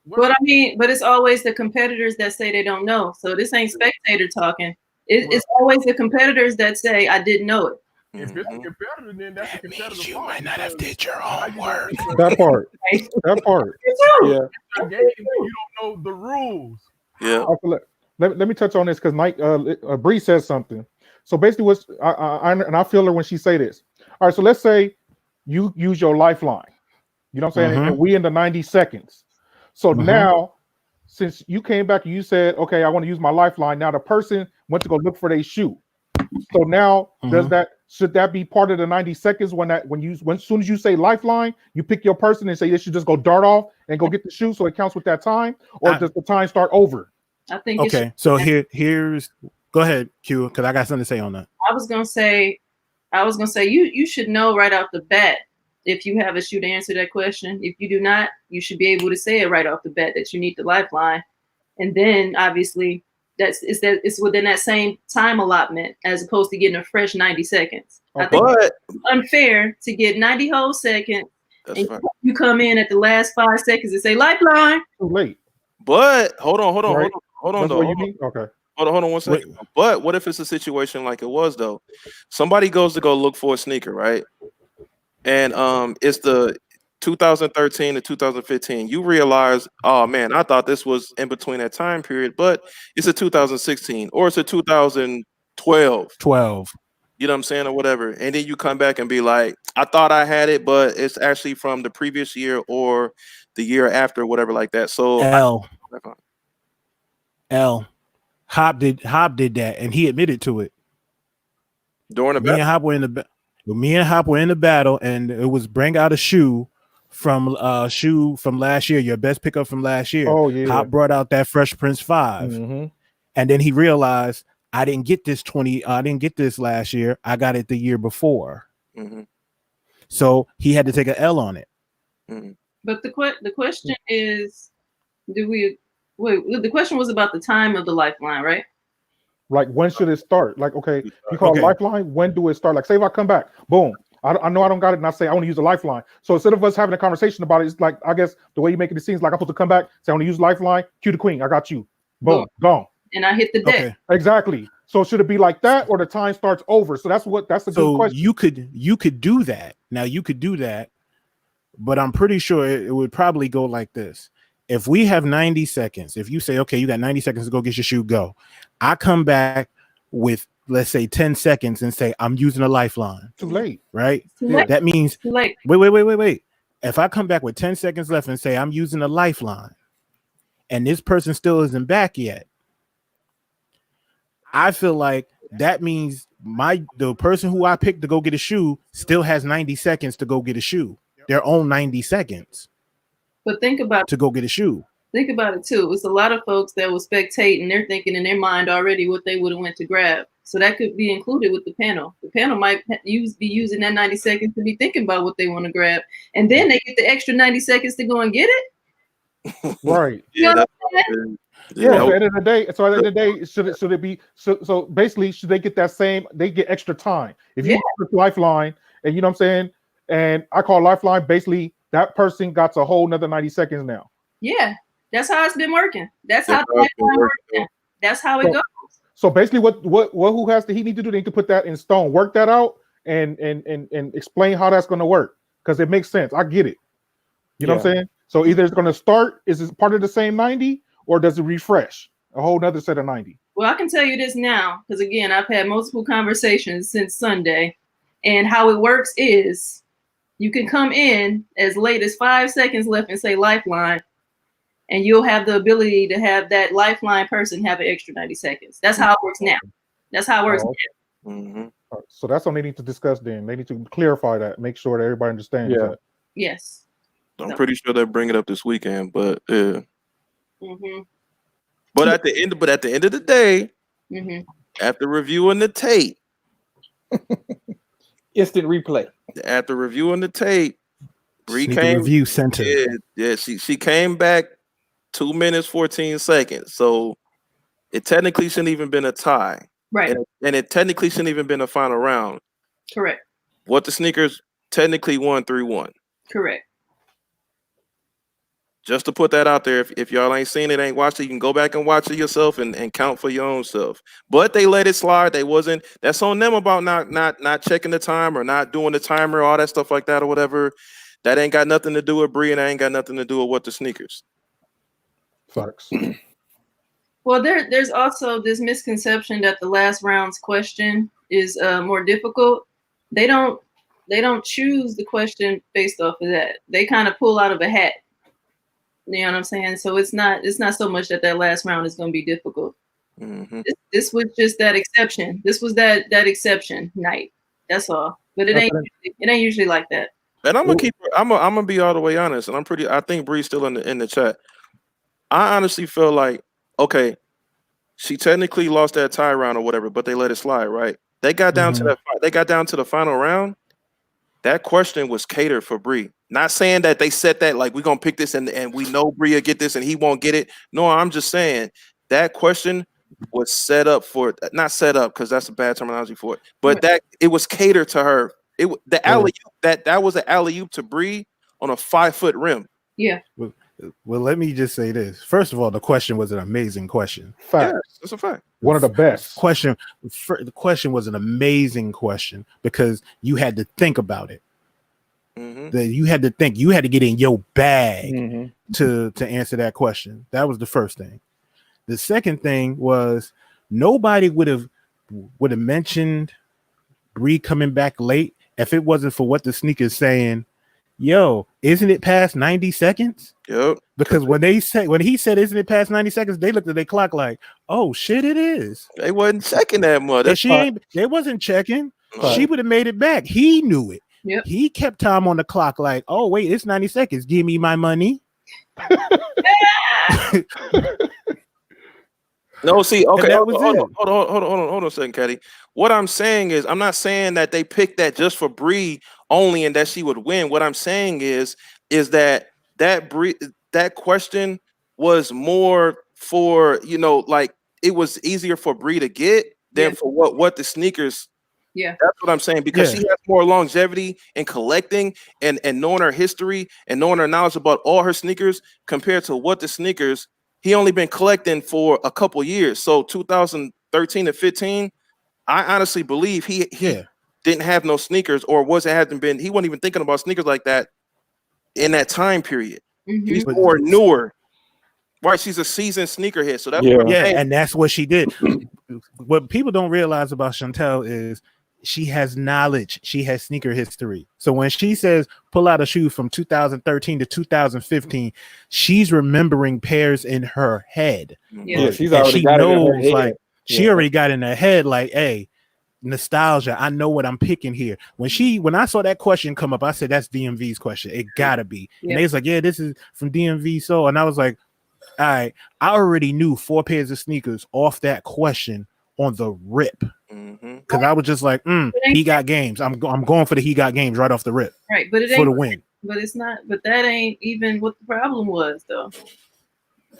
but it's always the competitors that say they don't know. So this ain't spectator talking. It's always the competitors that say I didn't know it.
If it's a competitor, then that's a competitor.
You might not have did your homework.
That part.
Yeah. You don't know the rules.
Yeah.
Let me touch on this because Mike Bree says something. So basically, I feel her when she say this. All right, so let's say you use your lifeline. You know what I'm saying?
Mm-hmm.
And we in the 90 seconds. So now, since you came back and you said, okay, I want to use my lifeline. Now the person went to go look for their shoe. So now, should that be part of the 90 seconds when soon as you say lifeline, you pick your person and say they should just go dart off and go get the shoe, so it counts with that time, or does the time start over?
I think
okay. So here's go ahead, Q, because I got something to say on that.
I was gonna say you should know right off the bat if you have a shoe to answer that question. If you do not, you should be able to say it right off the bat that you need the lifeline, and then obviously it's within that same time allotment as opposed to getting a fresh 90 seconds.
Okay.
I think it's unfair to get 90 whole seconds and you come in at the last 5 seconds and say lifeline.
Too late.
But hold on.
Right?
Hold on.
That's what you mean? Okay.
Hold on 1 second. But what if it's a situation like it was though? Somebody goes to go look for a sneaker, right? And it's the 2013 to 2015. You realize, oh man, I thought this was in between that time period, but it's a 2016 or it's a 2012.
12.
You know what I'm saying, or whatever. And then you come back and be like, I thought I had it, but it's actually from the previous year or the year after, whatever, like that. So
Hop did that, and he admitted to it
during the
battle. Me and Hop were in the battle, and it was bring out a shoe from last year, your best pickup from last year.
Oh yeah.
Hop brought out that Fresh Prince 5, and then he realized I didn't get this last year. I got it the year before. So he had to take an L on it.
But the question is, the question was about the time of the lifeline, right?
Like, when should it start? Like, okay, you call lifeline, when do it start? Like, say if I come back, boom, I know I don't got it, and I say I want to use a lifeline. So instead of us having a conversation about it, it's like, I guess the way you make it seems like I'm supposed to come back, say I want to use lifeline, cue the queen, I got you. Boom, gone.
And I hit the deck.
Okay. Exactly. So should it be like that, or the time starts over? So that's a good question.
You could do that. Now you could do that, but I'm pretty sure it would probably go like this. If we have 90 seconds, if you say, okay, you got 90 seconds to go get your shoe, go. I come back with, let's say, 10 seconds and say, I'm using a lifeline.
Too late.
Right?
Too late.
That means,
Too late.
Wait. If I come back with 10 seconds left and say, I'm using a lifeline, and this person still isn't back yet, I feel like that means the person who I picked to go get a shoe still has 90 seconds to go get a shoe. Their own 90 seconds.
But think about
to go get a shoe.
Think about it too. It's a lot of folks that will spectate and they're thinking in their mind already what they would have went to grab. So that could be included with the panel. The panel might be using that 90 seconds to be thinking about what they want to grab, and then they get the extra 90 seconds to go and get it.
Right.
You know
Yeah. So at the end of the day, should it be so basically should they get that same? They get extra time if you use lifeline, and you know what I'm saying. And I call lifeline basically that person got a whole nother 90 seconds now.
Yeah, that's how it's been working. That's how the lifeline works now. That's how it goes.
So basically, what he need to do? They need to put that in stone, work that out, and explain how that's going to work, because it makes sense. I get it. You know what I'm saying? So either it's going to start, is it part of the same 90, or does it refresh a whole nother set of 90?
Well, I can tell you this now, because again, I've had multiple conversations since Sunday, and how it works is you can come in as late as 5 seconds left and say lifeline, and you'll have the ability to have that lifeline person have an extra 90 seconds. That's how it works now. That's how it works now.
Mm-hmm.
So that's what they need to discuss then. They need to clarify that, make sure that everybody understands that.
Yes.
I'm pretty sure they'll bring it up this weekend, but yeah.
Mm-hmm.
But at the end of the day, after reviewing the tape,
instant replay.
After reviewing the tape, Bree
Sneaker
came.
Review Center.
Yeah, she came back 2 minutes 14 seconds. So it technically shouldn't even been a tie,
right?
And it technically shouldn't even been a final round.
Correct.
What the Sneakers technically won 3-1.
Correct.
Just to put that out there, if y'all ain't seen it, ain't watched it, you can go back and watch it yourself and count for your own self. But they let it slide. That's on them about not checking the time or not doing the timer, all that stuff like that or whatever. That ain't got nothing to do with Bree, and that ain't got nothing to do with what the Sneakers.
Facts.
Well, there's also this misconception that the last round's question is more difficult. They don't choose the question based off of that. They kind of pull out of a hat. You know what I'm saying? So it's not so much that last round is going to be difficult.
Mm-hmm.
This was just that exception. This was that exception night. That's all. But it ain't usually like that.
And I'm gonna be all the way honest. And I think Bree's still in the chat. I honestly feel like, okay, she technically lost that tie round or whatever, but they let it slide, right? They got down to that. They got down to the final round. That question was catered for Bree. Not saying that they said that like we're gonna pick this and we know Bree will get this and he won't get it. No, I'm just saying that question was set up for not set up because that's a bad terminology for it, but that it was catered to her. The alley that was an alley oop to Bree on a 5-foot rim.
Yeah.
Well, let me just say this. First of all, the question was an amazing question.
Fact.
Yes, that's a fact.
One of the best.
The question was an amazing question because you had to think about it.
Mm-hmm.
You had to think. You had to get in your bag to answer that question. That was the first thing. The second thing was nobody would have mentioned Bree coming back late if it wasn't for what the sneaker's saying. Yo, isn't it past 90 seconds?
Yep.
Because when he said, isn't it past 90 seconds? They looked at their clock like, oh shit, it is.
They wasn't checking that much.
They wasn't checking. She would have made it back. He knew it.
Yep.
He kept time on the clock like, oh wait, it's 90 seconds. Give me my money.
No, see, okay, hold on a second, Caddy. What I'm saying is, I'm not saying that they picked that just for Bree only and that she would win. What I'm saying is that question was more for, like it was easier for Bree to get than for what the sneakers.
Yeah,
that's what I'm saying, because she has more longevity in collecting and knowing her history and knowing her knowledge about all her sneakers compared to what the sneakers. He only been collecting for a couple years. So 2013 to 15, I honestly believe he didn't have no sneakers or he wasn't even thinking about sneakers like that in that time period. Mm-hmm. He's more newer. Right, she's a seasoned sneakerhead. So that's
and that's what she did. What people don't realize about Chantel is she has knowledge. She has sneaker history. So when she says pull out a shoe from 2013 to 2015, she's remembering pairs in her head.
Yeah, she's already got it in her head.
Like she already got in her head. Like, hey, nostalgia. I know what I'm picking here. When I saw that question come up, I said that's DMV's question. It gotta be. And they was like, yeah, this is from DMV. So, and I was like, all right, I already knew 4 pairs of sneakers off that question on the rip. Because I was just like, he got games. I'm going for the he got games right off the rip.
Right, but it ain't
for the win.
But it's not. But that ain't even what the problem was, though.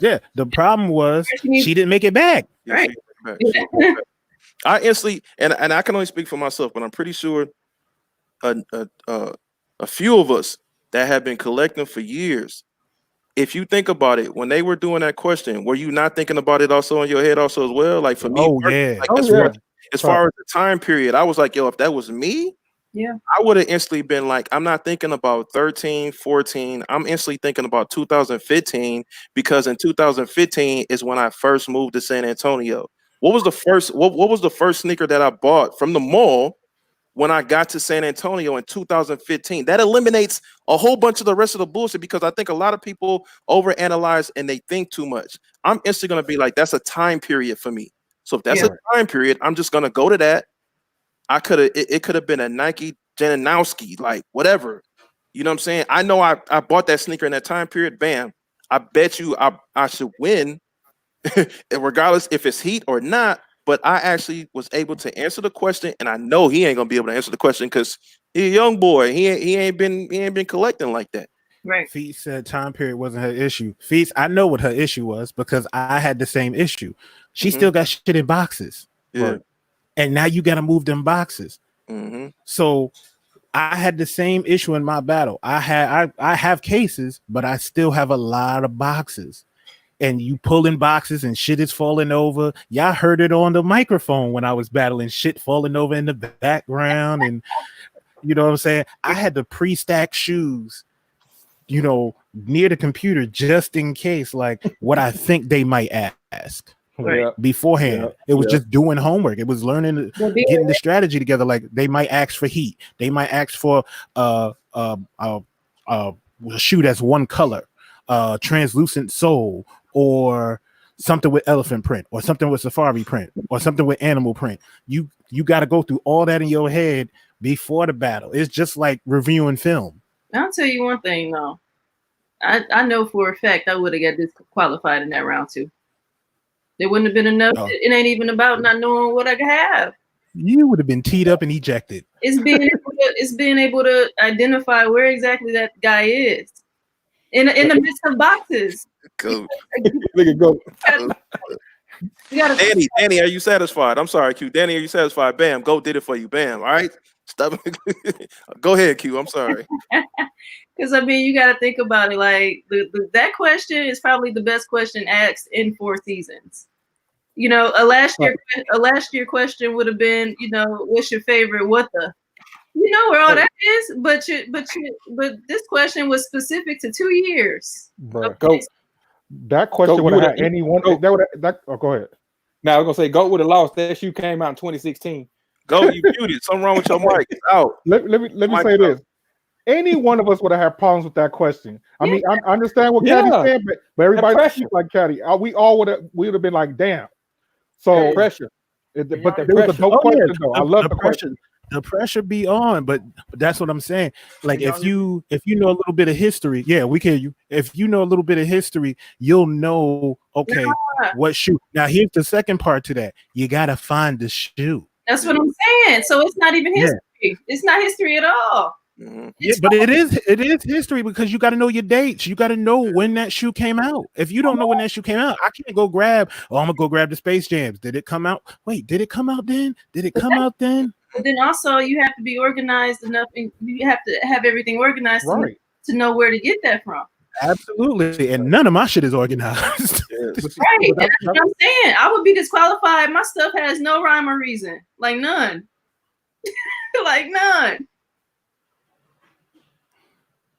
Yeah, the problem was she didn't make it back.
Right.
I instantly and I can only speak for myself, but I'm pretty sure a few of us that have been collecting for years. If you think about it, when they were doing that question, were you not thinking about it also in your head also as well? Like for me, as far as the time period, I was like, yo, if that was me, I would have instantly been like, I'm not thinking about 13, 14. I'm instantly thinking about 2015 because in 2015 is when I first moved to San Antonio. What was the first? What was the first sneaker that I bought from the mall when I got to San Antonio in 2015? That eliminates a whole bunch of the rest of the bullshit because I think a lot of people overanalyze and they think too much. I'm instantly gonna be like, that's a time period for me. So if that's a time period, I'm just gonna go to that. It could have been a Nike Janowski, like whatever. You know what I'm saying? I know I bought that sneaker in that time period. Bam. I bet you I should win, regardless if it's heat or not. But I actually was able to answer the question, and I know he ain't gonna be able to answer the question because he's a young boy. He ain't been collecting like that.
Right.
Feet said time period wasn't her issue. Feet, I know what her issue was because I had the same issue. She still got shit in boxes.
Yeah.
Right. And now you got to move them boxes. So I had the same issue in my battle. I have cases, but I still have a lot of boxes. And you pulling boxes and shit is falling over. Y'all heard it on the microphone when I was battling, shit falling over in the background. And you know what I'm saying? I had to pre-stack shoes, near the computer just in case, like what I think they might ask. Beforehand. It was just doing homework. It was learning, getting the strategy together. Like they might ask for heat. They might ask for a shoe that's one color, translucent sole, or something with elephant print, or something with safari print, or something with animal print. You got to go through all that in your head before the battle. It's just like reviewing film.
I'll tell you one thing though. I know for a fact I would have got disqualified in that round too. There wouldn't have been enough. Oh. It ain't even about not knowing what I could have.
You would have been teed up and ejected.
It's being able to identify where exactly that guy is in the midst of boxes.
Go.
Look at go.
Danny, are you satisfied? I'm sorry, Q. Danny, are you satisfied? Bam, Go did it for you. Bam. All right. Stop. Go ahead, Q. I'm sorry.
Because I mean, you got to think about it. Like that question is probably the best question asked in 4 seasons. You know, a last year question would have been, you know, what's your favorite? What the? You know where all that is, but this question was specific to 2 years.
Bro,
Okay.
that question would have had anyone. Go ahead.
Now I was gonna say, Goat would have lost. That shoe came out in 2016.
Go, you muted. Something wrong with your mic. It's out.
Let me say this. Any one of us would have had problems with that question. I mean, I understand what Caddy said, but everybody like Caddy. We all would have been like, damn. So
pressure.
But there was a dope question though. I love the question.
The pressure be on, but that's what I'm saying. Like if you know a little bit of history, yeah, we can. You if you know a little bit of history, you'll know. Okay, what shoe? Now here's the second part to that. You gotta find the shoe.
That's what I'm saying. So it's not even history. Yeah. It's not history at all.
Mm-hmm. Yeah, but it is history because you got to know your dates. You got to know when that shoe came out. If you don't know when that shoe came out, I can't go grab. Oh, I'm gonna go grab the Space Jams. Did it come out? Wait, did it come out then? Did it come out then?
But then also you have to be organized enough, and you have to have everything organized to know where to get that from.
Absolutely, and none of my shit is organized.
Right, that's what I'm saying. I would be disqualified. My stuff has no rhyme or reason, like none, like none.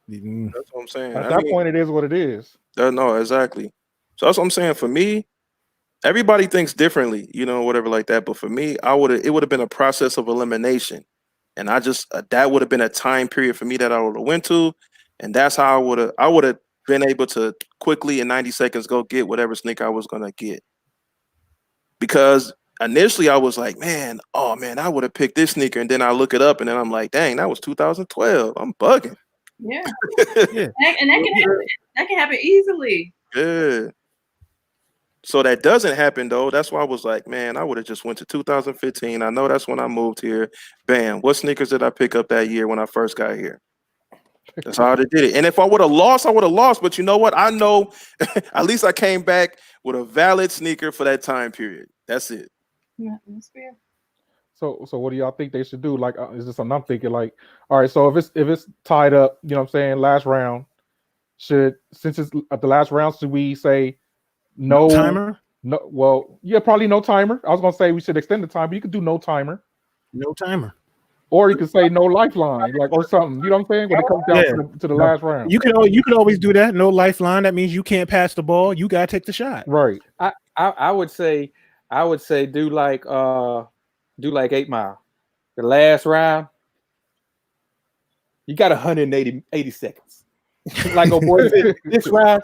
That's what I'm saying.
At that point, it is what it is.
No, exactly. So that's what I'm saying. For me, everybody thinks differently, you know, whatever like that. But for me, it would have been a process of elimination, and I just that would have been a time period for me that I would have went to, and that's how I would have been able to quickly in 90 seconds go get whatever sneaker I was gonna get. Because initially I was like, man, I would have picked this sneaker, and then I look it up, and then I'm like, dang, that was 2012. I'm bugging.
Yeah, and that can happen easily.
Yeah. So that doesn't happen though. That's why I was like, man, I would have just went to 2015. I know that's when I moved here. Bam. What sneakers did I pick up that year when I first got here? That's how I did it. And if I would have lost, I would have lost. But you know what? I know at least I came back with a valid sneaker for that time period. That's it.
Yeah, that's fair.
So what do y'all think they should do? Like, is this something I'm thinking? Like, all right, so if it's tied up, you know what I'm saying, last round, since it's at the last round, should we say no
timer?
No, well, yeah, probably no timer. I was gonna say we should extend the time, but you could do no timer.
No timer.
Or you could say no lifeline, like or something. You know what I'm saying? When it comes down to the last round.
You can always do that. No lifeline. That means you can't pass the ball. You gotta take the shot.
Right.
I would say do like 8 Mile. The last round, you got 180 seconds. Like oh boy, this round,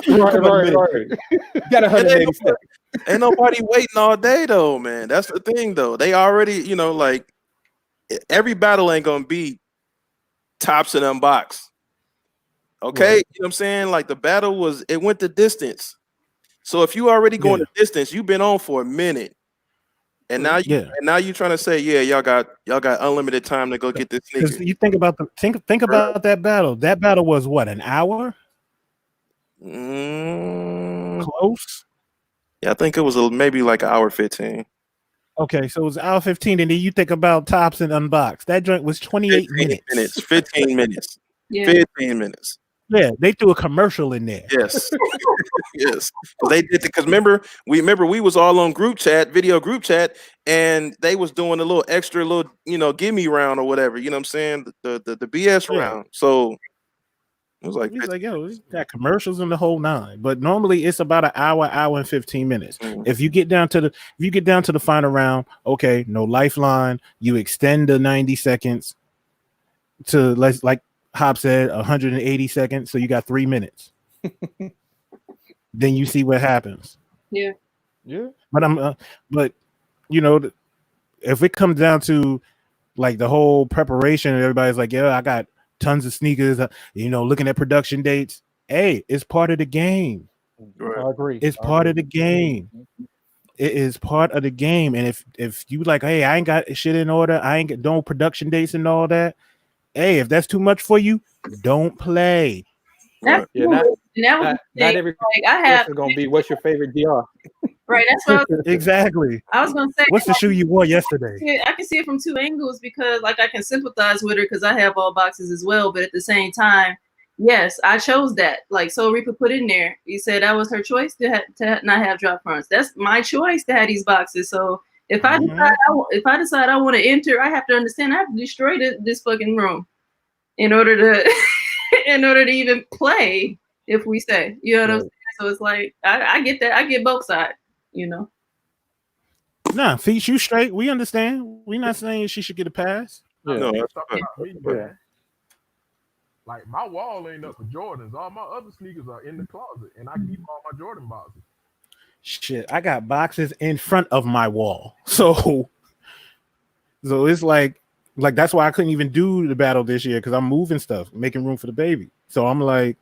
right.
You got 180 seconds.
Ain't nobody waiting all day though, man. That's the thing though. They already, you know, like every battle ain't gonna be tops and unbox. Okay, right. You know what I'm saying? Like the battle went the distance. So if you already going the distance, you've been on for a minute. And now you trying to say, yeah, y'all got unlimited time to go get this sneaker.
You think about think about that battle. That battle was what, an hour? Close.
Yeah, I think it was maybe like an hour 15.
Okay, so it was hour 15, and then you think about tops and unbox. That joint was 28 minutes.
15 minutes.
Yeah.
15 minutes.
Yeah, they threw a commercial in there.
Yes, yes. They did because remember we was all on video group chat, and they was doing a little extra gimme round or whatever. You know what I'm saying? The BS round. So it was like,
yo, we got commercials in the whole nine. But normally it's about an hour and 15 minutes. Mm-hmm. If you get down to the final round, okay, no lifeline. You extend the 90 seconds to like Hop said 180 seconds, so you got 3 minutes. Then you see what happens.
Yeah.
But you know, if it comes down to like the whole preparation, and everybody's like, yeah, I got tons of sneakers. Looking at production dates. Hey, it's part of the game.
Right. I agree.
It's part of the game. It is part of the game. And if you like, hey, I ain't got shit in order. I ain't got no production dates and all that. Hey, if that's too much for you, don't play.
Not every
I have is gonna be what's your favorite DR?
Right. That's what
Exactly.
I was gonna say.
What's the shoe you wore yesterday?
I can see it from two angles because, like, I can sympathize with her because I have all boxes as well. But at the same time, yes, I chose that. Like, so Reaper put in there. He said that was her choice to not have drop fronts. That's my choice to have these boxes. So if I decide I want to enter, I have to understand I have to destroy this fucking room in order to even play. If we say, you know what I'm saying. So it's like I get that. I get both sides. You know.
Nah, feet you straight. We understand. We're not saying she should get a pass.
Yeah.
No,
That's talking about me, man. Like, my wall ain't up for Jordans. All my other sneakers are in the closet, and I keep all my Jordan boxes.
Shit, I got boxes in front of my wall. So it's like that's why I couldn't even do the battle this year because I'm moving stuff, making room for the baby. So I'm like,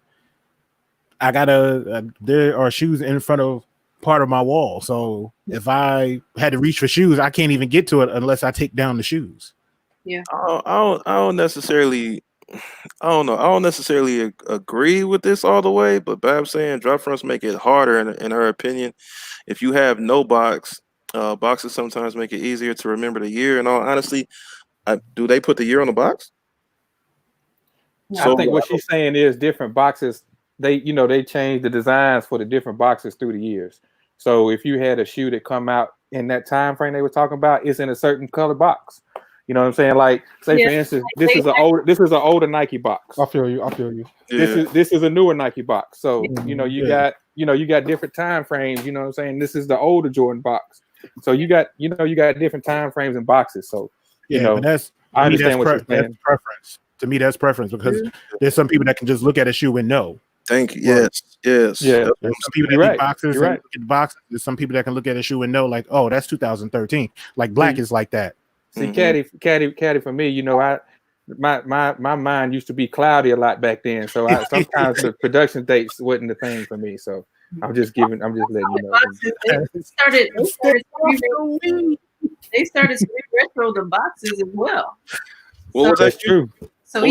I gotta there are shoes in front of part of my wall. So if I had to reach for shoes, I can't even get to it unless I take down the shoes.
Yeah.
I don't necessarily agree with this all the way, but Bab's saying drop fronts make it harder in her opinion. If you have no box, boxes sometimes make it easier to remember the year. And all honestly, do they put the year on the box?
I think what she's saying is different boxes. They change the designs for the different boxes through the years. So if you had a shoe that come out in that time frame they were talking about, it's in a certain color box. You know what I'm saying? Like, say for instance, this is an older Nike box.
I feel you.
Yeah.
This is a newer Nike box. So you got different time frames. You know what I'm saying? This is the older Jordan box. So you got different time frames and boxes. So
but that's
I understand what you're saying.
That's preference. To me, that's preference because there's some people that can just look at a shoe and know.
Thank you. Yes.
Yeah. There's some people that need boxes. You're right. Look at boxes. There's some people that can look at a shoe and know, like, oh, that's 2013. Like Black is like that.
See, caddy for me, my mind used to be cloudy a lot back then. So sometimes the production dates wasn't the thing for me. So I'm just letting you know.
They started to retro the boxes as well.
What was that
true?
So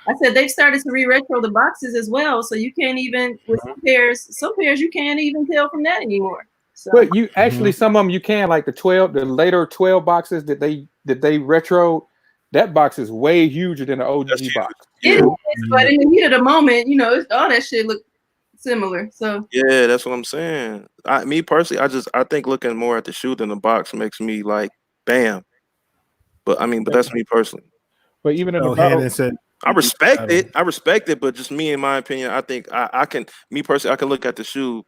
I said they've started to re-retro the boxes as well. So you can't even with some pairs you can't even tell from that anymore. So.
But you actually some of them you can, like the later 12 boxes that they retro. That box is way huger than the OG box.
It is, but in the heat of the moment, all that shit look similar. So
yeah, that's what I'm saying. Me personally, I think looking more at the shoe than the box makes me like, bam. But that's me personally.
But even in the battle,
I respect it, but just me, in my opinion, I think I can look at the shoe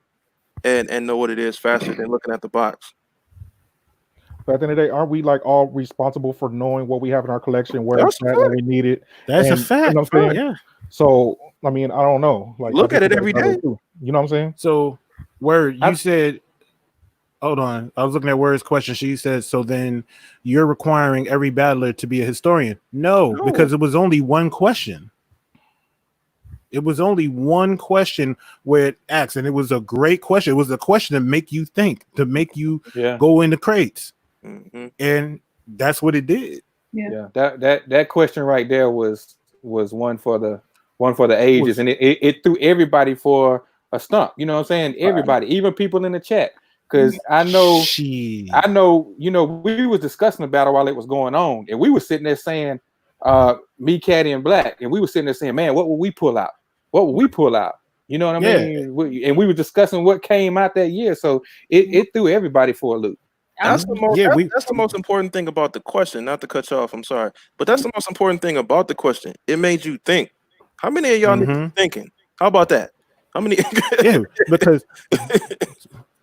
and know what it is faster than looking at the box.
But at the end of the day, aren't we like all responsible for knowing what we have in our collection, where it's at when we need it?
That's a fact.
You know what I'm saying? Yeah. So I don't know. Like,
look at it every day.
You know what I'm saying?
So you said, hold on. I was looking at Word's question. She said, so then you're requiring every battler to be a historian. No, because it was only one question. It was only one question where it asked, and it was a great question. It was a question to make you think, to make you go into crates.
Mm-hmm.
And that's what it did.
Yeah.
That question right there was one for the ages, and it threw everybody for a stump. You know what I'm saying? Everybody, even people in the chat. Because I know, we was discussing the battle while it was going on, and we were sitting there saying, me, Caddy, and Black, and we were sitting there saying, man, what will we pull out? What will we pull out? You know what I mean? And we were discussing what came out that year, so it threw everybody for a loop.
That's the most important thing about the question. Not to cut you off, I'm sorry, but that's the most important thing about the question. It made you think. How many of y'all niggas thinking? How about that? How many?
Because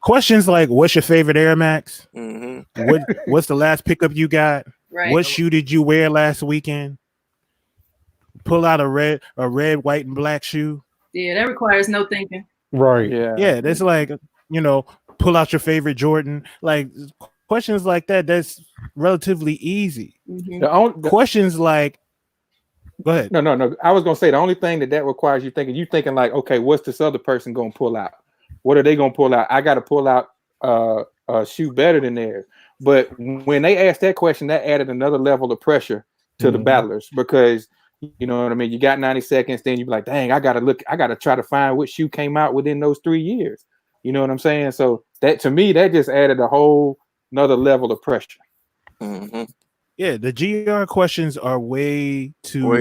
questions like, what's your favorite Air Max?
Mm-hmm.
What's the last pickup you got?
Right.
What shoe did you wear last weekend? Pull out a red, white, and black shoe.
Yeah, that requires no thinking.
Right.
Yeah. That's like, pull out your favorite Jordan. Like questions like that. That's relatively easy.
Mm-hmm.
Questions like, go ahead.
No. I was gonna say the only thing that requires you thinking like, okay, what's this other person gonna pull out? What are they gonna pull out? I got to pull out a shoe better than theirs. But when they asked that question, that added another level of pressure to the battlers, because you know what I mean. You got 90 seconds, then you be like, dang, I gotta try to find what shoe came out within those 3 years. You know what I'm saying? So that to me, that just added a whole another level of pressure.
Mm-hmm.
Yeah, the GR questions are way too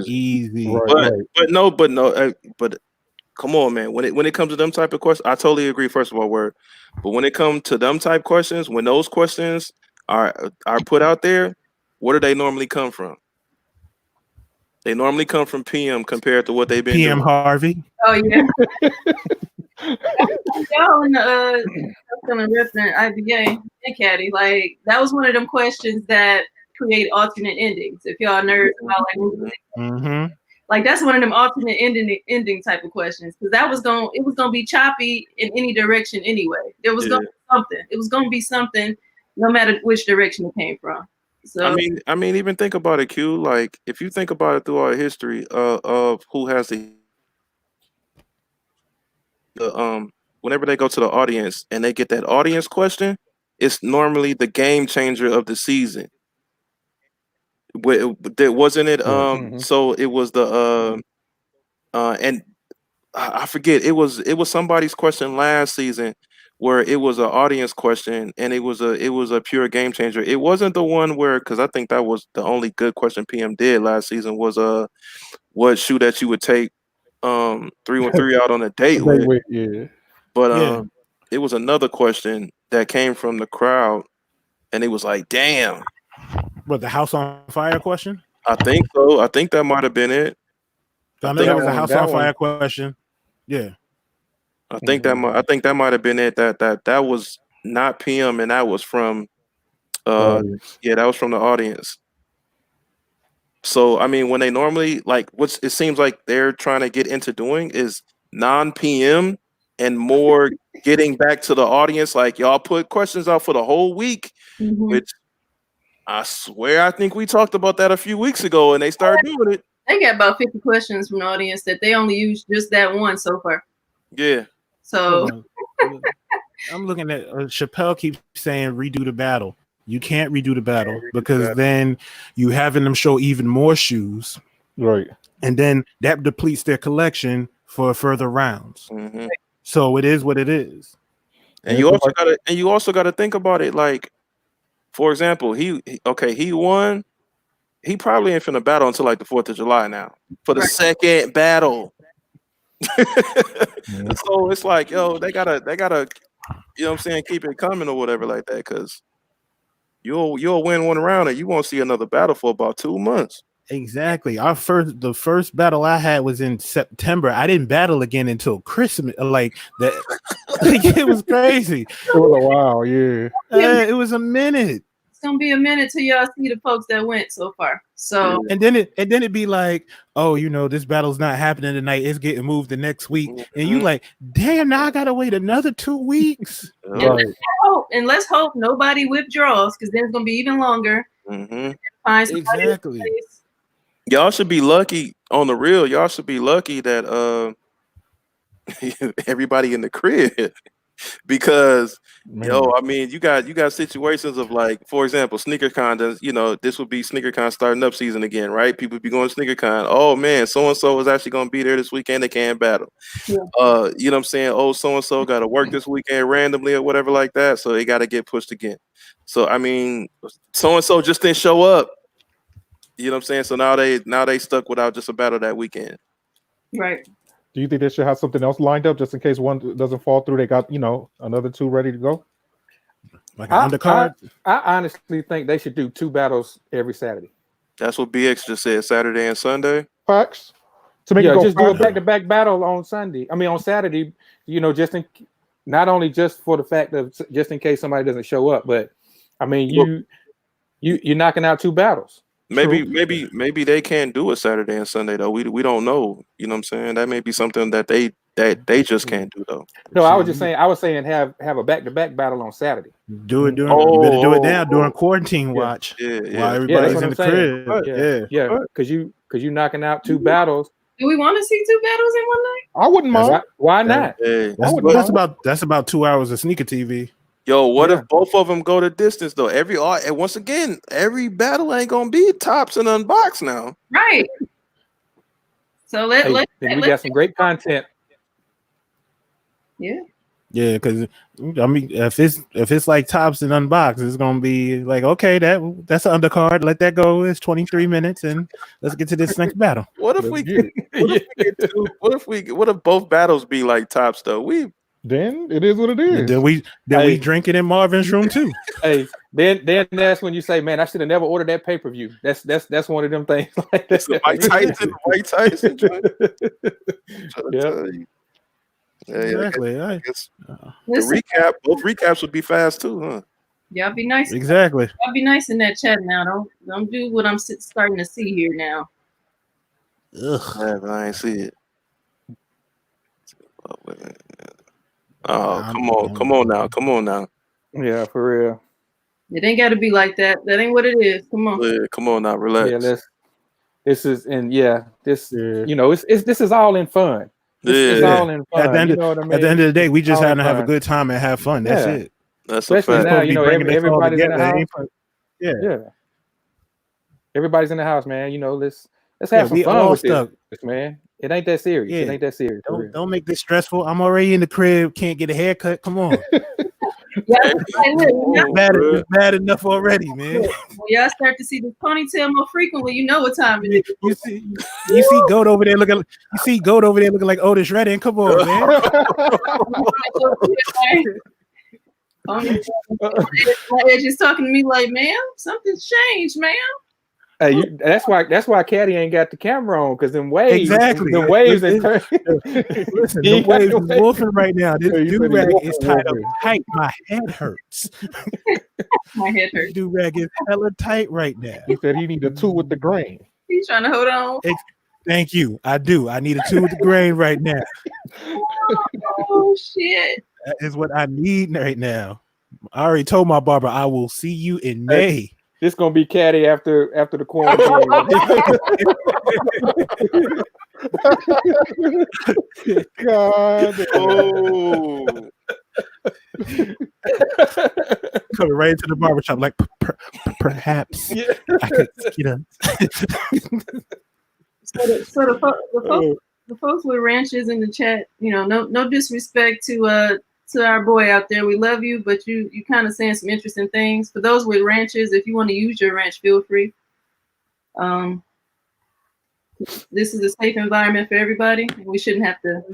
easy.
Right.
But come on, man. When it comes to them type of questions, I totally agree. First of all, word. But when it comes to them type questions, when those questions are put out there, where do they normally come from? They normally come from PM compared to what they've been
PM
doing.
Harvey.
Oh yeah. Y'all in the gonna rip the IBA and Caddy. Like that was one of them questions that create alternate endings. If y'all nerds about like movies.
Mm-hmm.
Like that's one of them alternate ending type of questions because it was gonna be choppy in any direction anyway. There was gonna be something. It was gonna be something, no matter which direction it came from. So
I mean, even think about it, Q. Like if you think about it through our history of who has the whenever they go to the audience and they get that audience question, it's normally the game changer of the season. Wasn't it? So it was the and I forget. It was somebody's question last season where it was an audience question and it was a pure game changer. It wasn't the one where because I think that was the only good question PM did last season was what shoe that you would take 313 out on a date with.
Yeah.
But it was another question that came from the crowd and it was like, damn.
What, the house on fire question?
I think so. I think that might have been it.
I know there was a house on fire question. Yeah.
I think that might have been it. That was not PM and that was from that was from the audience. So I mean when they normally like it seems like they're trying to get into doing is non-PM and more getting back to the audience. Like y'all put questions out for the whole week, which I swear I think we talked about that a few weeks ago and they started doing it.
they got about 50 questions from the audience that they only used just that one so far.
Yeah.
So
I'm looking at Chappelle keeps saying redo the battle. You can't redo the battle because then you having them show even more shoes.
Right.
And then that depletes their collection for further rounds.
Mm-hmm.
So it is what it is.
And you also gotta think about it. Like, for example, he won. He probably ain't finna battle until like the 4th of July now for the second battle. So it's like, yo, they gotta, you know what I'm saying, keep it coming or whatever like that, because you'll win one round and you won't see another battle for about 2 months.
Exactly. The first battle I had was in September. I didn't battle again until Christmas. Like that, it was crazy.
It was a while, yeah.
It was a minute.
It's gonna be a minute till y'all see the folks that went so far. So
and then it'd be like, oh, you know, this battle's not happening tonight. It's getting moved the next week, and you like, damn, now I gotta wait another 2 weeks.
Right.
And let's hope nobody withdraws because then it's gonna be even longer.
Exactly.
Y'all should be lucky on the real. Y'all should be lucky that everybody in the crib. Because I mean, you got situations of like, for example, SneakerCon does, you know, this would be SneakerCon starting up season again, right? People be going to SneakerCon. Oh man, so and so is actually gonna be there this weekend, they can't battle.
Yeah.
You know what I'm saying? Oh, so and so gotta work this weekend randomly or whatever like that. So they gotta get pushed again. So I mean, so and so just didn't show up. You know what I'm saying? So now they stuck without just a battle that weekend.
Right.
Do you think they should have something else lined up just in case one doesn't fall through? They got, you know, another 2 ready to go.
Like an undercard.
I honestly think they should do 2 battles every Saturday.
That's what BX just said. Saturday and Sunday.
Facts. To make it go
just
faster.
do a back-to-back battle on Saturday. You know, not only just for the fact of just in case somebody doesn't show up, but I mean, you're knocking out 2 battles.
Maybe they can't do it Saturday and Sunday though. We don't know. You know what I'm saying? That may be something that they just can't do though.
No, I was saying have a back-to-back battle on Saturday.
Do it during you better do it now during quarantine watch. While everybody's in the crib.
Yeah. Because you knocking out 2 battles.
Do we want to see 2 battles in one night?
I wouldn't mind.
Why not?
That's about 2 hours of sneaker TV.
Yo, what if both of them go the distance though? Once again, every battle ain't gonna be tops and unbox now.
Right. So
we got some great content.
Yeah.
Yeah, because I mean, if it's like tops and unboxed, it's gonna be like, okay, that's an undercard. Let that go. It's 23 minutes, and let's get to this next battle.
What if
Let's
we
get it.
what if both battles be like tops though?
Then it is what it is.
Then we drink it in Marvin's room too.
Hey, then that's when you say, man, I should have never ordered that pay-per-view. That's one of them things. Like that.
Mike Tyson.
Yeah.
Exactly.
I guess both recaps would be fast too, huh?
Y'all be nice.
Exactly.
Y'all be nice in that chat now. Don't do what I'm starting to see here now.
Ugh.
Yeah, I ain't see it. Oh, come on now.
Yeah, for real.
It ain't got to be like that. That ain't what it is. Come on.
Yeah, come on now, relax.
Yeah, this is this is all in fun. It's all in fun.
At the end of the day, we just having to have a good time and have fun. That's it.
That's
especially now. Everybody's in the house.
Yeah.
Everybody's in the house, man. Let's have some fun with this, man. It ain't that serious.
Yeah.
It ain't that serious.
Don't make this stressful. I'm already in the crib. Can't get a haircut. Come on. It's bad enough already, man.
When y'all start to see the ponytail more frequently, you know what time it is.
You see Goat over there looking. Like Otis Redding. Come on, man.
They're just talking to me like, ma'am, something's changed, ma'am.
Hey, that's why Caddy ain't got the camera on, because them waves,
exactly.
The waves
listen, the waves is wolfing right now. This do-rag is tied up tight. My head hurts.
My head hurts.
Do-rag is hella tight right now.
He said he need a 2 with the grain.
He's trying to hold on.
Thank you. I do. I need a 2 with the grain right now.
Oh shit.
That is what I need right now. I already told my barber I will see you in May.
This gonna be Caddy after the quarantine.
God.
Oh. Coming right into the barbershop, like perhaps I could get up.
So the folks with ranches in the chat, no disrespect to our boy out there. We love you, but you kind of saying some interesting things. For those with ranches, if you want to use your ranch, feel free. This is a safe environment for everybody. We shouldn't have to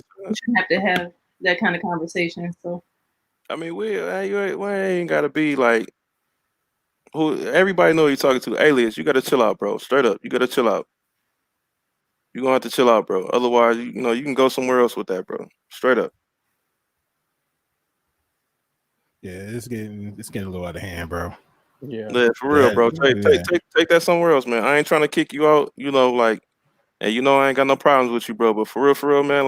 have that kind of conversation. So,
I mean, we ain't gotta be like who. Everybody know who you're talking to. Alias, you gotta chill out, bro. Straight up, you gotta chill out. You're gonna have to chill out, bro. Otherwise, you can go somewhere else with that, bro. Straight up.
Yeah, it's getting a little out of hand, bro.
Yeah,
for real, bro. Take that somewhere else, man. I ain't trying to kick you out, and I ain't got no problems with you, bro. But for real, man,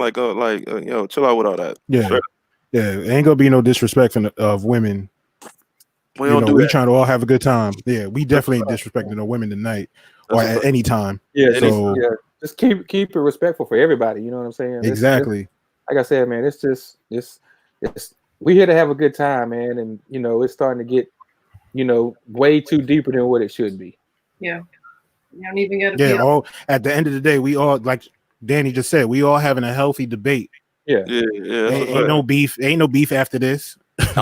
chill out with all that.
Yeah, it ain't gonna be no disrespect of women.
We don't do that.
Trying to all have a good time. Yeah, we definitely ain't disrespecting no women tonight or at any time.
Yeah, so just keep it respectful for everybody. You know what I'm saying?
Exactly.
Like I said, man, it's we here to have a good time, man, and it's starting to get way too deeper than what it should be.
Yeah. You don't even get to
all at the end of the day, we all, like Danny just said, we all having a healthy debate.
Yeah.
Ain't no beef after this.
I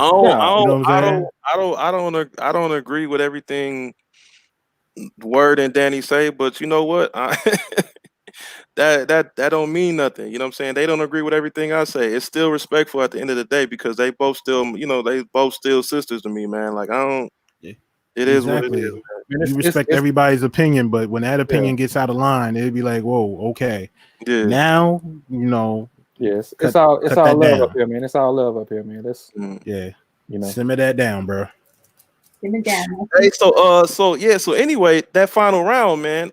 don't agree with everything Word and Danny say, but you know what? That don't mean nothing. You know what I'm saying? They don't agree with everything I say. It's still respectful at the end of the day because they both still, they both still sisters to me, man. Like it is what it is. Man.
You respect everybody's opinion, but when that opinion gets out of line, it'd be like, whoa, okay. Yeah. Now,
yes, it's all love up here, man. It's all love up here, man. That's
simmer that down, bro.
Simmer down.
Hey, so anyway, that final round, man,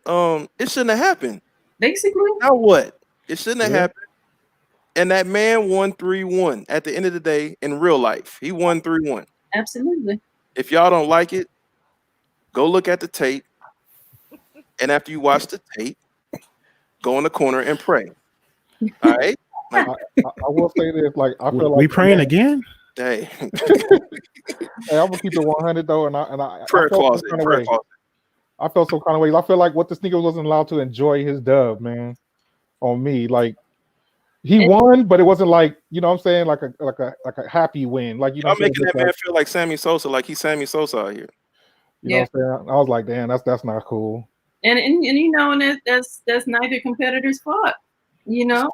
it shouldn't have happened.
Basically,
now what? It shouldn't have happened. And that man won 3-1 at the end of the day in real life. He won 3-1.
Absolutely.
If y'all don't like it, go look at the tape. And after you watch the tape, go in the corner and pray. All right?
I will say this, I feel like
we praying again?
Hey.
Hey, I'm gonna keep it 100 though, and I
prayer closet.
I felt some kind of way. I feel like what the sneaker wasn't allowed to enjoy his dub, man. On me, He won, but it wasn't like, you know what I'm saying, like a happy win. Like, you know
I'm
what I'm
making
saying?
that man feel like Sammy Sosa, like he's Sammy Sosa out here.
You know what I'm saying? I was like, damn, that's not cool.
And you know, and that's neither competitor's fault. You know,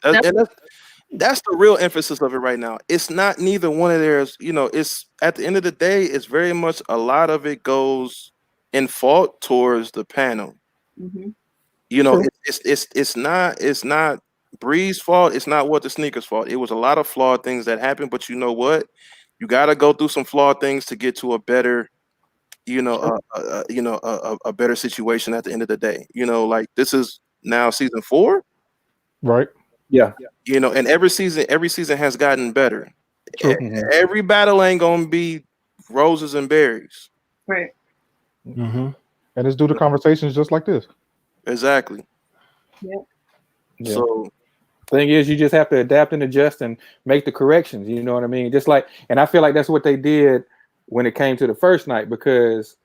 that's the real emphasis of it right now. It's not neither one of theirs. You know, it's at the end of the day, it's very much a lot of it goes in fault towards the panel.
Mm-hmm.
You know, it's not Bree's fault. It's not what the sneakers fault. It was a lot of flawed things that happened, but you know what? You got to go through some flawed things to get to a better, a better situation at the end of the day. You know, like this is now season 4,
right?
Yeah.
You know, and every season has gotten better.
True.
Every battle ain't gonna be roses and berries,
right?
Mm-hmm. And it's due to conversations just like this.
Exactly.
Yeah.
So
thing is, you just have to adapt and adjust and make the corrections. You know what I mean? Just like, and I feel like that's what they did when it came to the first night, because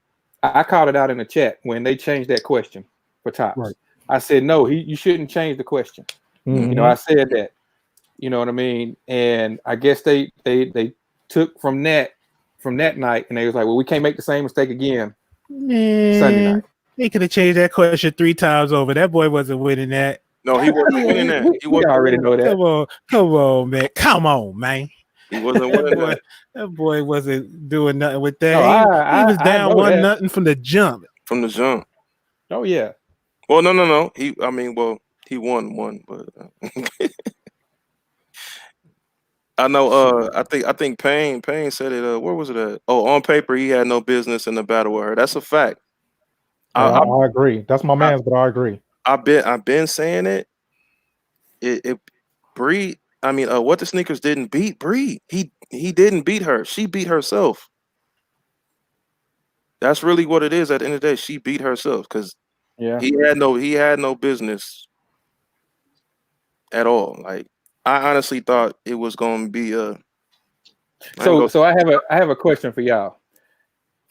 I called it out in the chat when they changed that question for tops.
Right.
I said, no, you shouldn't change the question.
Mm-hmm.
You know, I said that. You know what I mean? And I guess they took from that night, and they was like, well, we can't make the same mistake again. Sunday night.
They could have changed that question 3 times over. That boy wasn't winning that.
No, he wasn't winning that. He wasn't
already know that.
Come on, man. Come on, man.
He wasn't winning that.
That boy wasn't doing nothing with that.
No,
he was down 1-0 from the jump.
From the jump.
Oh yeah.
Well, no. He won one, but I know. I think Payne said it. Where was it at? Oh, on paper, he had no business in the battle with her. That's a fact.
I agree. That's my man's, but I agree.
I've been saying it. Bree. I mean, what the sneakers didn't beat Bree. He didn't beat her. She beat herself. That's really what it is. At the end of the day, she beat herself because he had no business at all. Like, I honestly thought it was going to be a.
So I have a question for y'all.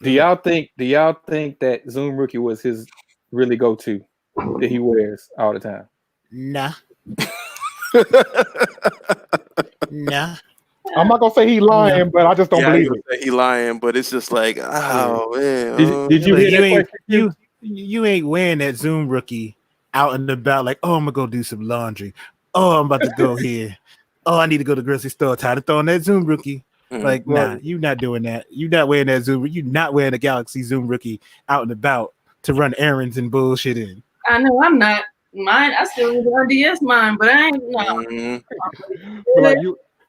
Do y'all think that Zoom Rookie was his really go-to that he wears all the time?
Nah. Nah.
I'm not gonna say he lying, but I just don't believe it.
He lying, but it's just like, oh man.
Did you hear that question?
You ain't wearing that Zoom Rookie out and about like, oh, I'm gonna go do some laundry. Oh, I'm about to go here. Oh, I need to go to the grocery store. Tired of throwing that Zoom Rookie. Like, nah, you not doing that. You not wearing that Zoom. You not wearing a Galaxy Zoom Rookie out and about to run errands and bullshit in.
I know I'm not. Mine, I still use RDS mine, but I ain't. No.
But like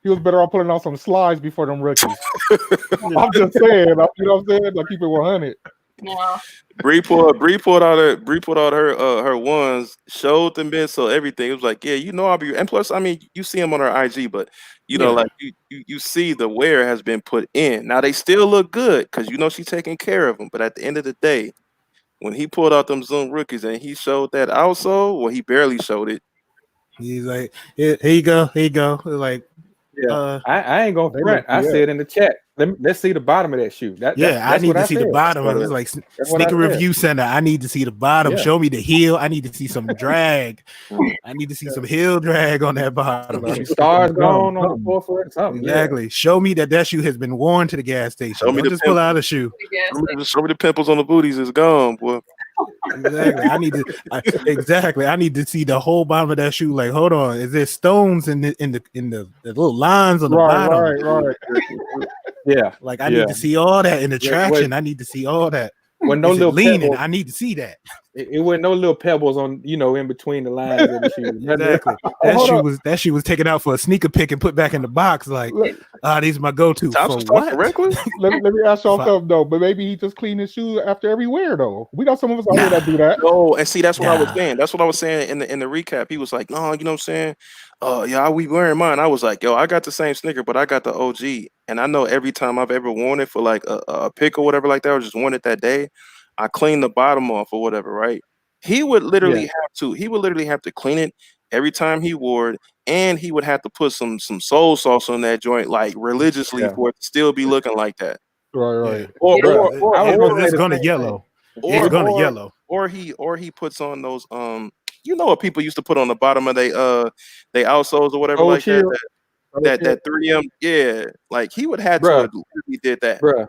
he was better off putting on some slides before them rookies. I'm just saying, you know what I'm saying? Like, keep it 100.
No.
Bree pulled out her ones, showed them bits, so everything. It was like, yeah, you know, I'll be. And plus, I mean, you see them on her IG, but you know, like you see the wear has been put in. Now they still look good because you know she's taking care of them. But at the end of the day, when he pulled out them Zoom Rookies and he showed that also, well, he barely showed it.
He's like, here you go. Like,
I ain't gonna front. I said in the chat. Let's see the bottom of that shoe.
I need to see the bottom. It's like Sneaker Review Center. I need to see the bottom. Show me the heel. I need to see some drag. I need to see some heel drag on that bottom.
Stars gone on the forefront. Something.
Exactly. Show me that shoe has been worn to the gas station. Don't just pull out a shoe.
Show me the pimples on the booties. It's gone, boy.
Exactly. I need to see the whole bottom of that shoe. Like, hold on, is there stones in the little lines on the bottom?
Right.
Yeah.
Like, I need to see all that in the traction. I need to see all that.
When no little
leaning,
pebbles,
I need to see that.
It wasn't no little pebbles on, in between the lines of the shoe.
Exactly. That shoe was taken out for a sneaker pick and put back in the box. Like, these are my go-to. For what?
Let me ask y'all something though. But maybe he just clean his shoes after every wear though. We got some of us out here that do that.
No, and see, that's what I was saying. That's what I was saying in the recap. He was like, no, you know what I'm saying? Yeah, we wearing mine. I was like, yo, I got the same sneaker, but I got the OG. And I know every time I've ever worn it for like a pick or whatever like that, or just worn it that day, I clean the bottom off or whatever, right? He would literally have to clean it every time he wore it, and he would have to put some soul sauce on that joint like religiously for it to still be looking like that.
Right.
Or
it's gonna yellow. It's gonna yellow.
Or he puts on those You know what people used to put on the bottom of they outsoles or whatever like
shield.
that 3M. Yeah, like he would have to have he did that.
Bruh.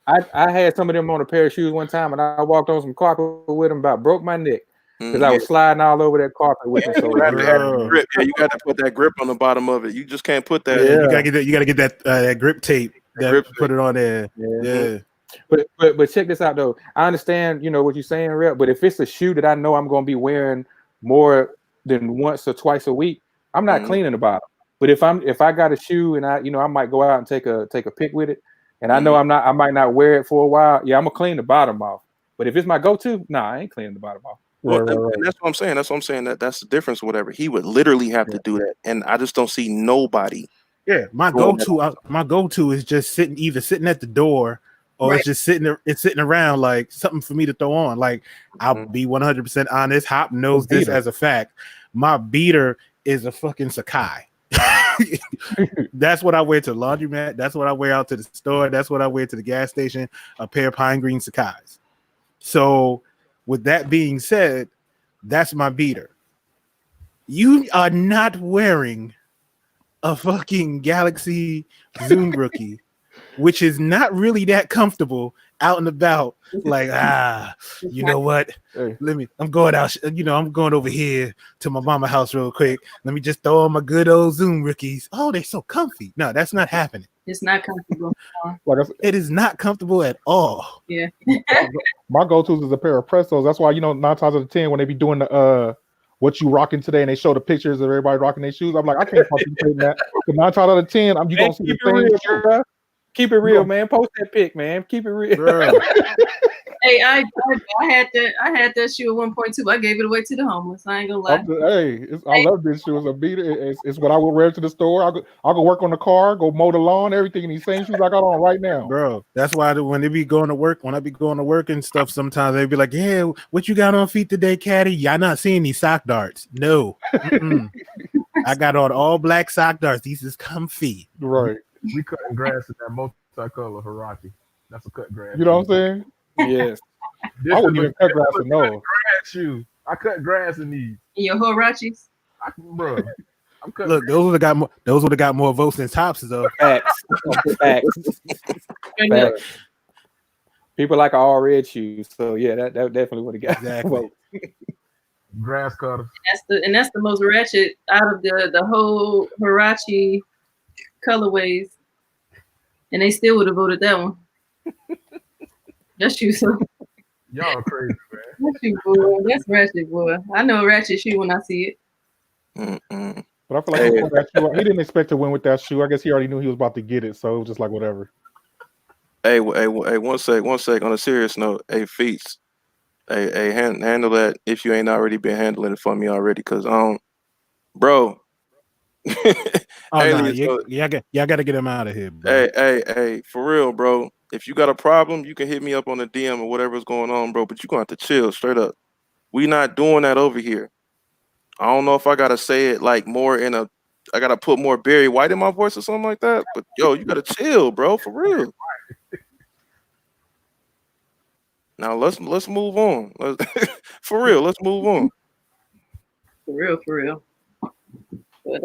I had some of them on a pair of shoes one time, and I walked on some carpet with them, about broke my neck because I was sliding all over that carpet with them. So
grip. Yeah, you got to put that grip on the bottom of it. You just can't put that.
Yeah, you gotta get that. You gotta get that grip tape. Put it on there. Yeah.
But check this out though. I understand, what you're saying, Rep. But if it's a shoe that I know I'm going to be wearing more than once or twice a week, I'm not cleaning the bottom. But if I got a shoe and I might go out and take a pic with it, and I know I might not wear it for a while. Yeah, I'm gonna clean the bottom off. But if it's my go-to, I ain't cleaning the bottom off.
Well, and that's what I'm saying. That's what I'm saying. That's the difference. Or whatever. He would literally have to do that, and I just don't see nobody.
Yeah, my go-to is just sitting at the door, or it's just sitting around like something for me to throw on. Like I'll be 100% honest. Hop knows this as a fact. My beater is a fucking Sakai. That's what I wear to the laundromat. That's what I wear out to the store. That's what I wear to the gas station. A pair of pine green Sakais. So, with that being said, that's my beater. You are not wearing a fucking Galaxy Zoom Rookie, which is not really that comfortable out and about. Like, you know what? I'm going out. I'm going over here to my mama house real quick. Let me just throw on my good old Zoom Rookies. Oh, they're so comfy. No, that's not happening.
It's not comfortable.
It is not comfortable at all.
Yeah.
My go-tos is a pair of Prestos. That's why 9 times out of 10 when they be doing the what you rocking today and they show the pictures of everybody rocking their shoes, I'm like, I can't participate in that. Because 9 times out of 10, you gonna see the same shoe.
Keep it real, man. Post that pic, man. Keep it real.
Hey, I had that shoe at one point too. I gave it away to the homeless. I ain't gonna lie.
I love this shoe. It's a beater. It's what I will wear to the store. I'll go work on the car, go mow the lawn, everything. These same shoes I got on right now,
bro. That's why when they be going to work, when I be going to work and stuff, sometimes they be like, "Yeah, what you got on feet today, Caddy? Y'all not seeing these sock darts? No, I got on all black sock darts. These is comfy,
right?"
We cutting grass in that multicolor Hirachi. That's a cut grass.
You know what I'm saying?
Yes.
I wouldn't even cut grass in those.
Grass shoe. I cut grass in these.
In your Hirachis?
Bro.
Look, those would have got more votes than tops though.
Facts. People like all red shoes, so yeah, that definitely would have got
exactly.
Grass cutter.
That's the most ratchet out of the whole Hirachi colorways, and they still would have voted that one. That shoe, so
y'all crazy, man.
That shoe, boy. That's ratchet, boy. I know a ratchet shoe when I see it.
But I feel like he didn't expect to win with that shoe. I guess he already knew he was about to get it, so it was just like whatever.
Hey, one sec. On a serious note, hey, Feats, hey, handle that if you ain't already been handling it for me already, cause bro.
Y'all got to get him out of here, bro.
Hey, for real, bro. If you got a problem, you can hit me up on the DM or whatever's going on, bro. But you're going to have to chill straight up. We not doing that over here. I don't know if I got to say it like more I got to put more Barry White in my voice or something like that. But, yo, you got to chill, bro, for real. Now, let's move on. For real, let's move on.
For real. But,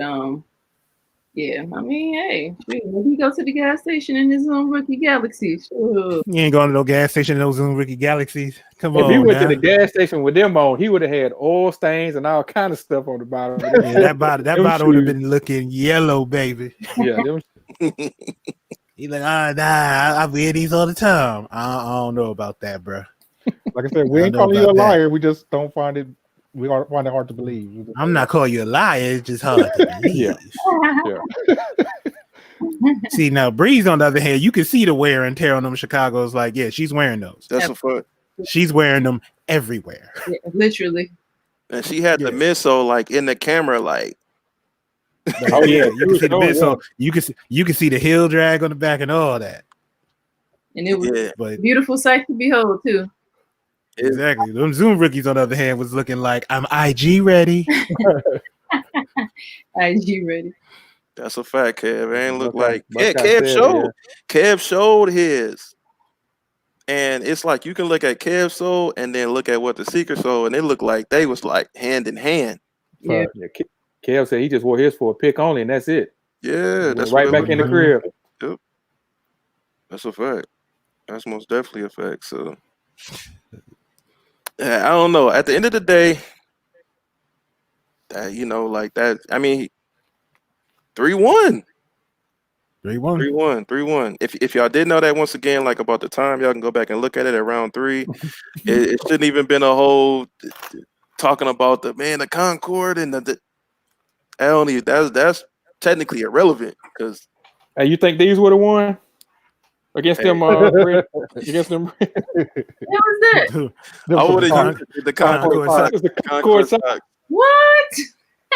yeah, I mean, hey, maybe go to the gas station in his own Rookie Galaxy. Sure.
You ain't going to no gas station in those own Rookie Galaxies. Come on.
If he went to the gas station with them on, he would have had oil stains and all kind of stuff on the bottom.
Yeah, that bottle would have been looking yellow, baby.
Yeah.
He's like, I wear these all the time. I don't know about that, bro.
Like I said, we ain't calling you a liar. We just don't find it. We find it hard to believe.
I'm not calling you a liar. It's just hard to believe. See, now Breeze, on the other hand, you can see the wear and tear on them. Chicago's like, yeah, she's wearing those.
That's a fact.
She's wearing them everywhere.
Yeah, literally.
And she had the midsole like in the camera, like.
Oh yeah, you can see the midsole. You can see the heel drag on the back and all that.
And it was a beautiful sight to behold too.
Exactly. Them Zoom Rookies, on the other hand, was looking like, I'm IG ready.
IG ready.
That's a fact, Kev. It ain't look like Kev showed. Yeah. Kev showed his. And it's like you can look at Kev sold and then look at what the Seeker sold, and it looked like they was like hand in hand.
Yeah.
Kev said he just wore his for a pick only, and that's it.
Yeah, that's
right back in the crib.
Yep. That's a fact. That's most definitely a fact. So yeah, I don't know. At the end of the day, you know, like that. I mean, 3-1.
3-1.
3-1. If y'all didn't know that, once again, like about the time, y'all can go back and look at it at round 3. it shouldn't even been a whole talking about the Concord and the I don't even, that's technically irrelevant because.
Hey, you think these would have won against them? Against them?
What was that?
I would have used the Concord socks.
The Concord socks.
What?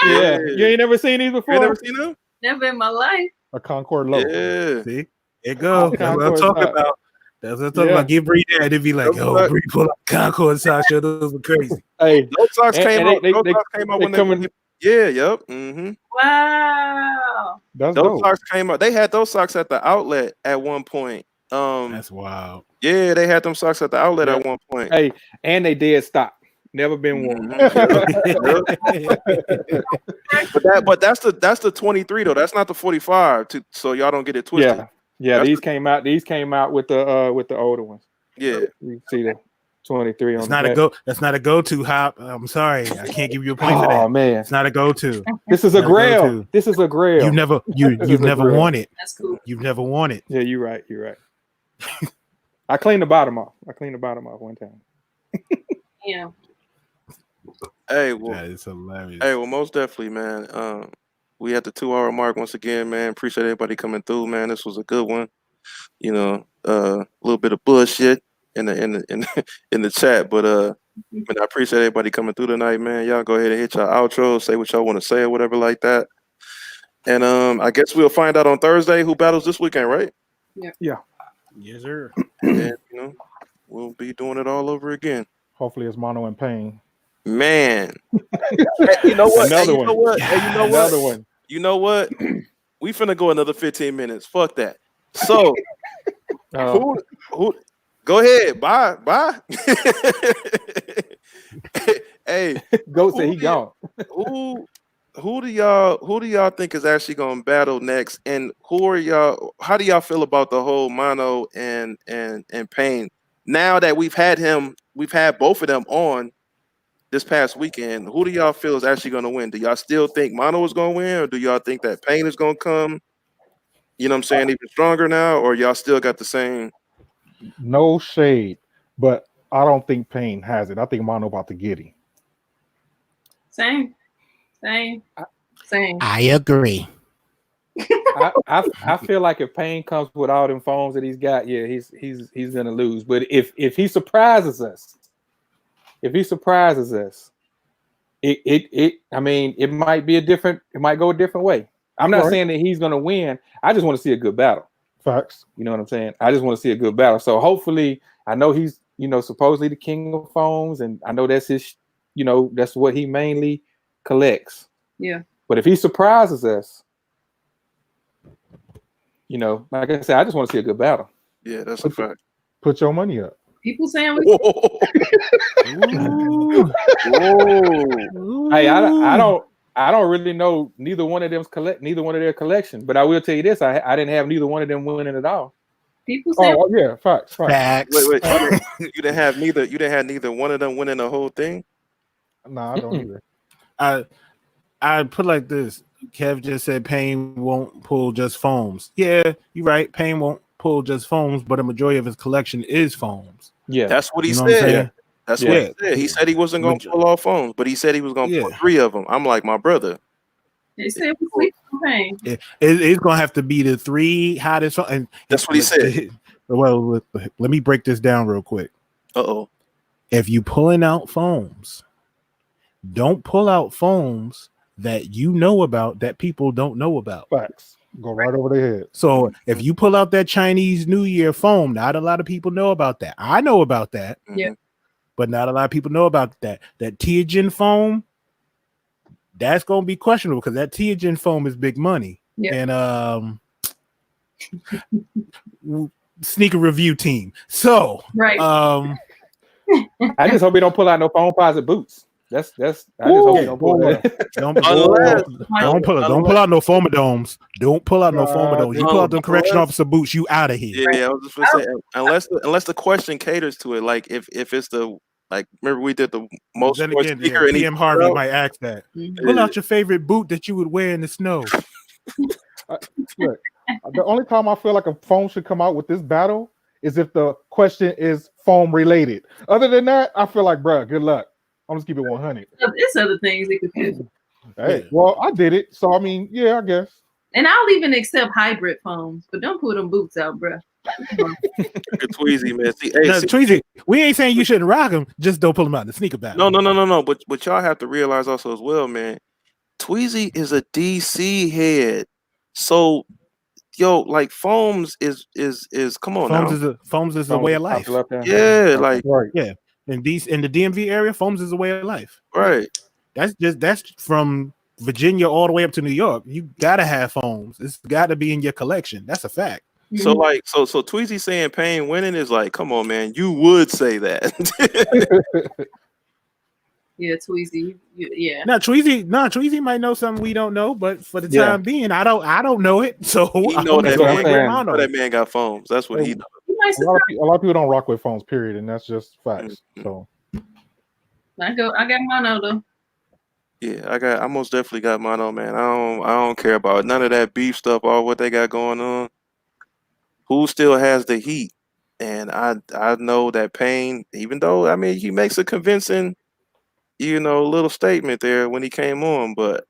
Yeah, you ain't never seen these before.
You never seen them?
Never in my life.
A Concord logo.
Yeah.
See, it go. That's what I'm talking about. That's what I'm talking about. Give Bree that. It'd be like, oh, Bree pull out Concord socks. Those were crazy.
Hey,
those socks came out. Those
socks
came out when they. Yeah. Yep. Mm-hmm.
Wow.
Those
socks came out. They had those socks at the outlet at one point.
That's wild.
Yeah, they had them socks at the outlet at one point.
Hey, and they dead stock. Never been worn.
But that's the 23 though. That's not the 45. So y'all don't get it twisted.
Yeah. These came out with the older ones.
Yeah.
You see the 23 on.
It's not a go. That's not a go-to hop. I'm sorry, I can't give you a point for that.
Oh man,
it's not a go-to.
This is a grail. This is a grail.
You've never worn it.
That's cool.
You've never worn it.
Yeah, you're right. You're right. I cleaned the bottom off. One time.
Yeah.
Hey, well,
that is hilarious.
Hey, well, most definitely, man. We at the 2-hour mark once again, man. Appreciate everybody coming through, man. This was a good one. You know, a little bit of bullshit in the chat, but I appreciate everybody coming through tonight, man. Y'all go ahead and hit your outro, say what y'all want to say or whatever like that. And I guess we'll find out on Thursday who battles this weekend, right?
Yeah.
Yes, sir.
And we'll be doing it all over again.
Hopefully, it's Mono and Pain.
Man, you know what?
Another one.
Another one. You know what? We finna go another 15 minutes. Fuck that. So, who? Go ahead. Bye. Hey,
go say he gone.
Who do y'all think is actually gonna battle next? And who are y'all? How do y'all feel about the whole Mono and Pain? Now that we've had both of them on this past weekend, who do y'all feel is actually going to win? Do y'all still think Mono is going to win, or do y'all think that Pain is going to come, you know what I'm saying, even stronger now, or y'all still got the same?
No shade, but I don't think Pain has it. I think Mono about to get him.
Same.
I agree.
I feel like if Pain comes with all them phones that he's got, yeah, he's going to lose. But if he surprises us, it might be it might go a different way. I'm not saying that he's gonna win. I just want to see a good battle.
Facts.
You know what I'm saying? I just want to see a good battle. So hopefully, I know he's, supposedly the king of phones, and I know that's his, that's what he mainly collects.
Yeah.
But if he surprises us, like I said, I just want to see a good battle.
Yeah, that's a fact.
Put your money up.
People saying
Hey, I don't really know neither one of their collection, but I will tell you this: I didn't have neither one of them winning at all.
People saying,
"Oh yeah, facts."
Facts.
Wait, you didn't have neither one of them winning the whole thing.
No, I don't either.
I put like this. Kev just said Pain won't pull just foams. Yeah, you're right. Pain won't pull just foams, but a majority of his collection is foams.
Yeah,
that's what he
said.
That's what he said. He said he wasn't going to pull all phones, but he said he was going to pull 3 of them. I'm like, my brother.
They said we sleep on Pain.
It's going to have to be the 3 hottest. And
that's what he said.
Well, let me break this down real quick.
Uh-oh.
If you pulling out foams, don't pull out foams that you know about that people don't know about.
Facts. Go right over their head.
So if you pull out that Chinese New Year foam, not a lot of people know about that. I know about that.
Yeah.
But not a lot of people know about that. That Tianjin foam, that's going to be questionable because that Tianjin foam is big money.
Yeah.
And sneaker review team. So,
right.
I just hope he don't pull out no foam posit boots. That's. I just hope he don't pull that.
Don't pull out no fomadomes. Don't pull out no fomadomes. You pull out them correction officer boots, you out of here.
Yeah, I was just gonna say, unless the question caters to it, like if it's the like, remember we did the most
Then
sports
again,
sneaker, and
PM Harvey might ask that. Pull out your favorite boot that you would wear in the snow.
Look, the only time I feel like a foam should come out with this battle is if the question is foam related. Other than that, I feel like, bruh, good luck. I'm just keep it 100.
It's other things they could do.
Hey, well, I did it, so I mean, yeah, I guess.
And I'll even accept hybrid foams, but don't put them boots out, bruh.
Tweezy, man.
Tweezy, we ain't saying you shouldn't rock them, just don't pull them out in the sneaker battle.
No. But y'all have to realize also as well, man. Tweezy is a DC head, so like foams is come on now.
Foams is a way of life.
Yeah, like
right.
Yeah. In the DMV area, foams is a way of life.
Right.
That's from Virginia all the way up to New York. You gotta have foams. It's gotta be in your collection. That's a fact.
So like so Tweezy saying Payne winning is like, come on, man. You would say that.
Yeah, Tweezy. Yeah.
Tweezy might know something we don't know, but for the time being, I don't know it. So
he know that man got foams. That's what he knows.
A lot of people don't rock with phones, period, and that's just facts. So
I got mono though.
Yeah, I most definitely got mono, man. I don't care about none of that beef stuff or what they got going on. Who still has the heat? And I know that Payne, even though I mean he makes a convincing, little statement there when he came on, but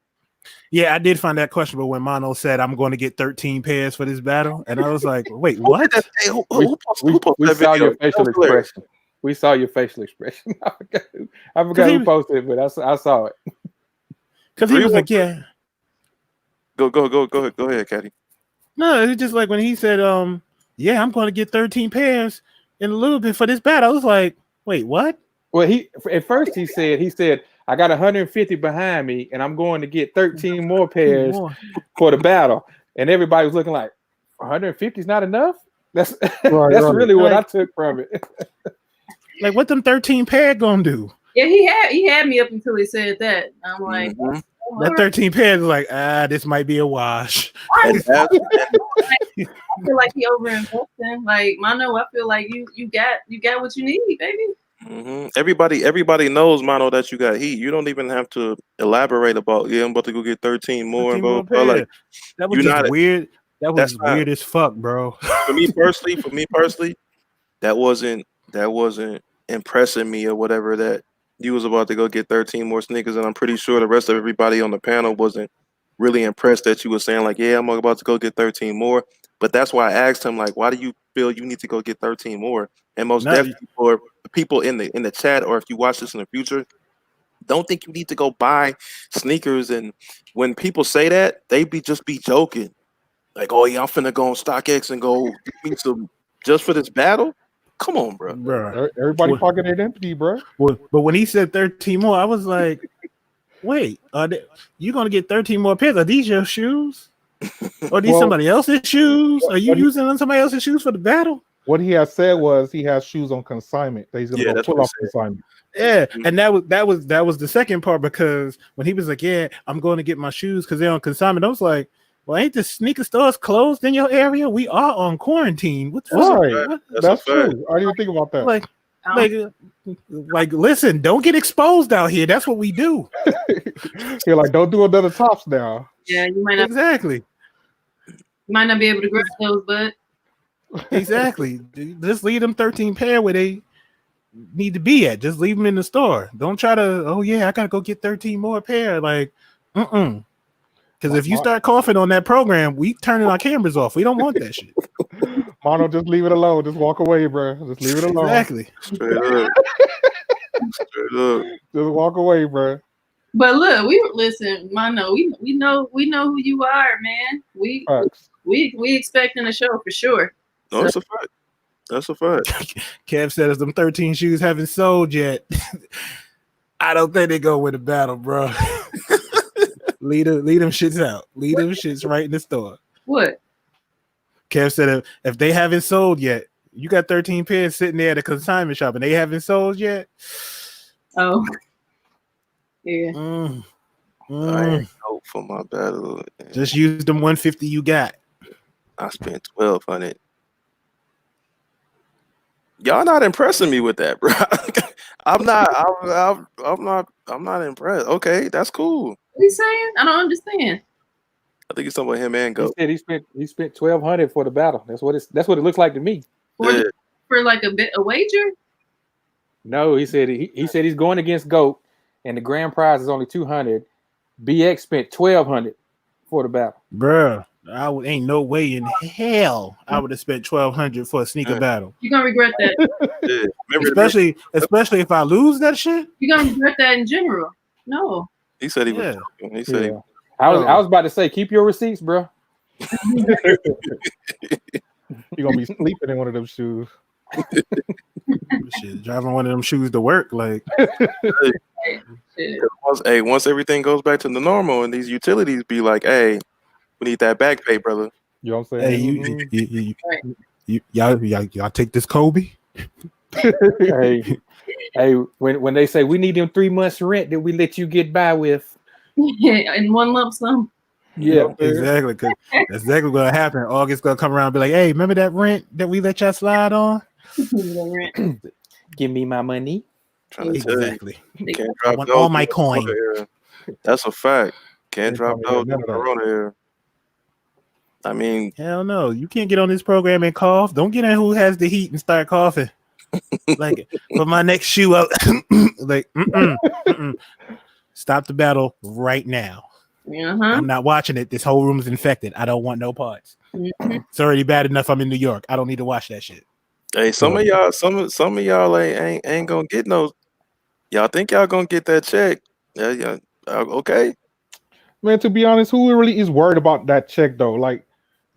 yeah, I did find that questionable when Mono said I'm going to get 13 pairs for this battle, and I was like, wait, what?
We saw your facial expression. We saw your facial expression. I forgot who posted it, but I saw it.
Because he was like, yeah.
Go ahead, Caddy.
No, it's just like when he said, yeah, I'm going to get 13 pairs in a little bit for this battle. I was like, wait, what?
Well, at first he said, I got 150 behind me, and I'm going to get 13 more pairs for the battle. And everybody was looking like, 150 is not enough? That's really what I took from it.
Like, what them 13 pair gonna do?
Yeah, he had me up until he said that. I'm like,
that 13 pairs is like, this might be a wash.
I feel like he overinvesting. Like, Mono, I feel like you got what you need, baby.
Mm-hmm. Everybody knows, Mono, that you got heat. You don't even have to elaborate about. Yeah, I'm about to go get 13 more. Like,
that was just weird. That was weird as fuck, bro.
For me personally, that wasn't impressing me or whatever. That you was about to go get 13 more sneakers, and I'm pretty sure the rest of everybody on the panel wasn't really impressed that you were saying like, yeah, I'm about to go get 13 more. But that's why I asked him, like, why do you feel you need to go get 13 more? And most definitely for people in the chat, or if you watch this in the future, don't think you need to go buy sneakers. And when people say that, they just be joking. Like, oh yeah, I'm finna go on StockX and go get some just for this battle. Come on, bro.
Everybody pocketed empty, bro.
But when he said 13 more, I was like, wait, you gonna get 13 more pairs? Are these your shoes? Or these somebody else's shoes? Are you using somebody else's shoes for the battle?
What he has said was he has shoes on consignment that he's gonna go pull off consignment.
Yeah, and that was the second part, because when he was like, yeah, I'm going to get my shoes because they're on consignment, I was like, well, ain't the sneaker stores closed in your area? We are on quarantine. What's
right? That's true. I didn't even think about that.
Like, listen, don't get exposed out here. That's what we do.
You're like, don't do another tops now.
Yeah, you might not
exactly.
You might not be able to grab those, but
exactly. Just leave them 13 pair where they need to be at. Just leave them in the store. Don't try to, oh yeah, I gotta go get 13 more pair. Like, because if you start coughing on that program, we turning our cameras off. We don't want that shit.
Mono, just leave it alone. Just walk away, bro. Just leave it alone.
Exactly.
Straight up.
Just walk away, bro.
But look, Mono, we know who you are, man. We expecting a show for sure.
No, that's a fact. That's a fact.
Kev said, "If them 13 shoes haven't sold yet, I don't think they go with the battle, bro." leave them shits out. Leave them shits right in the store.
What?
Kev said if they haven't sold yet, you got 13 pairs sitting there at a consignment shop and they haven't sold yet.
Oh, yeah.
I ain't hope for my battle.
Just use them 150 you got.
I spent $1,200. Y'all not impressing me with that, bro. I'm not impressed. Okay, that's cool.
What are you saying? I don't understand.
I think it's something with him and Go.
He said he spent $1,200 for the battle. That's what it looks like to me.
For like a wager?
No, he said he's going against GOAT, and the grand prize is only $200. BX spent $1,200 for the battle.
Bruh, ain't no way in hell I would have spent $1,200 for a sneaker battle.
You're gonna regret that.
Especially if I lose that shit.
You're gonna regret that in general. No.
He said he was. He said
I was about to say, keep your receipts, bro.
You're gonna be sleeping in one of them shoes.
Shit, driving one of them shoes to work, like.
Once everything goes back to the normal, and these utilities be like, "Hey, we need that back pay, brother."
You know what I'm saying?
Hey, y'all take this Kobe.
hey, when they say we need them 3 months rent that we let you get by with,
in one lump sum.
Yeah,
exactly. Because that's exactly what's gonna happen. August gonna come around and be like, "Hey, remember that rent that we let y'all slide on?
Give me my money."
Exactly.
Can't
I
drop
want all my coin.
That's a fact. Can't drop those in Corona here. I mean,
hell no. You can't get on this program and cough. Don't get in who has the heat and start coughing. Like for my next shoe out. Like stop the battle right now. I'm not watching it. This whole room is infected. I don't want no parts. It's already bad enough I'm in New York. I don't need to watch that shit.
Hey, some of y'all ain't gonna get no. Y'all think y'all gonna get that check? Yeah. Okay.
Man, to be honest, who really is worried about that check though? Like,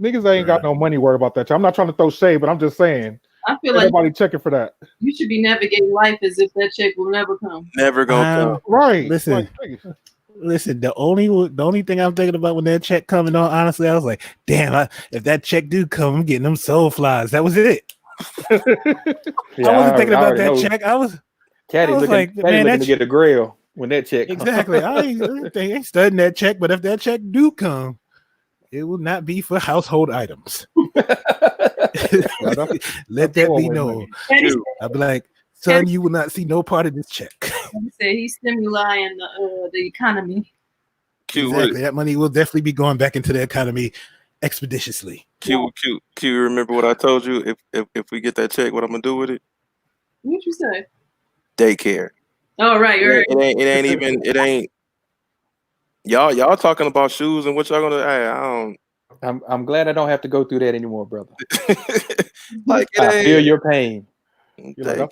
niggas ain't got no money worried about that check. I'm not trying to throw shade, but I'm just saying.
I feel like
everybody checking for that.
You should be navigating life as if that check will never come.
Never gonna come.
Right.
Listen. The only thing I'm thinking about when that check coming on, honestly, I was like, damn, if that check do come, I'm getting them soul flies. That was it. I wasn't thinking about that check. I was
looking to get a grill when that check comes.
Exactly. I ain't studying that check, but if that check do come, it will not be for household items. Let that be known. I'll be like, son, you will not see no part of this check.
He said he's stimulating the economy.
Exactly. That money will definitely be going back into the economy expeditiously.
Q, remember what I told you? If we get that check, what I'm gonna do with it?
What'd you say?
Daycare.
Oh, right.
It ain't. Y'all talking about shoes and what y'all gonna? I don't.
I'm glad I don't have to go through that anymore, brother.
Like
I feel your pain.
Like,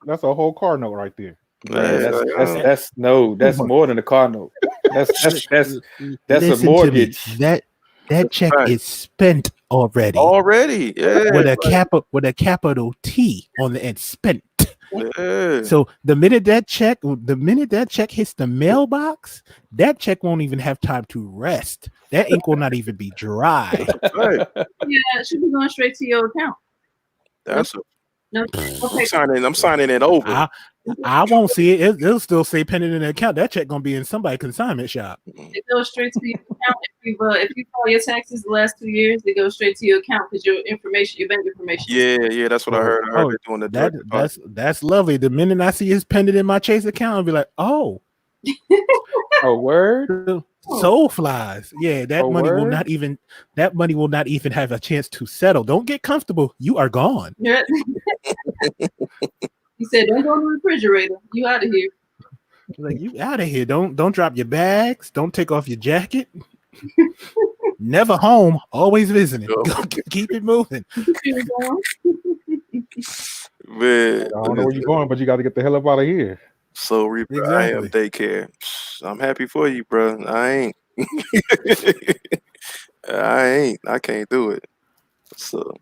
that's a whole car note right there.
Man, that's more than a car note. That's a mortgage.
That check is spent already.
Already, yeah.
With a capital T on the end, spent.
Yeah.
So the minute that check hits the mailbox, that check won't even have time to rest. That ink will not even be dry.
Right.
Yeah, it should be going straight to your account.
That's
no. Okay.
I'm signing it over.
I won't see it. It'll still say pending in the account. That check gonna be in somebody's consignment shop.
It goes straight to your account. If you file your taxes the last 2 years, they go straight to your account because your bank information.
Yeah, that's what I heard. I heard they're doing the
that's lovely. The minute I see his pending in my Chase account, I'll be like, oh,
a word.
Soul flies. Yeah, that money will not even have a chance to settle. Don't get comfortable. You are gone.
Yeah. He said, "Don't go in the refrigerator. You out of here."
Like, you out of here. Don't drop your bags. Don't take off your jacket. Never home. Always visiting. Keep it moving.
Man,
I don't know where you're going, but you got to get the hell up out of here.
So Reaper, exactly. I am daycare. I'm happy for you, bro. I ain't. I can't do it. So,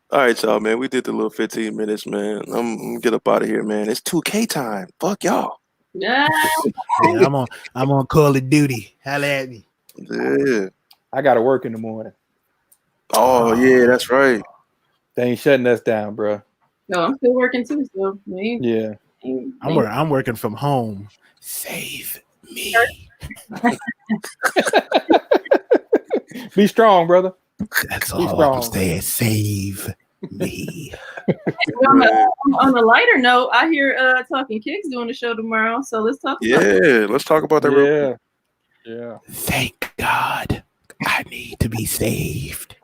all right, y'all, man. We did the little 15 minutes, man. I'm gonna get up out of here, man. It's 2K time. Fuck y'all.
Yeah.
I'm on Call of Duty. Holla at me.
Yeah.
I gotta work in the morning.
Oh yeah, that's right.
They ain't shutting us down, bro.
No, I'm still working too. So
Yeah.
I'm working from home. Save me.
Be strong, brother.
That's
Be
all I'm
strong.
saying. Save me.
on a lighter note, I hear Talking Kicks doing the show tomorrow. So let's talk about it.
Let's talk about that real quick.
Yeah.
Thank God. I need to be saved.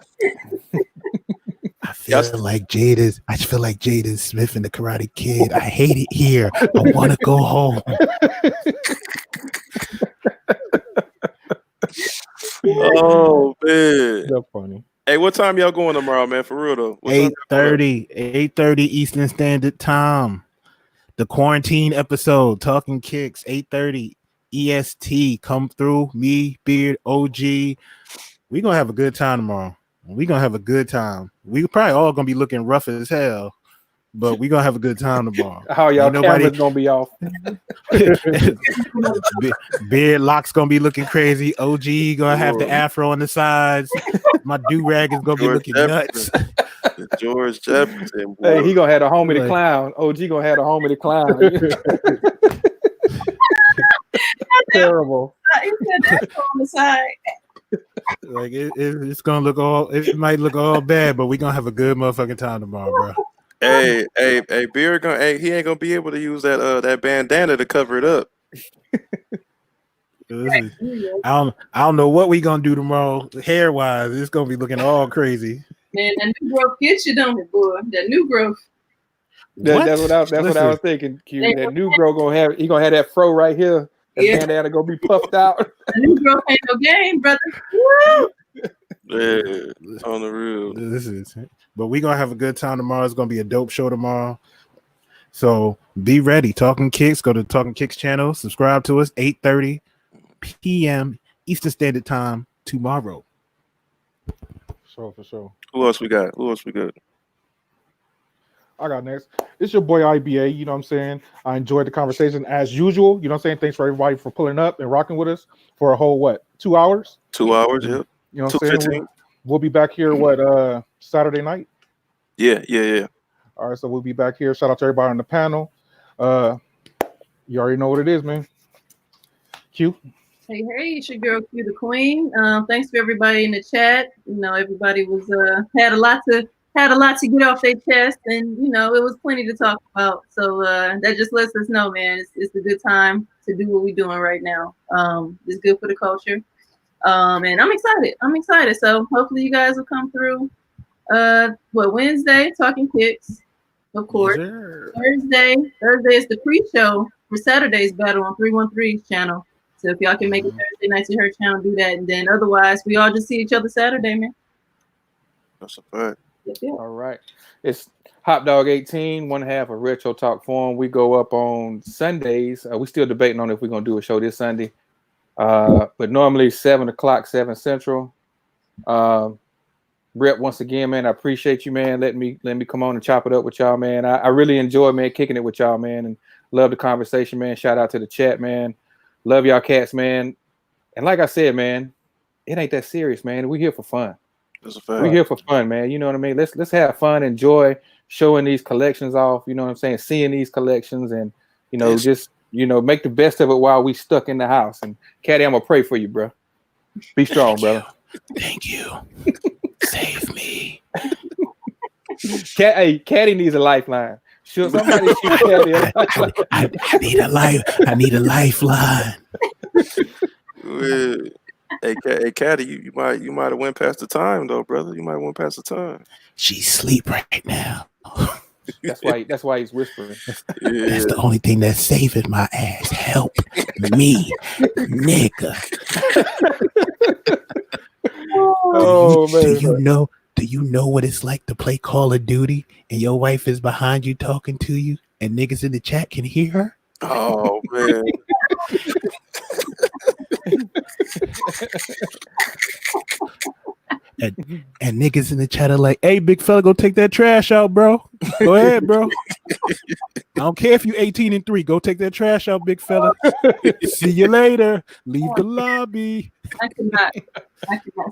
I feel like Jada Smith in the Karate Kid. I hate it here. I want to go home.
Oh man,
that's funny.
Hey, what time y'all going tomorrow, man? For real though.
8:30 Eastern Standard Time. The quarantine episode, Talking Kicks, 8:30 EST. Come through. Me, Beard, OG. We gonna have a good time tomorrow. We gonna have a good time. We probably all gonna be looking rough as hell, but we gonna have a good time tomorrow.
How y'all cameras gonna be off?
Beard Lock's gonna be looking crazy. OG gonna have the afro on the sides. My do-rag is gonna be looking nuts.
George Jefferson.
Boy. Hey, he gonna have a homie the clown. OG gonna have a homie the clown. Terrible.
He said that's on the side.
Like it's gonna look it might look all bad, but we gonna have a good motherfucking time tomorrow, bro.
Hey, Beard he ain't gonna be able to use that bandana to cover it up.
I don't know what we gonna do tomorrow hair wise. It's gonna be looking all crazy.
Man, that new growth gets you, don't it, boy? That new growth.
That's what I was thinking. Q. That new growth gonna have that fro right here. That bandana gonna be puffed out.
The new growth ain't no game, brother.
Yeah, on the real.
But we gonna have a good time tomorrow. It's gonna be a dope show tomorrow. So be ready. Talking Kicks. Go to Talking Kicks channel. Subscribe to us. 8:30 p.m. Eastern Standard Time tomorrow.
For sure.
Who else we got?
I got next. It's your boy IBA. You know what I'm saying? I enjoyed the conversation as usual. You know what I'm saying? Thanks for everybody for pulling up and rocking with us for a whole 2 hours?
2 hours, yeah.
You know what I'm saying? We'll be back here Saturday night?
Yeah.
All right, so we'll be back here. Shout out to everybody on the panel. You already know what it is, man. Q.
Hey, it's your girl Q the Queen. Thanks for everybody in the chat. You know, everybody was had a lot to get off their chest, and you know, it was plenty to talk about. So that just lets us know, man, it's a good time to do what we're doing right now. It's good for the culture. And I'm excited. So hopefully you guys will come through. Wednesday, Talking Kicks, of course. Thursday is the pre-show for Saturday's battle on 313's channel. So if y'all can make it Thursday night to her channel, do that. And then otherwise, we all just see each other Saturday, man.
That's a fact.
Yeah.
All right. It's Hot Dog 18, one half of Retro Talk Forum. We go up on Sundays. We're still debating on if we're going to do a show this Sunday. But normally 7 o'clock, 7 Central. Brett, once again, man, I appreciate you, man. Let me come on and chop it up with y'all, man. I really enjoy, man, kicking it with y'all, man, and love the conversation, man. Shout out to the chat, man. Love y'all cats, man. And like I said, man, it ain't that serious, man. We're here for fun.
That's a fact.
We're here for fun, man. You know what I mean? Let's have fun, enjoy showing these collections off. You know what I'm saying? Seeing these collections, and you know, just make the best of it while we stuck in the house. And Caddy, I'm gonna pray for you, bro. Be strong, brother.
Thank you. Save me.
Caddy needs a lifeline. Should somebody shoot Caddy?
I need a lifeline.
Hey, Caddy, you might have went past the time though, brother. You might have went past the time.
She's asleep right now.
That's why he's whispering.
Yeah.
That's the only thing that's saving my ass. Help me, nigga.
Oh man.
Do you know what it's like to play Call of Duty and your wife is behind you talking to you and niggas in the chat can hear her?
Oh man.
and niggas in the chat are like, hey, big fella, go take that trash out, bro. Go ahead, bro. I don't care if you 18 and 3. Go take that trash out, big fella. See you later. Leave the lobby.
I cannot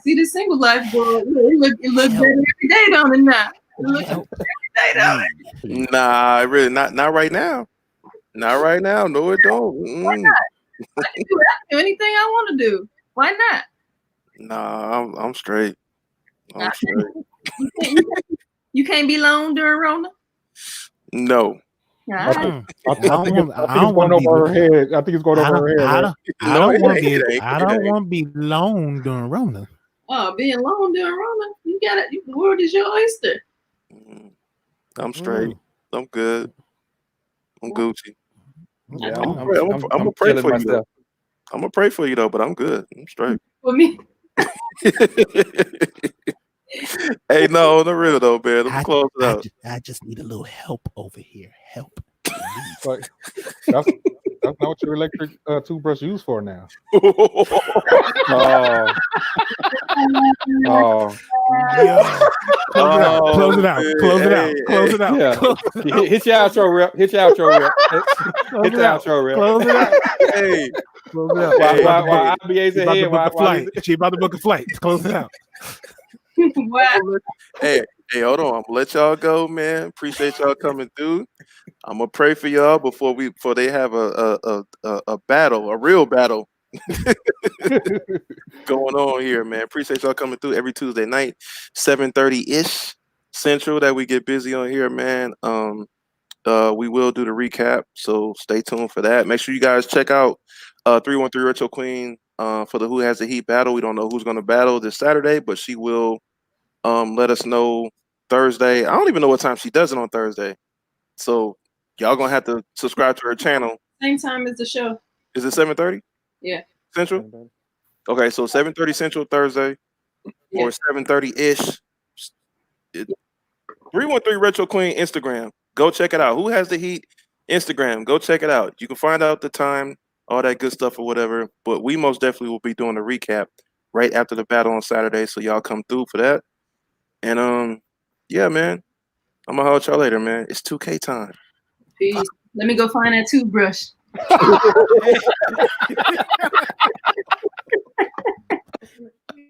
see the single life, boy. It look better every day, don't it now? It looks better every day, don't it?
Nah, really not right now. Not right now. No, it don't.
Why not? I can do anything I want to do. Why not?
Nah, I'm straight. I'm straight.
You can't be alone during Rona?
No.
I think it's going over her head. I think it's going over her head.
I don't want to be alone during Rona.
Oh, being alone during Rona, you got it. The world is your oyster.
I'm straight. I'm good. I'm Gucci.
Yeah,
I'm gonna pray for you. Though. I'm gonna pray for you though, but I'm good. I'm straight.
For me.
Hey, no, the real though, man. Let me close it out.
I just need a little help over here. Help.
That's not what your electric toothbrush used for now.
Close it out. Close it out. Close it out.
Yeah. Hit your outro rep. Hit your outro rep. Hit your outro rep.
Close it out.
Hey.
Close it out.
While IBA's ahead.
She about to book a flight. Close it out.
Hey, hold on. I'm gonna let y'all go, man. Appreciate y'all coming through. I'm gonna pray for y'all before they have a battle, a real battle going on here, man. Appreciate y'all coming through every Tuesday night, 7:30-ish Central, that we get busy on here, man. We will do the recap, so stay tuned for that. Make sure you guys check out 313 Retro Queen for the Who Has the Heat battle. We don't know who's gonna battle this Saturday, but she will let us know Thursday. I don't even know what time she does it on Thursday. So y'all gonna have to subscribe to her channel.
Same time as the show.
Is it 7:30?
Yeah.
Central? Okay, so 7:30 Central Thursday or 7:30-ish. 313 Retro Queen Instagram. Go check it out. Who Has the Heat Instagram? Go check it out. You can find out the time, all that good stuff or whatever. But we most definitely will be doing a recap right after the battle on Saturday. So y'all come through for that. And yeah, man. I'm gonna hold y'all later, man. It's 2K time.
Peace. Let me go find that toothbrush.